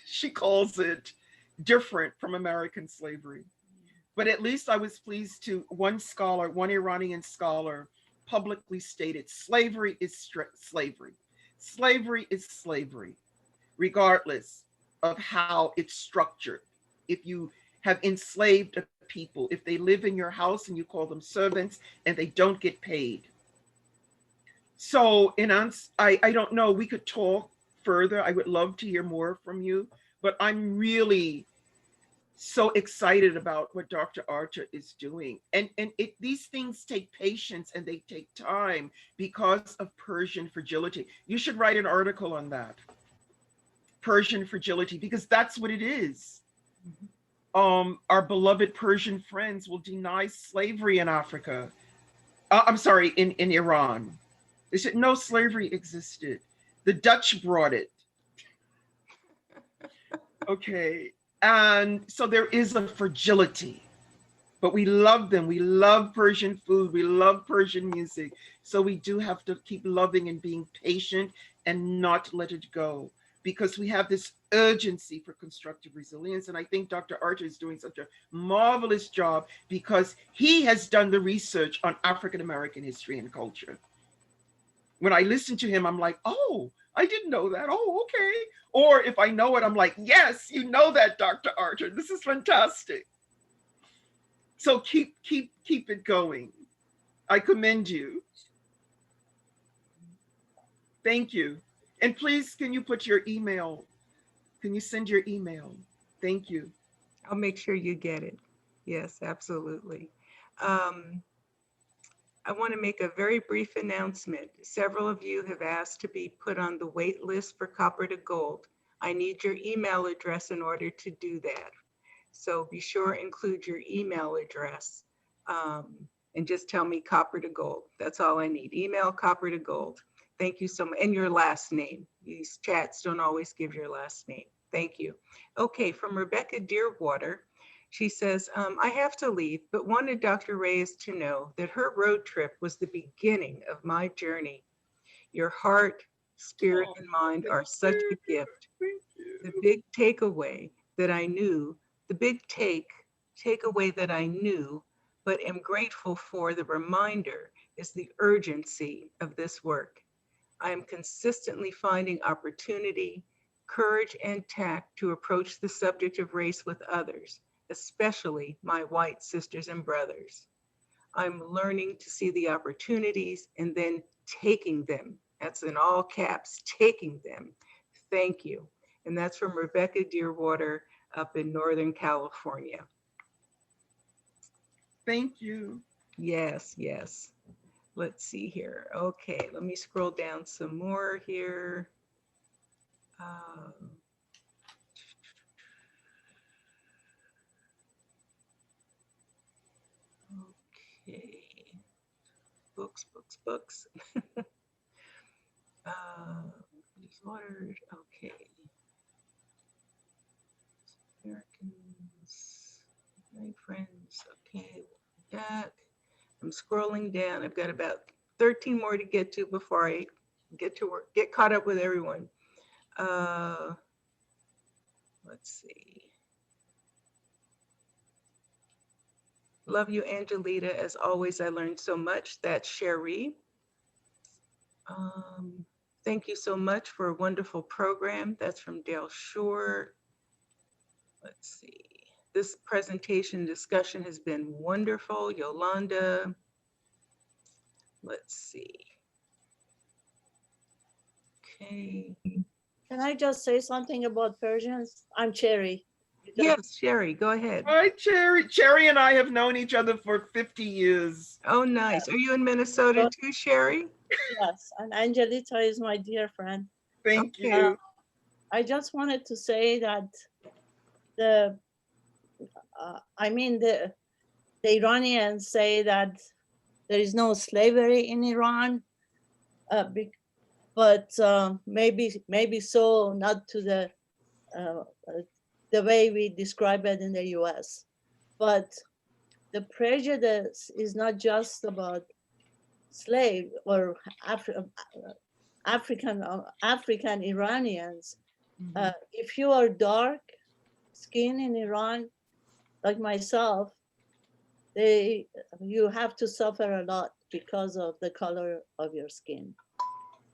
she calls it different from American slavery. But at least I was pleased to, one Iranian scholar publicly stated, slavery is slavery. Slavery is slavery, regardless of how it's structured. If you have enslaved a people, if they live in your house and you call them servants and they don't get paid. So I don't know, we could talk further. I would love to hear more from you, but I'm really so excited about what Dr. Arta is doing. And these things take patience and they take time because of Persian fragility. You should write an article on that. Persian fragility, because that's what it is. Our beloved Persian friends will deny slavery in Africa. I'm sorry, in Iran. They said no slavery existed. The Dutch brought it. Okay. And so there is a fragility, but we love them. We love Persian food. We love Persian music. So we do have to keep loving and being patient and not let it go, because we have this urgency for constructive resilience. And I think Dr. Arta is doing such a marvelous job because he has done the research on African-American history and culture. When I listen to him, I'm like, oh, I didn't know that. Oh, okay. Or if I know it, I'm like, yes, you know that, Dr. Arta. This is fantastic. So keep it going. I commend you. Thank you. And please, can you put your email? Can you send your email? Thank you. I'll make sure you get it. Yes, absolutely. Um, I want to make a very brief announcement. Several of you have asked to be put on the wait list for Copper to Gold. I need your email address in order to do that. So be sure include your email address and just tell me Copper to Gold. That's all I need. Email Copper to Gold. Thank you so much. And your last name. These chats don't always give your last name. Thank you. Okay, from Rebecca Dearwater. She says, I have to leave, but wanted Dr. Reyes to know that her road trip was the beginning of my journey. Your heart, spirit, and mind are such a gift. The big takeaway that I knew, the big takeaway that I knew, but am grateful for the reminder is the urgency of this work. I am consistently finding opportunity, courage, and tact to approach the subject of race with others, especially my white sisters and brothers. I'm learning to see the opportunities and then taking them. That's in all caps, taking them. Thank you. And that's from Rebecca Dearwater up in Northern California. Thank you. Yes, yes. Let's see here. Okay, let me scroll down some more here. Okay, books. Disordered, okay. Americans, my friends, okay, that. I'm scrolling down. I've got about 13 more to get to before I get to work, get caught up with everyone. Let's see. Love you, Angelita. As always, I learned so much. That's Sherry. Thank you so much for a wonderful program. That's from Dale Shore. Let's see. This presentation discussion has been wonderful. Yolanda. Let's see. Okay. Can I just say something about Persians? I'm Cherry. Yes, Sherry, go ahead. Hi, Cherry. Cherry and I have known each other for 50 years. Oh, nice. Are you in Minnesota too, Sherry? Yes, and Angelita is my dear friend. Thank you. I just wanted to say that the Iranians say that there is no slavery in Iran, but maybe so, not to the way we describe it in the U.S. But the prejudice is not just about slave or African Iranians. If you are dark skin in Iran, like myself, you have to suffer a lot because of the color of your skin.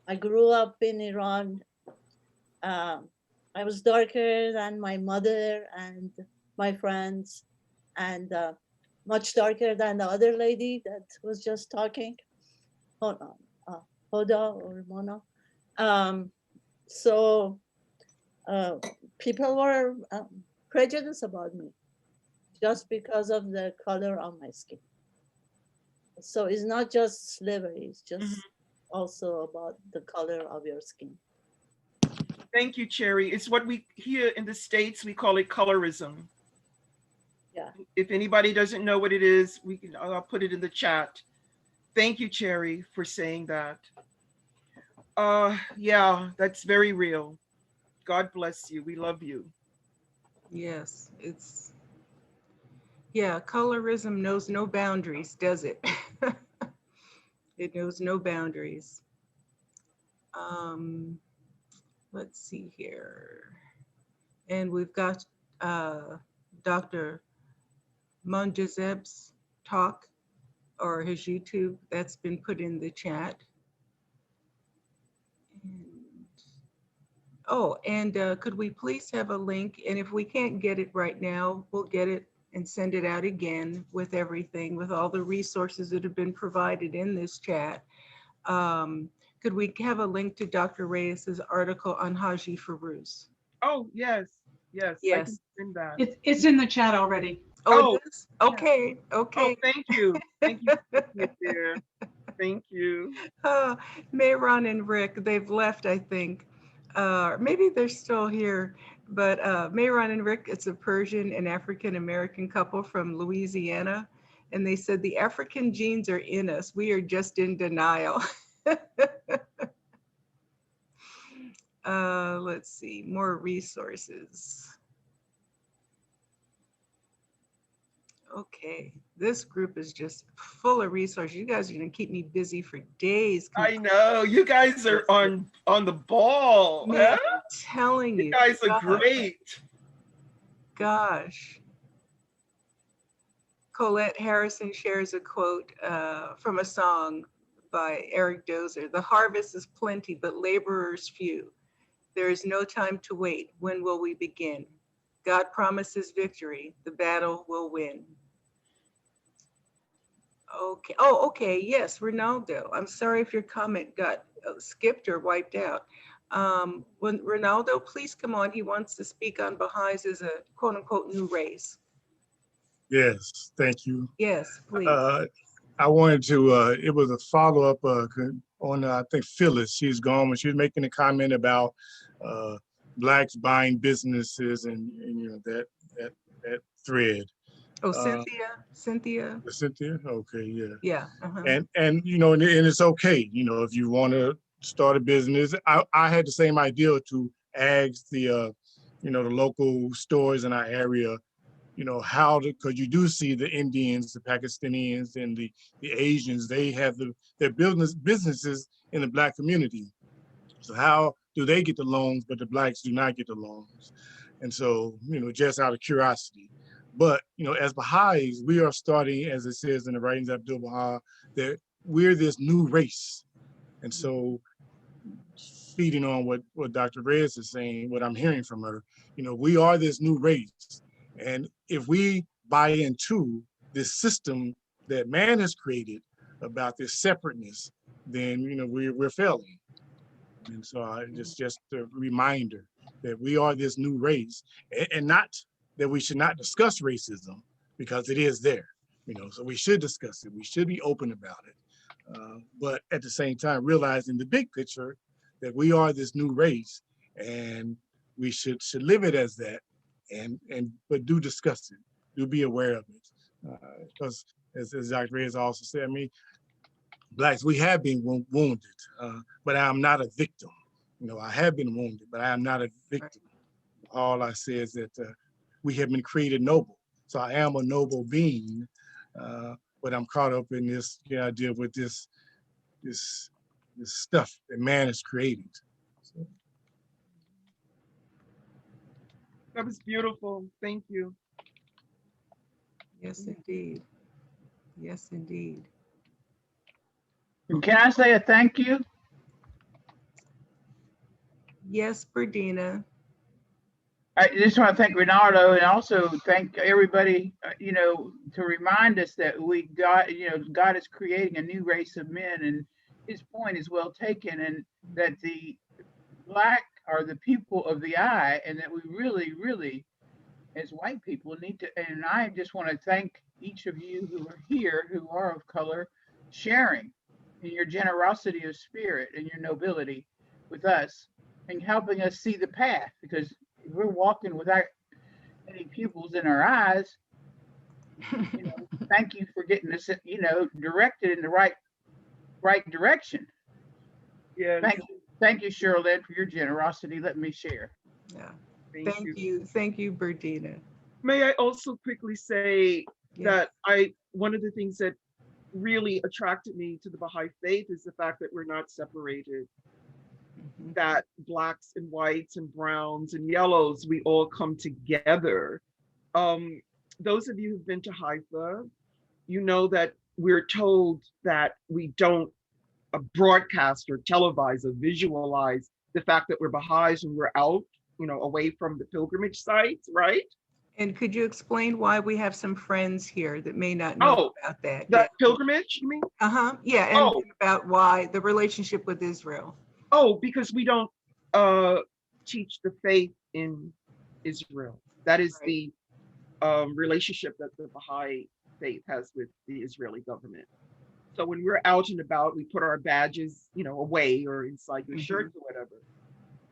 I grew up in Iran. I was darker than my mother and my friends, and much darker than the other lady that was just talking, Hoda or Mona. So people were prejudiced about me just because of the color of my skin. So it's not just slavery, it's just also about the color of your skin. Thank you, Cherry. It's what we here in the States, we call it colorism. Yeah. If anybody doesn't know what it is, I'll put it in the chat. Thank you, Cherry, for saying that. Yeah, that's very real. God bless you. We love you. Yes, yeah, colorism knows no boundaries, does it? It knows no boundaries. Let's see here. And we've got Dr. Monjazeb's talk or his YouTube that's been put in the chat. And could we please have a link? And if we can't get it right now, we'll get it and send it out again with everything, with all the resources that have been provided in this chat. Could we have a link to Dr. Reyes's article on Haji Firuz? Oh, yes. Yes, I Yes. can send that. It's in the chat already. Oh, Oh, it is? Okay. It's in the chat already. Oh, oh, it is? Okay. oh, Okay. thank you. Thank you for putting it there. Thank you. Mayron and Rick, they've left, I think. Maybe they're still here, but Mayron and Rick, it's a Persian and African American couple from Louisiana. And they said the African genes are in us. We are just in denial. Let's see, more resources. Okay, this group is just full of resources. You guys are gonna keep me busy for days. I know you guys are on the ball. Man, Huh? I'm telling you. You guys are gosh, great. Gosh. Colette Harrison shares a quote from a song by Eric Dozer. The harvest is plenty, but laborers few. There is no time to wait. When will we begin? God promises victory. The battle will win. Okay. Oh, okay. Yes, Ronaldo. I'm sorry if your comment got skipped or wiped out. When Ronaldo, please come on. He wants to speak on Baha'is as a quote unquote new race. Yes, thank you. Yes, please. I wanted to, it was a follow-up on, I think Phyllis, she's gone, when she was making a comment about Blacks buying businesses and you know, that thread. Oh, Cynthia. Cynthia, okay, yeah. Yeah. And you know, and it's okay, you know, if you want to start a business. I had the same idea to ask the, you know, the local stores in our area, you know, how to, because you do see the Indians, the Pakistanians, and the Asians, they have their businesses in the Black community. So how do they get the loans, but the Blacks do not get the loans? And so, you know, just out of curiosity. But, you know, as Baha'is, we are starting, as it says in the writings of Abdul Baha, that we're this new race. And so, feeding on what Dr. Reyes is saying, what I'm hearing from her, you know, we are this new race. And if we buy into this system that man has created about this separateness, then, you know, we're failing. And so just a reminder that we are this new race, and not that we should not discuss racism, because it is there, you know, so we should discuss it. We should be open about it. But at the same time, realizing the big picture that we are this new race, and we should live it as that, but do discuss it, do be aware of it. Because as Dr. Reyes also said, I mean, Blacks, we have been wounded, but I am not a victim. You know, I have been wounded, but I am not a victim. All I say is that we have been created noble. So I am a noble being, but I'm caught up in this idea with this stuff that man has created. So. That was beautiful. Thank you. Yes, indeed. Yes, indeed. Can I say a thank you? Yes, Berdina. I just want to thank Ronaldo, and also thank everybody, you know, to remind us that God is creating a new race of men, and his point is well taken, and that the Black are the people of the eye, and that we really, really, as white people, need to, and I just want to thank each of you who are here, who are of color, sharing in your generosity of spirit and your nobility with us, and helping us see the path, because if we're walking without any pupils in our eyes, you know, thank you for getting us, you know, directed in the right direction. Yes. Thank you, Cheryl, for your generosity. Let me share. Yeah. Thank you, Berdina. May I also quickly say that one of the things that really attracted me to the Baha'i faith is the fact that we're not separated. That Blacks and whites and browns and yellows, we all come together. Those of you who've been to Haifa, you know that we're told that we don't broadcast or televise or visualize the fact that we're Baha'is when we're out, you know, away from the pilgrimage sites, right? And could you explain why we have some friends here that may not know about that? That pilgrimage, you mean? Yeah, and about why the relationship with Israel. Because we don't teach the faith in Israel. That is Right. the relationship that the Baha'i faith has with the Israeli government. So when we're out and about, we put our badges, away or inside your shirts or whatever.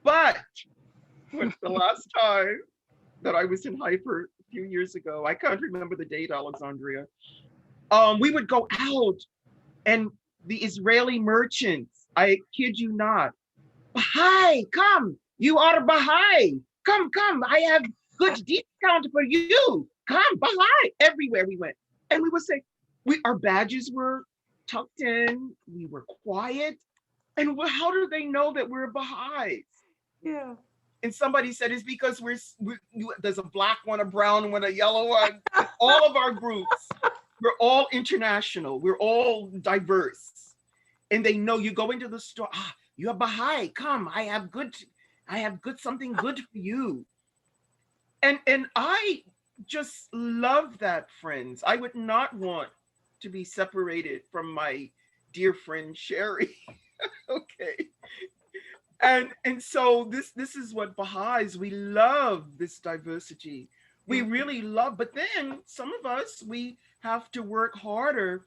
But when the last time that I was in Hyper a few years ago, I can't remember the date, Alexandria. We would go out and the Israeli merchants, I kid you not, Baha'i, come, you are Baha'i. Come, I have good discount for you. Come, Baha'i. Everywhere we went. And we would say, our badges were tucked in, we were quiet. And how do they know that we're Baha'is? Yeah. And somebody said it's because there's a black one, a brown one, a yellow one. All of our groups, we're all international. We're all diverse. And they know you go into the store, you're Baha'i, come, I have something good for you. And I just love that, friends. I would not want to be separated from my dear friend Sherry. Okay. And so this is what Baha'is, we love this diversity. We really love, but then some of us, we have to work harder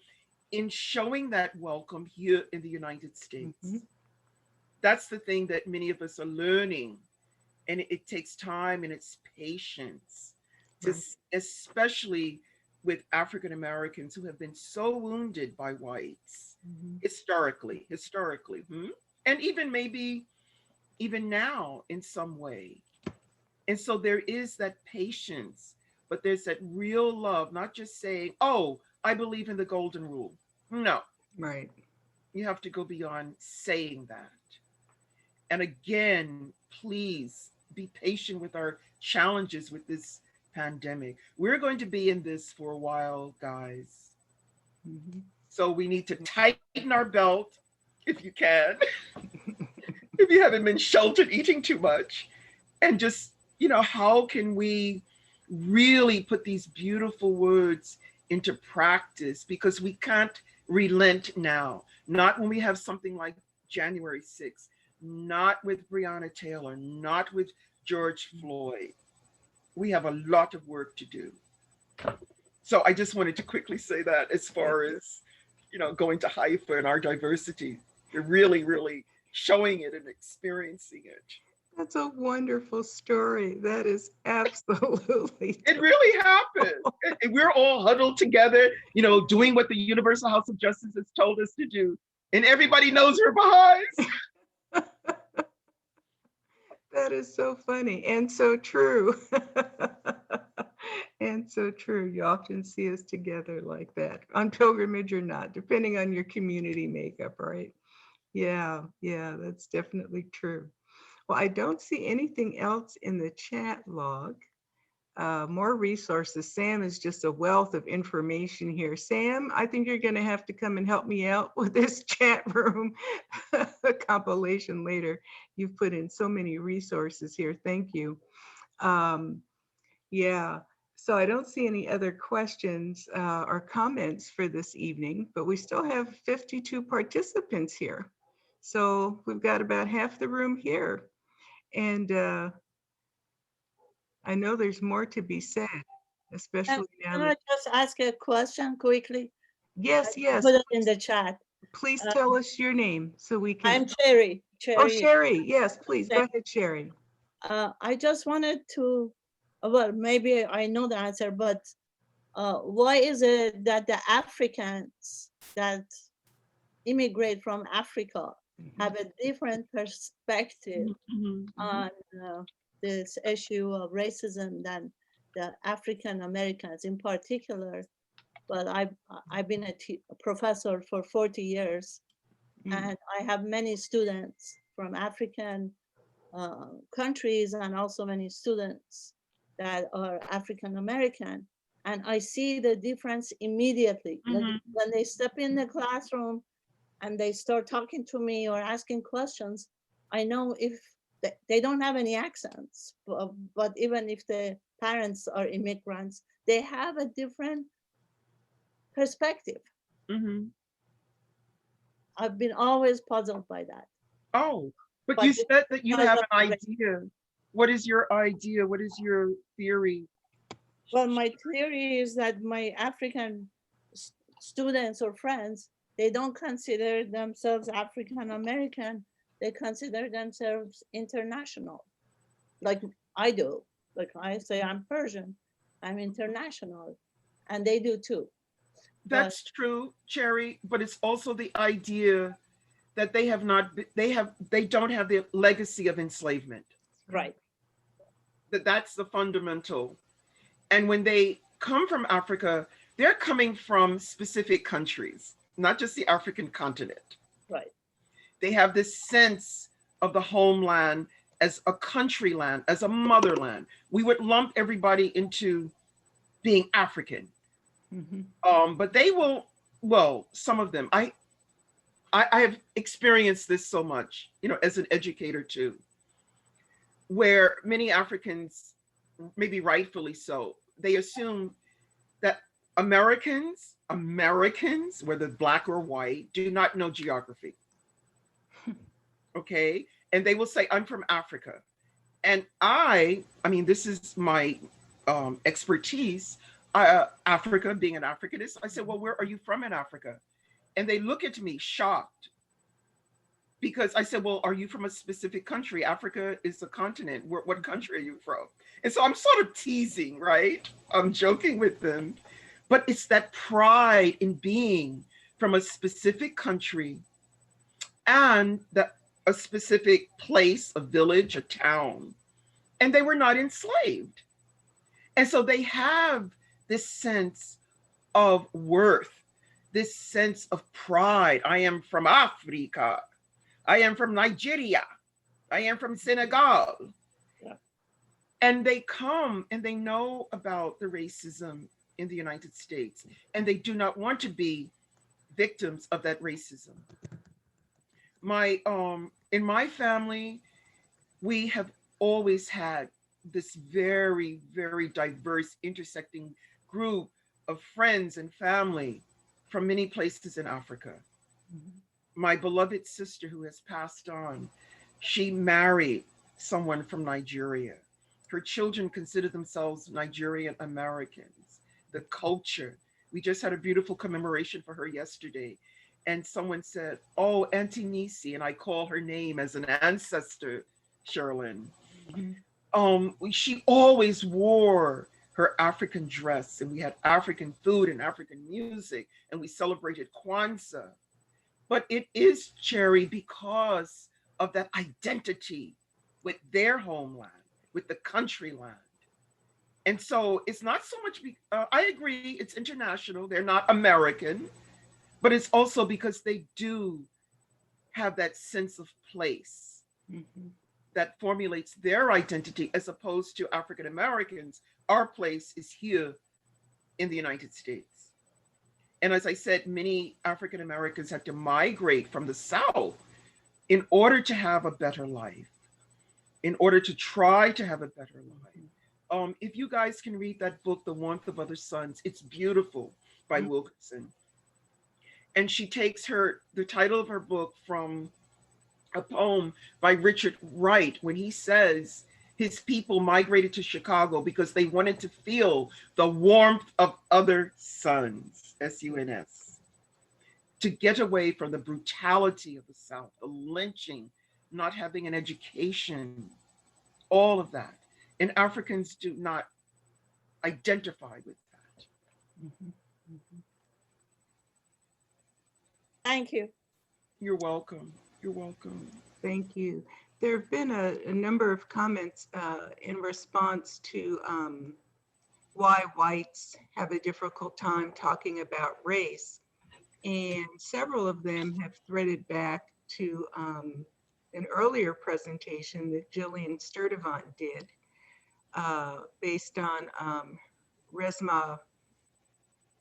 in showing that welcome here in the United States. That's the thing that many of us are learning. And it takes time and it's patience, especially with African Americans who have been so wounded by whites historically. And even now in some way. And so there is that patience, but there's that real love, not just saying, oh, I believe in the golden rule. No. Right. You have to go beyond saying that. And again, please be patient with our challenges with this pandemic. We're going to be in this for a while, guys. So we need to tighten our belt if you can. If you haven't been sheltered eating too much. And just, how can we really put these beautiful words into practice? Because we can't relent now. Not when we have something like January 6th, not with Breonna Taylor, not with George Floyd. We have a lot of work to do. So I just wanted to quickly say that as far as, going to Haifa and our diversity. We're really, really showing it and experiencing it. That's a wonderful story. That is absolutely. It really happened. And we're all huddled together, doing what the Universal House of Justice has told us to do. And everybody knows we're Baha'is. That is so funny and so true. And so true. You often see us together like that, on pilgrimage or not, depending on your community makeup, right? Yeah, that's definitely true. Well, I don't see anything else in the chat log. More resources. Sam is just a wealth of information here. Sam, I think you're going to have to come and help me out with this chat room compilation later. You've put in so many resources here. Thank you. Yeah, so I don't see any other questions or comments for this evening, but we still have 52 participants here. So we've got about half the room here. And I know there's more to be said, especially now. Can I just ask a question quickly? Yes. Put it in the chat. Please tell us your name so we can. I'm Sherry. Oh, Sherry. Yes, please. Go ahead, Sherry. I just wanted to, well, maybe I know the answer, but why is it that the Africans that immigrate from Africa have a different perspective on this issue of racism than the African Americans in particular? But I've been a professor for 40 years, and I have many students from African countries and also many students that are African American. And I see the difference immediately. When they step in the classroom and they start talking to me or asking questions, I know if they don't have any accents, but even if the parents are immigrants, they have a different perspective. I've been always puzzled by that. Oh, but you said that you have an idea. What is your idea? What is your theory? Well, my theory is that my African students or friends, they don't consider themselves African American. They consider themselves international, like I do. Like I say, I'm Persian, I'm international, and they do too. That's true, Cherry, but it's also the idea that they have not, they don't have the legacy of enslavement. Right. That's the fundamental. And when they come from Africa, they're coming from specific countries, not just the African continent. Right. They have this sense of the homeland as a country land, as a motherland. We would lump everybody into being African. But they will, well, some of them, I have experienced this so much, you know, as an educator too, where many Africans, maybe rightfully so, they assume that Americans, whether black or white, do not know geography. Okay. And they will say, I'm from Africa. And I mean, this is my expertise, Africa, being an Africanist. I said, well, where are you from in Africa? And they look at me shocked because I said, well, are you from a specific country? Africa is a continent. What country are you from? And so I'm sort of teasing, right? I'm joking with them, but it's that pride in being from a specific country and a specific place, a village, a town, and they were not enslaved. And so they have this sense of worth, this sense of pride. I am from Africa. I am from Nigeria. I am from Senegal. Yeah. And they come and they know about the racism in the United States, and they do not want to be victims of that racism. In my family, we have always had this very, very diverse intersecting group of friends and family from many places in Africa. My beloved sister who has passed on, she married someone from Nigeria. Her children consider themselves Nigerian Americans. The culture, we just had a beautiful commemoration for her yesterday. And someone said, oh, Auntie Nisi, and I call her name as an ancestor, Sherilyn. She always wore her African dress, and we had African food and African music, and we celebrated Kwanzaa. But it is, Cherry, because of that identity with their homeland, with the country land. And so it's not so much, I agree, it's international, they're not American, but it's also because they do have that sense of place that formulates their identity, as opposed to African Americans. Our place is here in the United States. And as I said, many African Americans had to migrate from the South in order to have a better life, in order to try to have a better life. If you guys can read that book, The Warmth of Other Suns, it's beautiful, by Wilkinson. And she takes the title of her book from a poem by Richard Wright, when he says his people migrated to Chicago because they wanted to feel the warmth of other suns, S-U-N-S, to get away from the brutality of the South, the lynching, not having an education, all of that. And Africans do not identify with that. Thank you. You're welcome. You're welcome. Thank you. There have been a number of comments in response to why whites have a difficult time talking about race. And several of them have threaded back to an earlier presentation that Jillian Sturdivant did based on Resmaa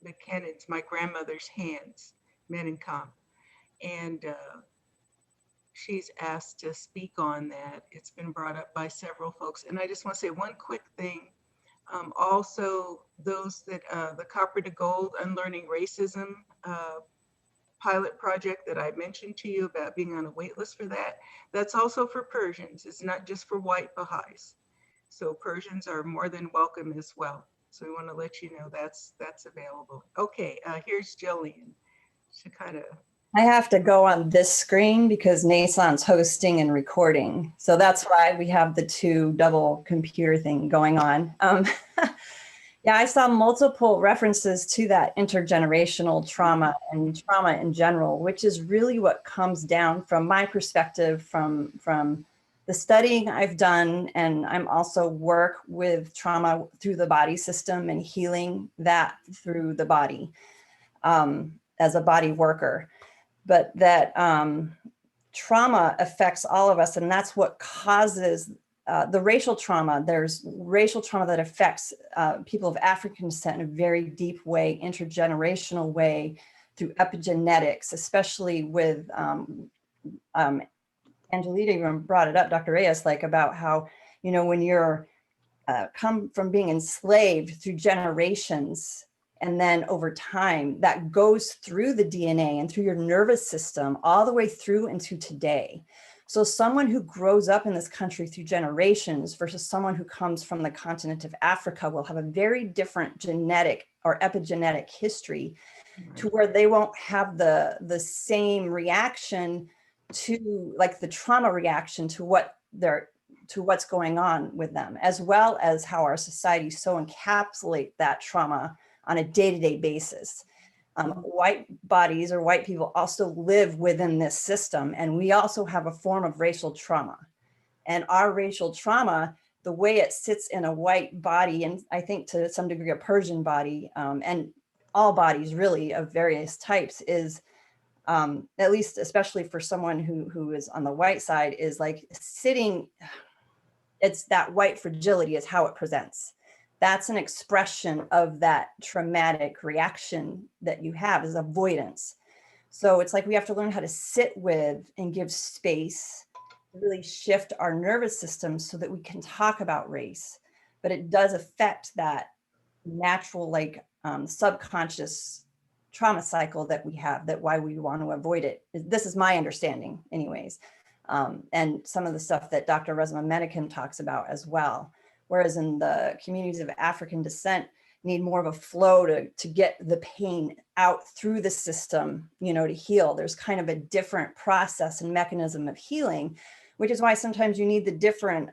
McKennon's My Grandmother's Hands, Menenkamp. And she's asked to speak on that. It's been brought up by several folks. And I just want to say one quick thing. Also, those that the Copper to Gold Unlearning Racism pilot project that I mentioned to you about being on a wait list for that, that's also for Persians. It's not just for white Baha'is. So Persians are more than welcome as well. So we want to let you know that's available. Okay, here's Jillian to kind of. I have to go on this screen because Nason's hosting and recording. So that's why we have the two double computer thing going on. Yeah, I saw multiple references to that intergenerational trauma and trauma in general, which is really what comes down from my perspective from the studying I've done. And I'm also work with trauma through the body system and healing that through the body as a body worker. But that trauma affects all of us, and that's what causes the racial trauma. There's racial trauma that affects people of African descent in a very deep way, intergenerational way, through epigenetics, especially with Angelita even brought it up, Dr. Reyes, like about how, you know, when you're come from being enslaved through generations, and then over time, that goes through the DNA and through your nervous system all the way through into today. So someone who grows up in this country through generations versus someone who comes from the continent of Africa will have a very different genetic or epigenetic history, to where they won't have the same reaction to, like, the trauma reaction to what's going on with them, as well as how our society so encapsulate that trauma on a day-to-day basis. White bodies or white people also live within this system, and we also have a form of racial trauma. And our racial trauma, the way it sits in a white body, and I think to some degree a Persian body, and all bodies really of various types, is at least especially for someone who is on the white side, is like sitting, it's that white fragility is how it presents. That's an expression of that traumatic reaction that you have, is avoidance. So it's like we have to learn how to sit with and give space, really shift our nervous system so that we can talk about race. But it does affect that natural, like subconscious trauma cycle that we have, that why we want to avoid it. This is my understanding anyways. And some of the stuff that Dr. Resma Medican talks about as well. Whereas in the communities of African descent need more of a flow to get the pain out through the system, you know, to heal. There's kind of a different process and mechanism of healing, which is why sometimes you need the different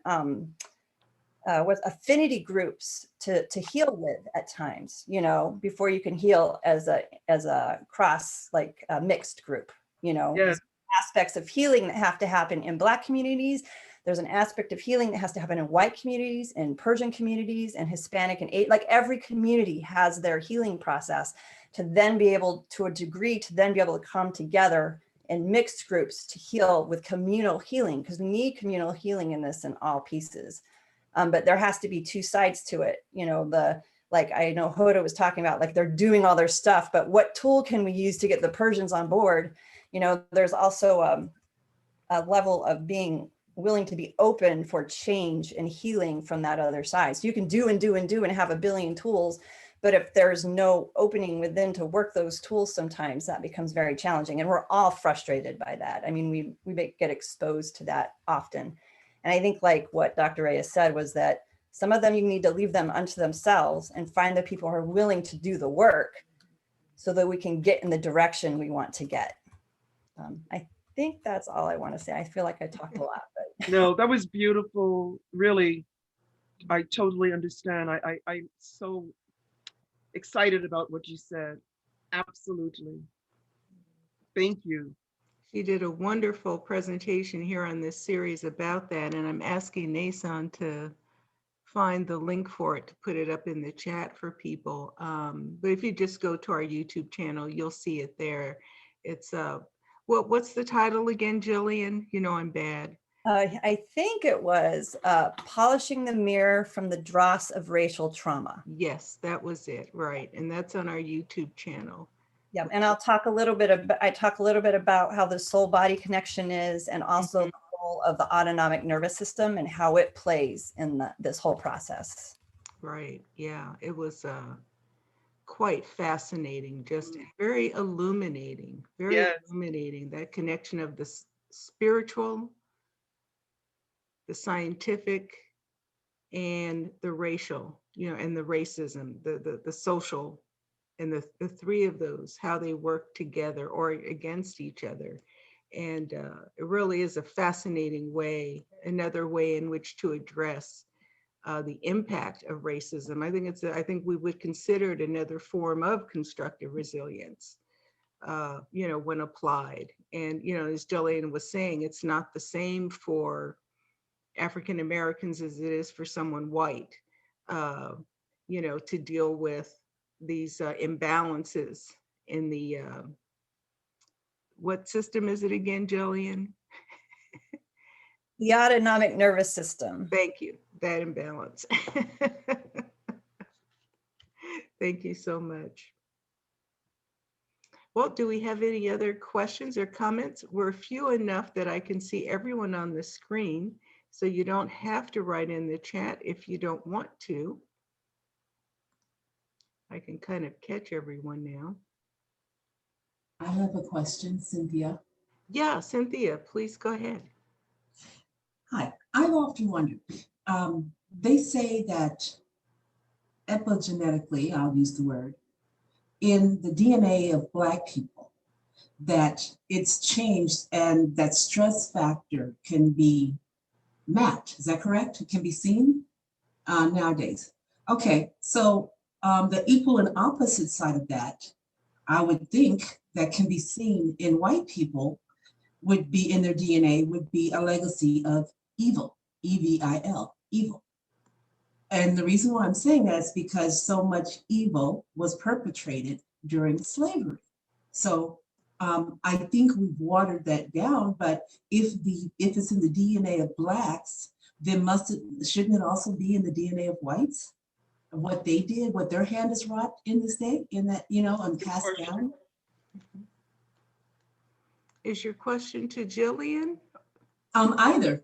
with affinity groups to heal with at times, you know, before you can heal as a cross, like a mixed group, you know. Yes. Aspects of healing that have to happen in Black communities. There's an aspect of healing that has to happen in white communities, in Persian communities, and Hispanic, and like every community has their healing process to then be able, to a degree, to then be able to come together in mixed groups to heal with communal healing, because we need communal healing in this in all pieces. But there has to be two sides to it. You know, like I know Hoda was talking about, like they're doing all their stuff, but what tool can we use to get the Persians on board? You know, there's also a level of being willing to be open for change and healing from that other side. So you can do and do and do and have a billion tools, but if there's no opening within to work those tools, sometimes that becomes very challenging. And we're all frustrated by that. I mean, we get exposed to that often. And I think like what Dr. Reyes said was that some of them you need to leave them unto themselves and find the people who are willing to do the work so that we can get in the direction we want to get. I think that's all I want to say. I feel like I talked a lot, but no, that was beautiful. Really, I totally understand. I'm so excited about what you said. Absolutely. Thank you. She did a wonderful presentation here on this series about that, and I'm asking Nason to find the link for it to put it up in the chat for people. But if you just go to our YouTube channel, you'll see it there. It's what's the title again, Jillian? You know I'm bad. I think it was Polishing the Mirror from the Dross of Racial Trauma. Yes, that was it, right. And that's on our YouTube channel. Yeah, and I'll talk a little bit about how the soul-body connection is, and also the role of the autonomic nervous system and how it plays in this whole process. Right, yeah, it was quite fascinating, just very illuminating, illuminating, that connection of the spiritual, the scientific, and the racial, and the racism, the social, and the three of those, how they work together or against each other. And it really is a fascinating way, another way in which to address the impact of racism. I think we would consider it another form of constructive resilience, when applied. And, as Jillian was saying, it's not the same for African Americans as it is for someone white, to deal with these imbalances in the, what system is it again, Jillian? The autonomic nervous system. Thank you, that imbalance. Thank you so much. Well, do we have any other questions or comments? We're few enough that I can see everyone on the screen, so you don't have to write in the chat if you don't want to. I can kind of catch everyone now. I have a question, Cynthia. Yeah, Cynthia, please go ahead. Hi, I've often wondered, they say that epigenetically, I'll use the word, in the DNA of Black people, that it's changed and that stress factor can be mapped. Is that correct? It can be seen nowadays. Okay, so the equal and opposite side of that, I would think that can be seen in white people would be in their DNA, would be a legacy of evil, E-V-I-L, evil. And the reason why I'm saying that is because so much evil was perpetrated during slavery. So I think we've watered that down, but if it's in the DNA of Blacks, then shouldn't it also be in the DNA of whites? What they did, what their hand is wrought in this day, in that, and passed down? Is your question to Jillian? Either.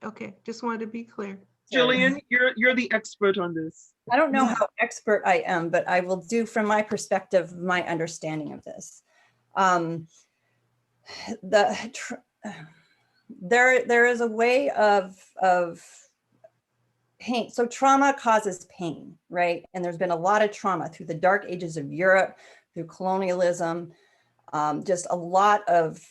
Okay, just wanted to be clear. Jillian, you're the expert on this. I don't know how expert I am, but I will do from my perspective, my understanding of this. There is a way of pain. So trauma causes pain, right? And there's been a lot of trauma through the dark ages of Europe, through colonialism, just a lot of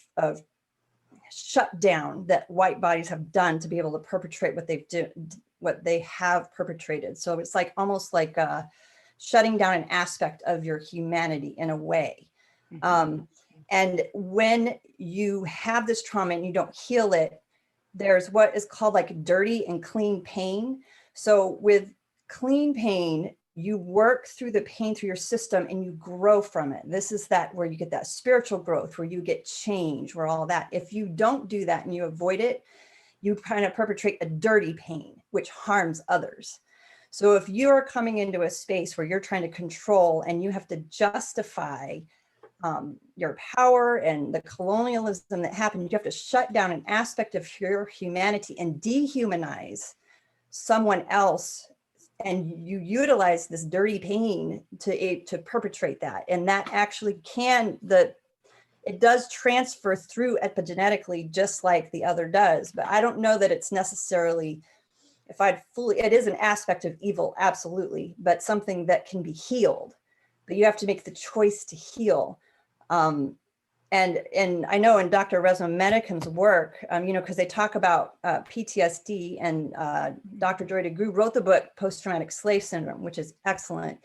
shutdown that white bodies have done to be able to perpetrate what they have perpetrated. So it's like almost like shutting down an aspect of your humanity in a way. And when you have this trauma and you don't heal it, there's what is called like dirty and clean pain. So with clean pain, you work through the pain through your system and you grow from it. This is that where you get that spiritual growth, where you get change, where all that. If you don't do that and you avoid it, you kind of perpetrate a dirty pain, which harms others. So if you're coming into a space where you're trying to control and you have to justify your power and the colonialism that happened, you have to shut down an aspect of your humanity and dehumanize someone else. And you utilize this dirty pain to perpetrate that. And that actually it does transfer through epigenetically, just like the other does. But I don't know that it's necessarily, it is an aspect of evil, absolutely, but something that can be healed. But you have to make the choice to heal. And I know in Dr. Resma Medicum's work, because they talk about PTSD, and Dr. Joy DeGruy wrote the book Post-Traumatic Slave Syndrome, which is excellent.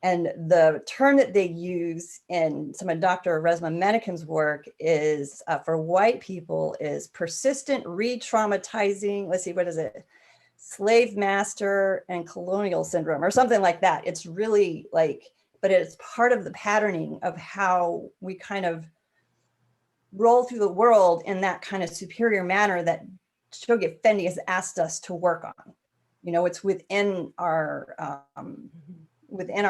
And the term that they use in some of Dr. Resma Medicum's work is for white people is persistent re-traumatizing, let's see, what is it? Slave master and colonial syndrome or something like that. It's really but it's part of the patterning of how we kind of roll through the world in that kind of superior manner that Shoghi Effendi has asked us to work on. It's within our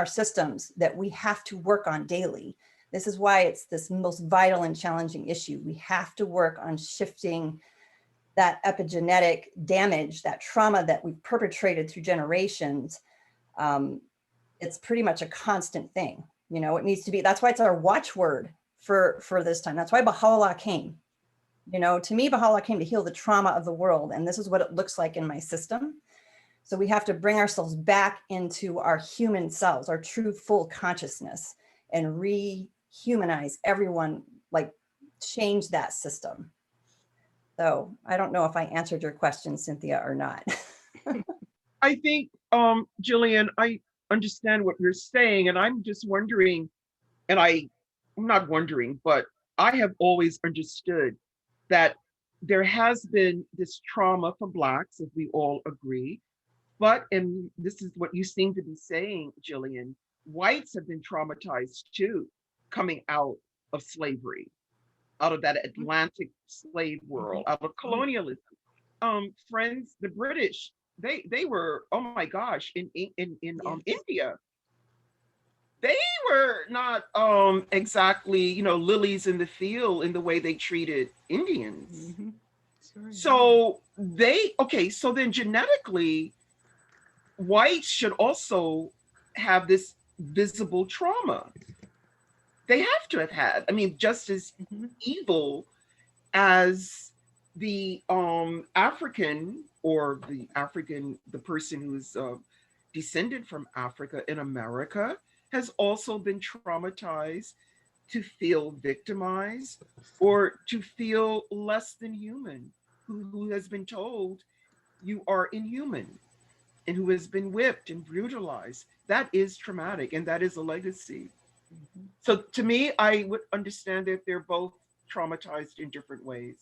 systems that we have to work on daily. This is why it's this most vital and challenging issue. We have to work on shifting that epigenetic damage, that trauma that we've perpetrated through generations. It's pretty much a constant thing. It needs to be, that's why it's our watchword for this time. That's why Baha'u'llah came. To me, Baha'u'llah came to heal the trauma of the world. And this is what it looks like in my system. So we have to bring ourselves back into our human selves, our true full consciousness, and rehumanize everyone, like change that system. So I don't know if I answered your question, Cynthia, or not. I think, Jillian, I understand what you're saying, and I'm just wondering, and I'm not wondering, but I have always understood that there has been this trauma for Blacks, if we all agree, but, and this is what you seem to be saying, Jillian, whites have been traumatized too, coming out of slavery, out of that Atlantic slave world, out of colonialism. Friends, the British, they were, oh my gosh, in India, they were not exactly, you know, lilies in the field in the way they treated Indians. So okay, so then genetically, whites should also have this visible trauma. They have to have had, I mean, just as evil as the African, or the person who's descended from Africa in America has also been traumatized to feel victimized or to feel less than human, who has been told you are inhuman, and who has been whipped and brutalized. That is traumatic, and that is a legacy. So to me, I would understand that they're both traumatized in different ways.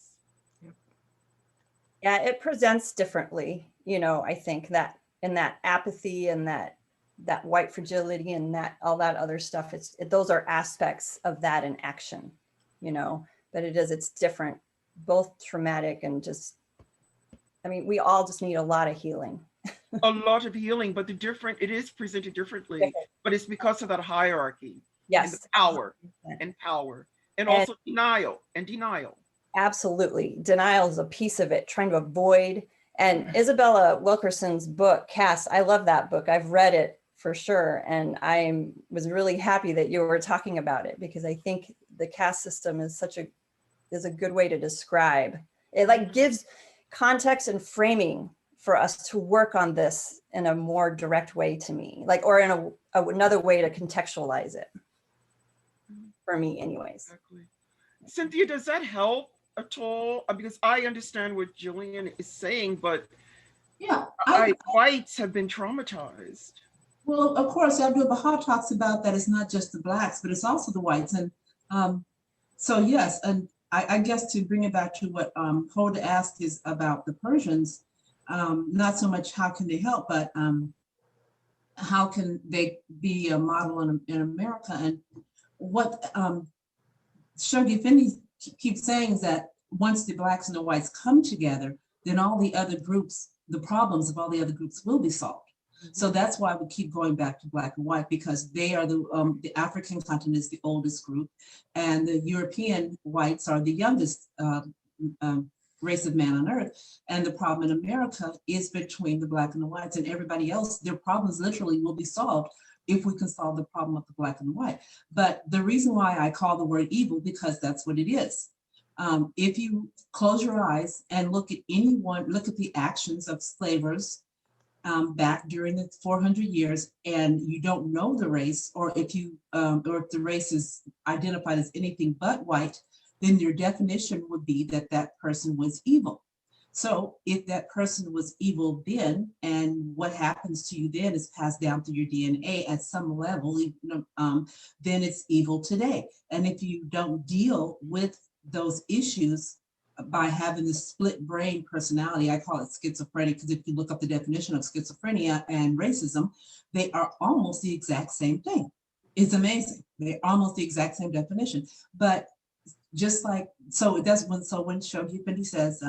Yeah, it presents differently, you know, I think that in that apathy and that white fragility and that all that other stuff, those are aspects of that in action, you know, but it's different, both traumatic and just, I mean, we all just need a lot of healing. A lot of healing, but it is presented differently, but it's because of that hierarchy. Yes. And the power and also denial. Absolutely. Denial is a piece of it, trying to avoid. And Isabella Wilkerson's book, Caste, I love that book. I've read it for sure. And I was really happy that you were talking about it, because I think the caste system is a good way to describe. It like gives context and framing for us to work on this in a more direct way to me, like, or in another way to contextualize it. For me anyways. Exactly. Cynthia, does that help at all? Because I understand what Jillian is saying, but yeah, whites have been traumatized. Well, of course, Abdul Baha talks about that it's not just the Blacks, but it's also the whites. And so yes, and I guess to bring it back to what Hoda asked is about the Persians, not so much how can they help, but how can they be a model in America? And what Shoghi Effendi keeps saying is that once the Blacks and the whites come together, then all the other groups, the problems of all the other groups will be solved. So that's why we keep going back to Black and white, because they are the African continent is the oldest group, and the European whites are the youngest race of man on earth. And the problem in America is between the Black and the whites, and everybody else, their problems literally will be solved if we can solve the problem of the Black and the white. But the reason why I call the word evil, because that's what it is. If you close your eyes and look at the actions of slavers back during the 400 years, and you don't know the race, or if the race is identified as anything but white, then your definition would be that that person was evil. So if that person was evil then, and what happens to you then is passed down through your DNA at some level, then it's evil today. And if you don't deal with those issues by having this split brain personality, I call it schizophrenic, because if you look up the definition of schizophrenia and racism, they are almost the exact same thing. It's amazing. They're almost the exact same definition. But just like, so when Shoghi Effendi says,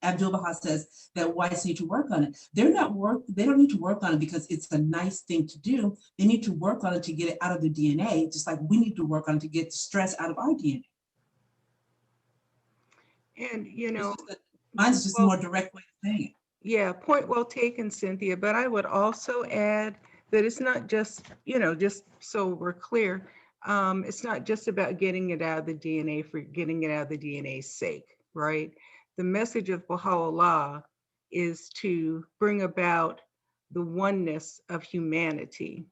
Abdul Baha says that whites need to work on it. They don't need to work on it because it's a nice thing to do. They need to work on it to get it out of their DNA, just like we need to work on it to get the stress out of our DNA. And mine's just a more direct way of saying it. Yeah, point well taken, Cynthia. But I would also add that it's not just, just so we're clear, it's not just about getting it out of the DNA for getting it out of the DNA's sake, right? The message of Baha'u'llah is to bring about the oneness of humanity.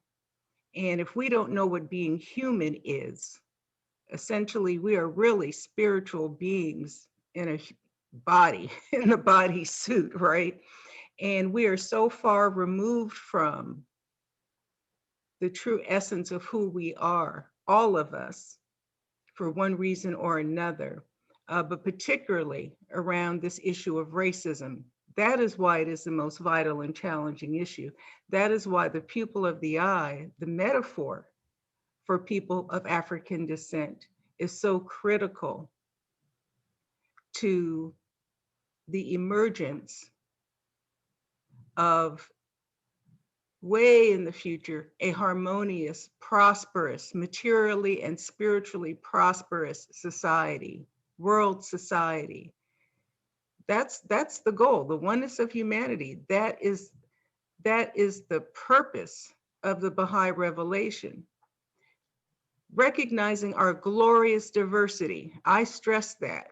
And if we don't know what being human is, essentially we are really spiritual beings in a body, in the body suit, right? And we are so far removed from the true essence of who we are, all of us, for one reason or another, but particularly around this issue of racism. That is why it is the most vital and challenging issue. That is why the pupil of the eye, the metaphor for people of African descent, is so critical to the emergence of, way in the future, a harmonious, prosperous, materially and spiritually prosperous society, world society. That's the goal, the oneness of humanity. That is the purpose of the Baha'i revelation. Recognizing our glorious diversity. I stress that,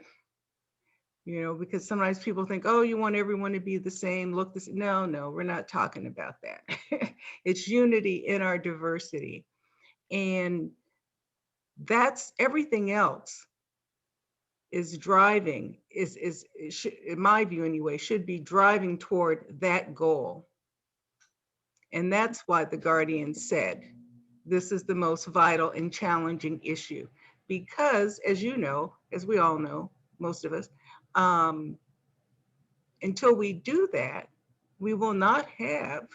because sometimes people think, oh, you want everyone to be the same, look the same. No, we're not talking about that. It's unity in our diversity. And that's everything else is driving, in my view anyway, should be driving toward that goal. And that's why the Guardian said, this is the most vital and challenging issue. Because, as you know, as we all know, most of us, until we do that, we will not have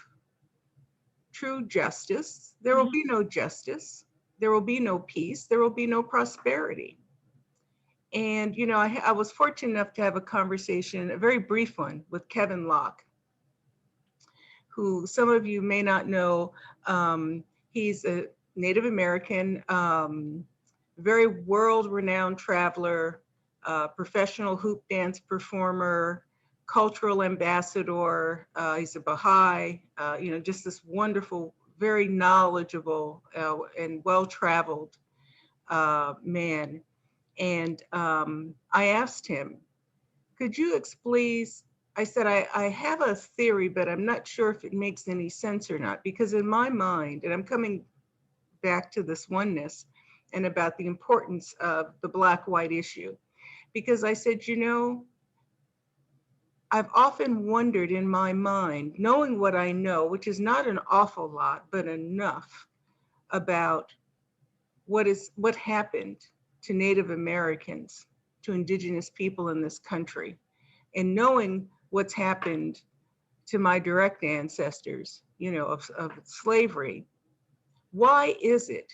true justice. There will be no justice. There will be no peace. There will be no prosperity. And, I was fortunate enough to have a conversation, a very brief one, with Kevin Locke, who some of you may not know. He's a Native American, very world-renowned traveler, professional hoop dance performer, cultural ambassador. He's a Baha'i, just this wonderful, very knowledgeable and well-traveled man. And I asked him, could you please, I said, I have a theory, but I'm not sure if it makes any sense or not, because in my mind, and I'm coming back to this oneness and about the importance of the Black-white issue, because I said, I've often wondered in my mind, knowing what I know, which is not an awful lot, but enough, about what happened to Native Americans, to indigenous people in this country, and knowing what's happened to my direct ancestors, of slavery. Why is it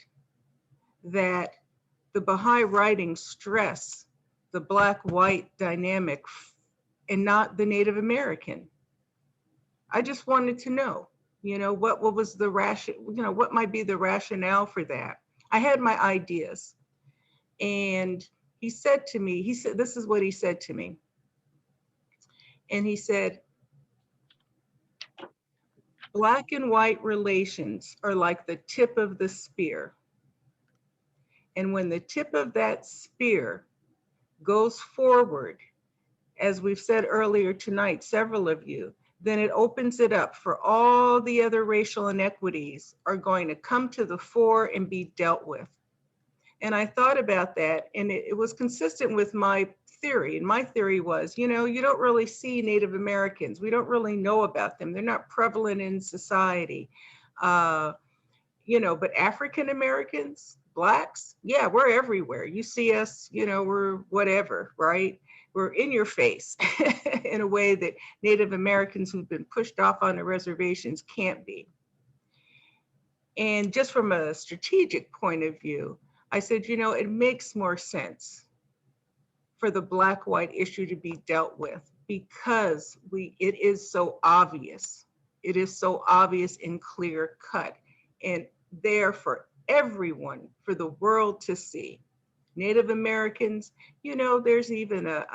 that the Baha'i writings stress the Black-white dynamic and not the Native American? I just wanted to know, what was the what might be the rationale for that? I had my ideas. And he said, this is what he said to me. And he said, Black and white relations are like the tip of the spear. And when the tip of that spear goes forward, as we've said earlier tonight, several of you, then it opens it up for all the other racial inequities are going to come to the fore and be dealt with. And I thought about that, and it was consistent with my theory. And my theory was, you don't really see Native Americans. We don't really know about them. They're not prevalent in society. But African Americans, Blacks, yeah, we're everywhere. You see us, we're whatever, right? We're in your face in a way that Native Americans who've been pushed off on the reservations can't be. And just from a strategic point of view, I said, it makes more sense for the Black-white issue to be dealt with because it is so obvious. It is so obvious and clear cut and there for everyone, for the world to see. Native Americans, there's even a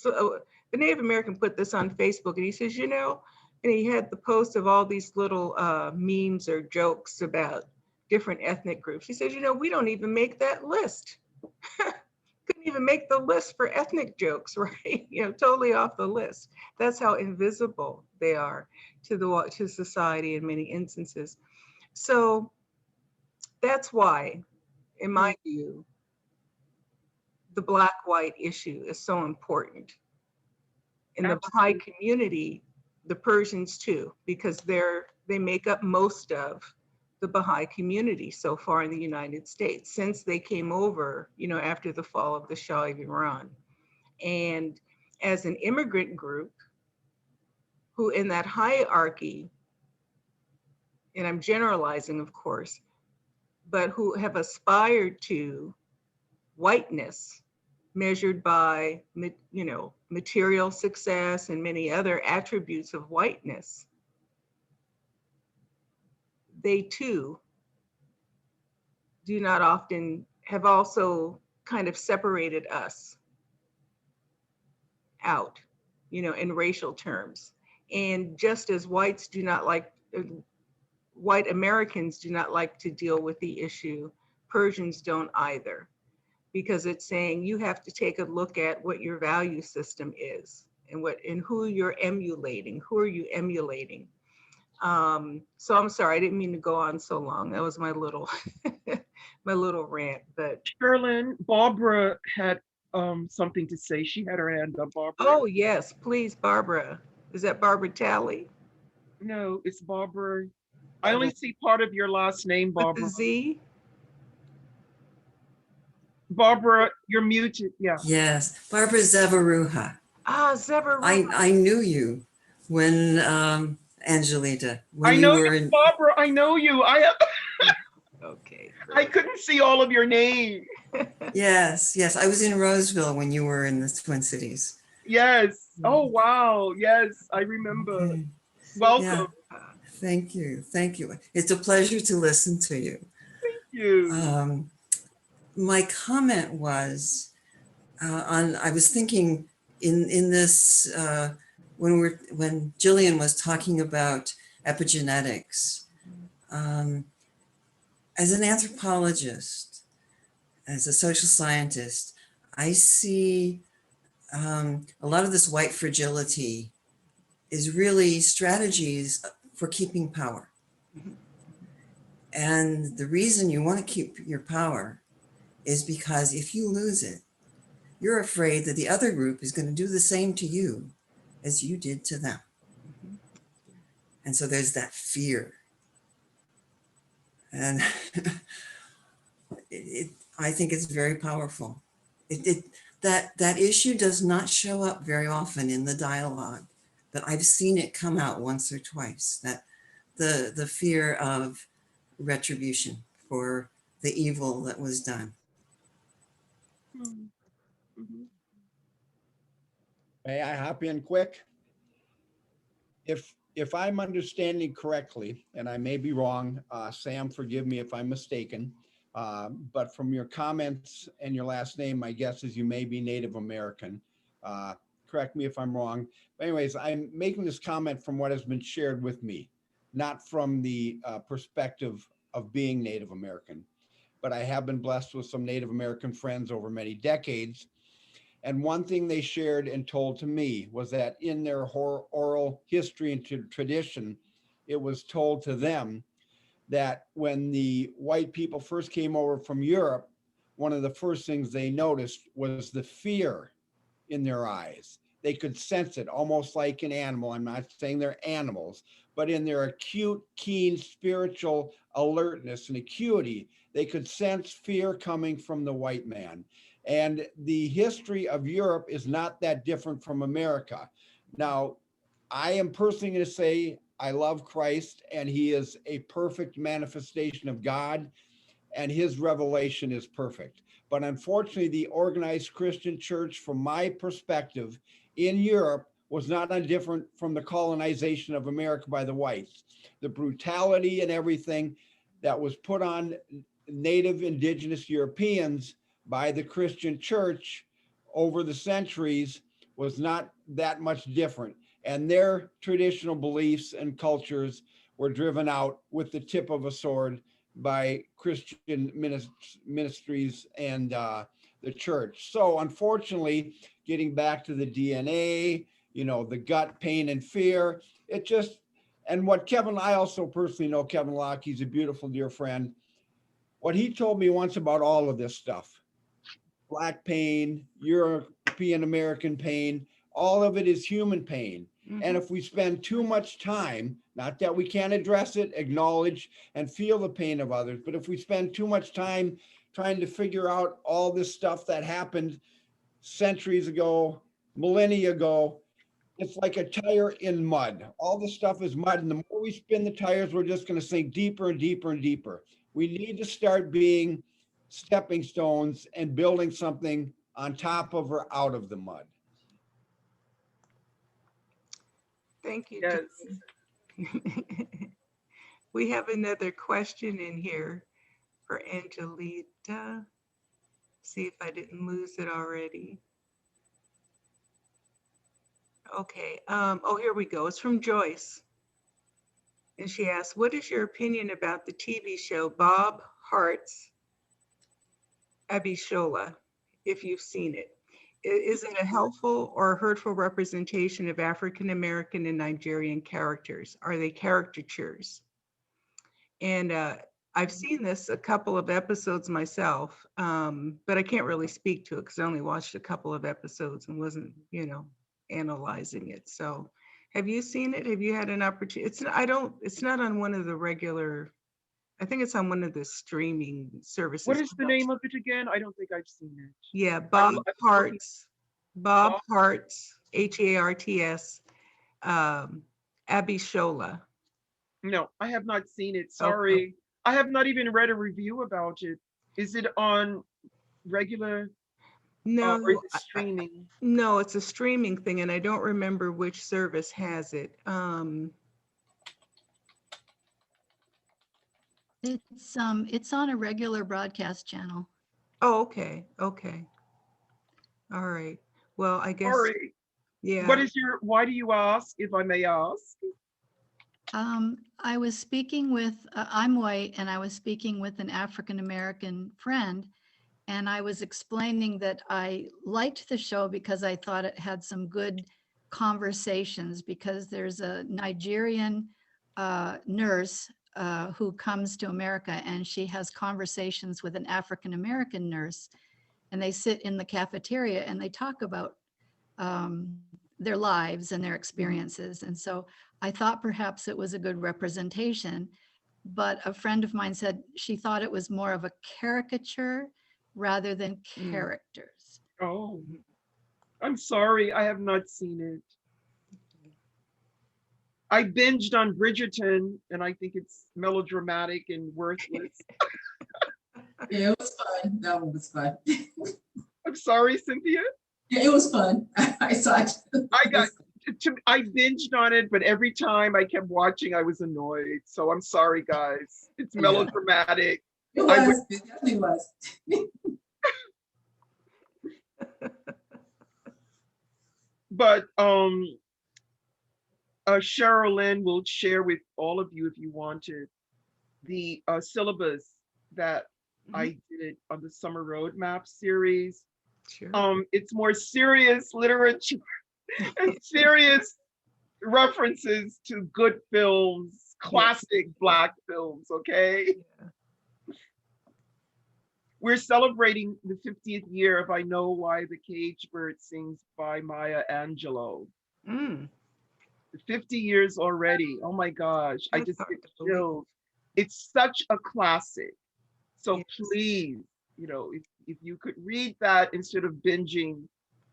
the Native American put this on Facebook and he says, and he had the post of all these little memes or jokes about different ethnic groups. He says, we don't even make that list. couldn't even make the list for ethnic jokes, right? Totally off the list. That's how invisible they are to society in many instances. So that's why, in my view, the Black-white issue is so important. In the Baha'i community, the Persians too, because they make up most of the Baha'i community so far in the United States since they came over, after the fall of the Shah of Iran. And as an immigrant group who in that hierarchy, and I'm generalizing, of course, but who have aspired to whiteness measured by, material success and many other attributes of whiteness, they too do not often have also kind of separated us out, in racial terms. And just as white Americans do not like to deal with the issue, Persians don't either, because it's saying you have to take a look at what your value system is and who you're emulating. Who are you emulating? So I'm sorry, I didn't mean to go on so long. That was my little my little rant. But Sherilyn, Barbara had something to say. She had her hand up, Barbara. Oh yes, please, Barbara. Is that Barbara Talley? No, it's Barbara. I only see part of your last name, Barbara. With the Z? Barbara, you're muted. Yeah. Yes, Barbara Zavaruha. Ah, Zavaruha. I knew you when Angelita. When I know you were you, in. Barbara. I know you. Okay. I couldn't see all of your name. Yes. I was in Roseville when you were in the Twin Cities. Yes. Oh wow. Yes, I remember. Okay. Welcome. Yeah. Thank you. It's a pleasure to listen to you. Thank you. My comment was I was thinking in this when Jillian was talking about epigenetics. As an anthropologist, as a social scientist, I see a lot of this white fragility is really strategies for keeping power. And the reason you want to keep your power is because if you lose it, you're afraid that the other group is going to do the same to you as you did to them. And so there's that fear. And I think it's very powerful. That issue does not show up very often in the dialogue, but I've seen it come out once or twice, that the fear of retribution for the evil that was done. May I hop in quick? If I'm understanding correctly, and I may be wrong, Sam, forgive me if I'm mistaken, but from your comments and your last name, my guess is you may be Native American. Correct me if I'm wrong. But anyways, I'm making this comment from what has been shared with me, not from the perspective of being Native American, but I have been blessed with some Native American friends over many decades. And one thing they shared and told to me was that in their oral history and tradition, it was told to them that when the white people first came over from Europe, one of the first things they noticed was the fear in their eyes. They could sense it almost like an animal. I'm not saying they're animals, but in their acute, keen spiritual alertness and acuity, they could sense fear coming from the white man. And the history of Europe is not that different from America. Now, I am personally going to say I love Christ, and he is a perfect manifestation of God, and his revelation is perfect. But unfortunately, the organized Christian church, from my perspective, in Europe was not different from the colonization of America by the whites. The brutality and everything that was put on native indigenous Europeans by the Christian church over the centuries was not that much different. And their traditional beliefs and cultures were driven out with the tip of a sword by Christian ministries and the church. So unfortunately, getting back to the DNA, the gut pain and fear, and what Kevin, I also personally know Kevin Locke, he's a beautiful dear friend. What he told me once about all of this stuff, Black pain, European American pain, all of it is human pain. And if we spend too much time, not that we can't address it, acknowledge and feel the pain of others, but if we spend too much time trying to figure out all this stuff that happened centuries ago, millennia ago, it's like a tire in mud. All the stuff is mud, and the more we spin the tires, we're just going to sink deeper and deeper and deeper. We need to start being stepping stones and building something on top of or out of the mud. Thank you. Yes. We have another question in here for Angelita. See if I didn't lose it already. Okay. Oh, here we go. It's from Joyce. And she asks, what is your opinion about the TV show Bob Hart's Abishola, if you've seen it? Is it a helpful or hurtful representation of African American and Nigerian characters? Are they caricatures? And I've seen this a couple of episodes myself, but I can't really speak to it because I only watched a couple of episodes and wasn't, analyzing it. So have you seen it? Have you had an opportunity? It's not on one of the regular, I think it's on one of the streaming services. What is the name of it again? I don't think I've seen it. Yeah, Bob Hart's, H-A-R-T-S, Abishola. No, I have not seen it. Sorry. Okay. I have not even read a review about it. Is it on regular? No, or is it streaming? No, it's a streaming thing, and I don't remember which service has it. It's on a regular broadcast channel. Oh, okay. All right. Well, I guess. Sorry. Yeah. Why do you ask, if I may ask? I was speaking with, I'm white, and I was speaking with an African-American friend, and I was explaining that I liked the show because I thought it had some good conversations, because there's a Nigerian nurse who comes to America, and she has conversations with an African-American nurse, and they sit in the cafeteria and they talk about their lives and their experiences. And so I thought perhaps it was a good representation, but a friend of mine said she thought it was more of a caricature rather than characters. Oh, I'm sorry, I have not seen it. I binged on Bridgerton, and I think it's melodramatic and worthless. Yeah, it was fun. That one was fun. I'm sorry, Cynthia. Yeah, it was fun. I saw it. I binged on it, but every time I kept watching, I was annoyed. So I'm sorry, guys. It's melodramatic. It was. It definitely was. But Cheryl Lynn will share with all of you, if you wanted, the syllabus that I did on the Summer Roadmap series. Sure. It's more serious literature and serious references to good films, classic Black films, okay? Yeah. We're celebrating the 50th year of I Know Why the Cage Bird Sings by Maya Angelou. 50 years already. Oh my gosh, I just get chills. It's such a classic. So please, if you could read that instead of binging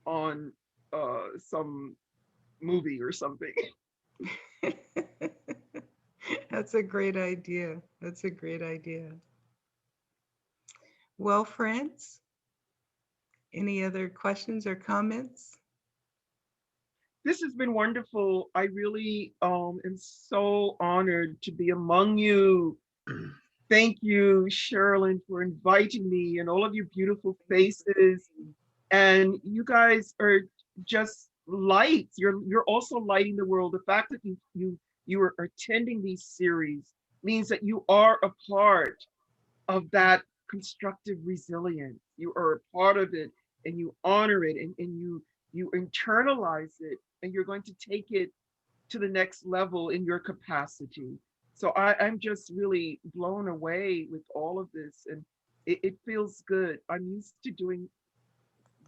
on some movie or something. That's a great idea. That's a great idea. Well, friends, any other questions or comments? This has been wonderful. I really am so honored to be among you. Thank you, Sherilyn, for inviting me, and all of your beautiful faces. And you guys are just lights. You're also lighting the world. The fact that you are attending these series means that you are a part of that constructive resilience. You are a part of it, and you honor it, and you internalize it, and you're going to take it to the next level in your capacity. So I'm just really blown away with all of this, and it feels good. I'm used to doing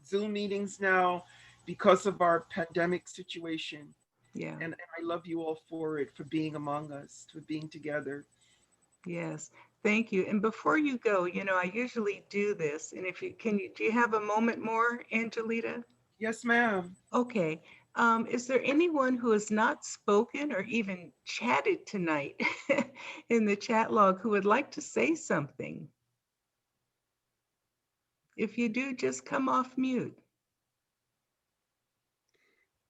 Zoom meetings now because of our pandemic situation. Yeah. And I love you all for it, for being among us, for being together. Yes. Thank you. And before you go, I usually do this. And if you do you have a moment more, Angelita? Yes, ma'am. Okay. Is there anyone who has not spoken or even chatted tonight in the chat log who would like to say something? If you do, just come off mute.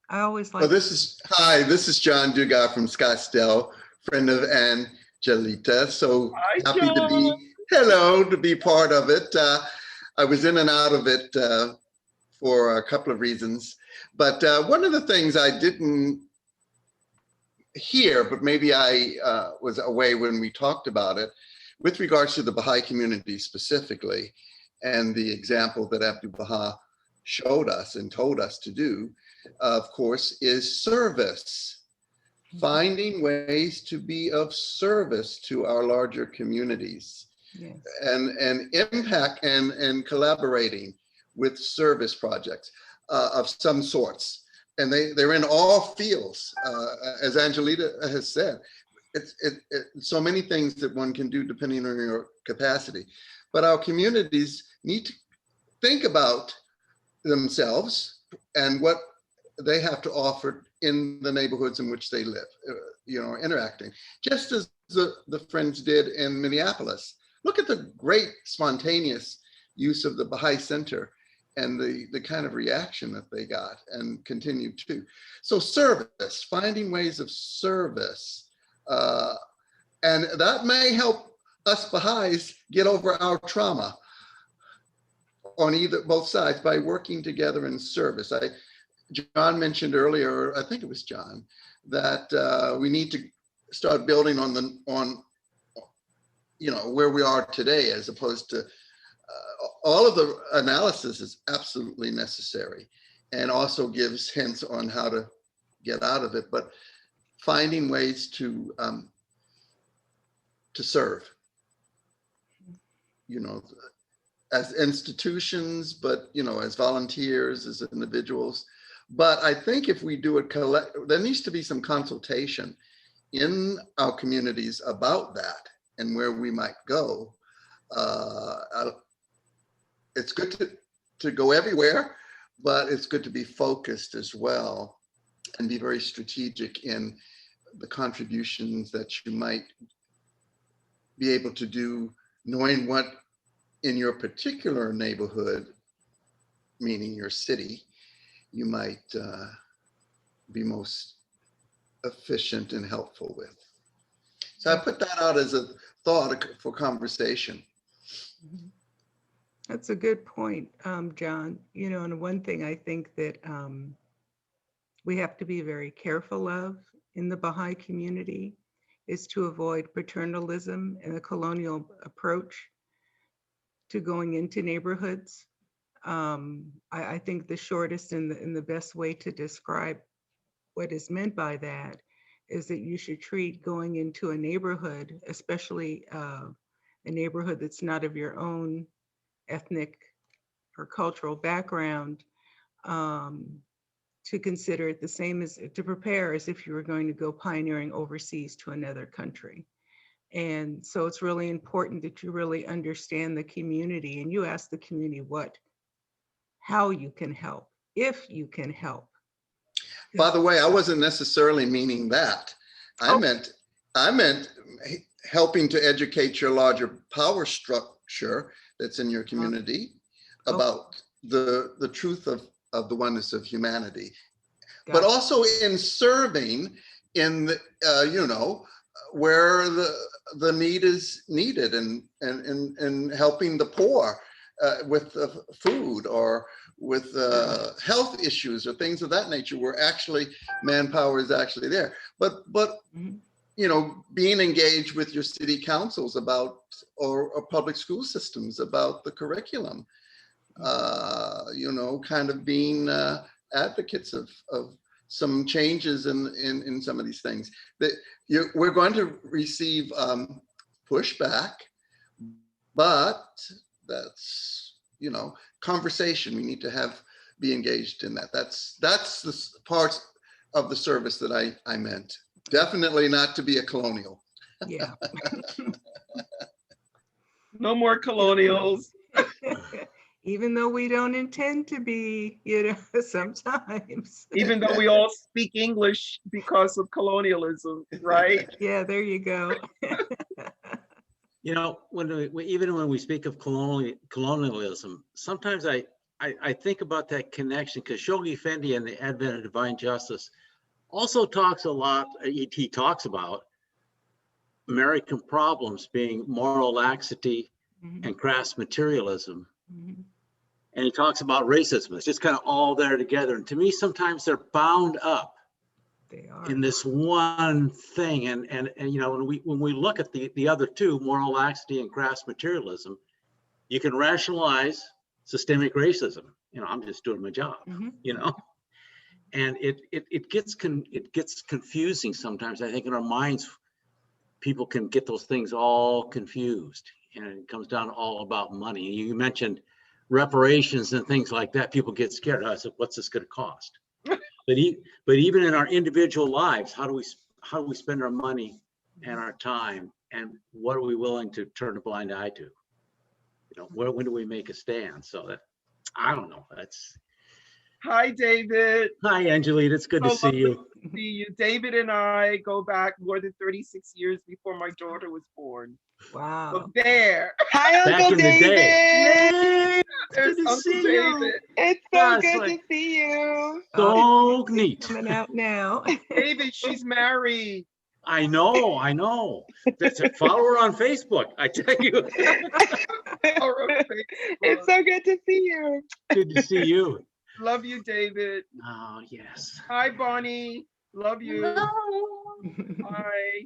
I always like. Well, this is John Dugas from Scottsdale, friend of Angelita. So Hi, happy John. to be part of it. I was in and out of it for a couple of reasons. But one of the things I didn't hear, but maybe I was away when we talked about it, with regards to the Baha'i community specifically, and the example that Abdu'l-Baha showed us and told us to do, of course, is service. Finding ways to be of service to our larger communities. Yes. And impact and collaborating with service projects of some sorts. And they're in all fields, as Angelita has said. It's so many things that one can do depending on your capacity. But our communities need to think about themselves and what they have to offer in the neighborhoods in which they live, interacting, just as the friends did in Minneapolis. Look at the great spontaneous use of the Baha'i Center and the kind of reaction that they got and continue to. So service, finding ways of service, and that may help us Baha'is get over our trauma on both sides by working together in service. John mentioned earlier, I think it was John, that we need to start building on where we are today, as opposed to all of the analysis is absolutely necessary and also gives hints on how to get out of it, but finding ways to serve, as institutions, but as volunteers, as individuals. But I think if we do it there needs to be some consultation in our communities about that and where we might go. It's good to go everywhere, but it's good to be focused as well and be very strategic in the contributions that you might be able to do, knowing what in your particular neighborhood, meaning your city, you might be most efficient and helpful with. So I put that out as a thought for conversation. That's a good point, John. And one thing I think that we have to be very careful of in the Baha'i community is to avoid paternalism and a colonial approach to going into neighborhoods. I think the shortest and the best way to describe what is meant by that is that you should treat going into a neighborhood, especially a neighborhood that's not of your own ethnic or cultural background, to consider it the same as to prepare as if you were going to go pioneering overseas to another country. And so it's really important that you really understand the community and you ask the community how you can help, if you can help. By the way, I wasn't necessarily meaning that. I meant helping to educate your larger power structure that's in your community about the truth of the oneness of humanity, but also in serving in where the need is needed and helping the poor with food or with health issues or things of that nature, where actually manpower is actually there. But you know, being engaged with your city councils about, or public school systems about the curriculum, you know, kind of being advocates of some changes in some of these things. That we're going to receive pushback, but that's, you know, conversation. We need to be engaged in that. That's the part of the service that I meant. Definitely not to be a colonial. Yeah. No more colonials. Even though we don't intend to be, you know, sometimes. Even though we all speak English because of colonialism, right? Yeah, there you go. You know, even when we speak of colonialism, sometimes I think about that connection, because Shoghi Effendi in the Advent of Divine Justice also talks a lot, he talks about American problems being moral laxity and crass materialism. And he talks about racism. It's just kind of all there together. And to me, sometimes they're bound up in this one thing. And you know, when we look at the other two, moral laxity and crass materialism, you can rationalize systemic racism. You know, I'm just doing my job, you know? And it gets confusing sometimes. I think in our minds, people can get those things all confused, and it comes down all about money. You mentioned reparations and things like that. People get scared. I said, what's this going to cost? But even in our individual lives, how do we spend our money and our time, and what are we willing to turn a blind eye to? You know, when do we make a stand? So that, I don't know. That's. Hi, David. Hi, Angelita. It's good to see you. To see you. David and I go back more than 36 years before my daughter was born. Wow. So there. Hi, Uncle David. Yay! There's Uncle David. It's so good to see you. So neat. Coming out now. David, she's married. I know. Follow her on Facebook. I tell you. It's so good to see you. Good to see you. Love you, David. Oh, yes. Hi, Bonnie. Love you. Hi.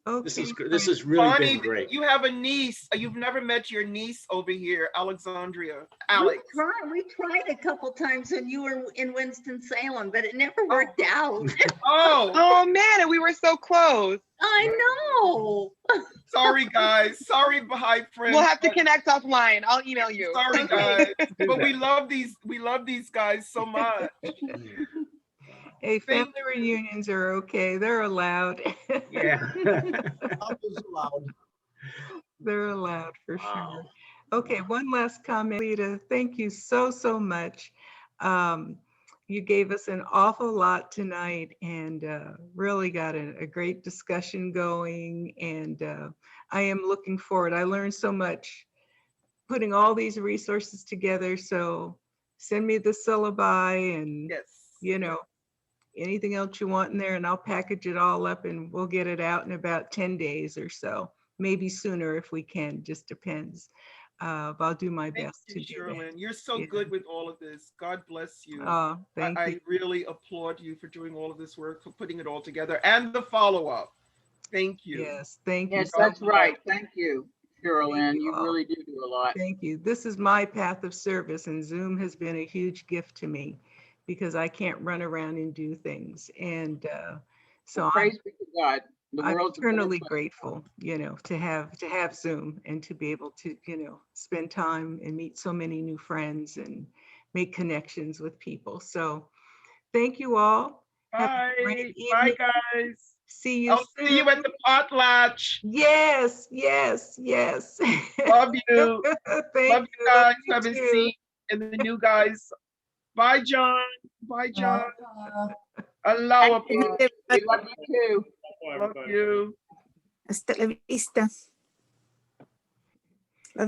Okay. This has really Bonnie, been great. You have a niece. You've never met your niece over here, Alexandria. Alex. We tried a couple times when you were in Winston-Salem, but it never worked out. Oh man, and we were so close. I know. Sorry, guys. Sorry, Baha'i friends. We'll have to connect offline. I'll email you. Sorry, guys. But we love these guys so much. Hey, family reunions are okay. They're allowed. Yeah. They're allowed for sure. Okay, one last comment, Lita. Thank you so much. You gave us an awful lot tonight, and really got a great discussion going. And I am looking forward. I learned so much putting all these resources together. So send me the syllabi and, you know, anything else you want in there, and I'll package it all up and we'll get it out in about 10 days or so, maybe sooner if we can, just depends. But I'll do my best to do that. You're so good with all of this. God bless you. Thank you. I really applaud you for doing all of this work, for putting it all together, and the follow-up. Thank you. Yes, thank you. Yes, that's right. Thank you, Carolyn. You really do a lot. Thank you. This is my path of service, and Zoom has been a huge gift to me, because I can't run around and do things. And so praise be to God. I'm eternally grateful, you know, to have Zoom and to be able to, you know, spend time and meet so many new friends and make connections with people. So thank you all. Bye. Bye, guys. See you I'll soon. see you at the potlatch. Yes. Love you. Thank Love you guys. Have a seat. And the new guys. Bye, John. Bye, John. Allah. We love you too. Love you. Hasta la vista.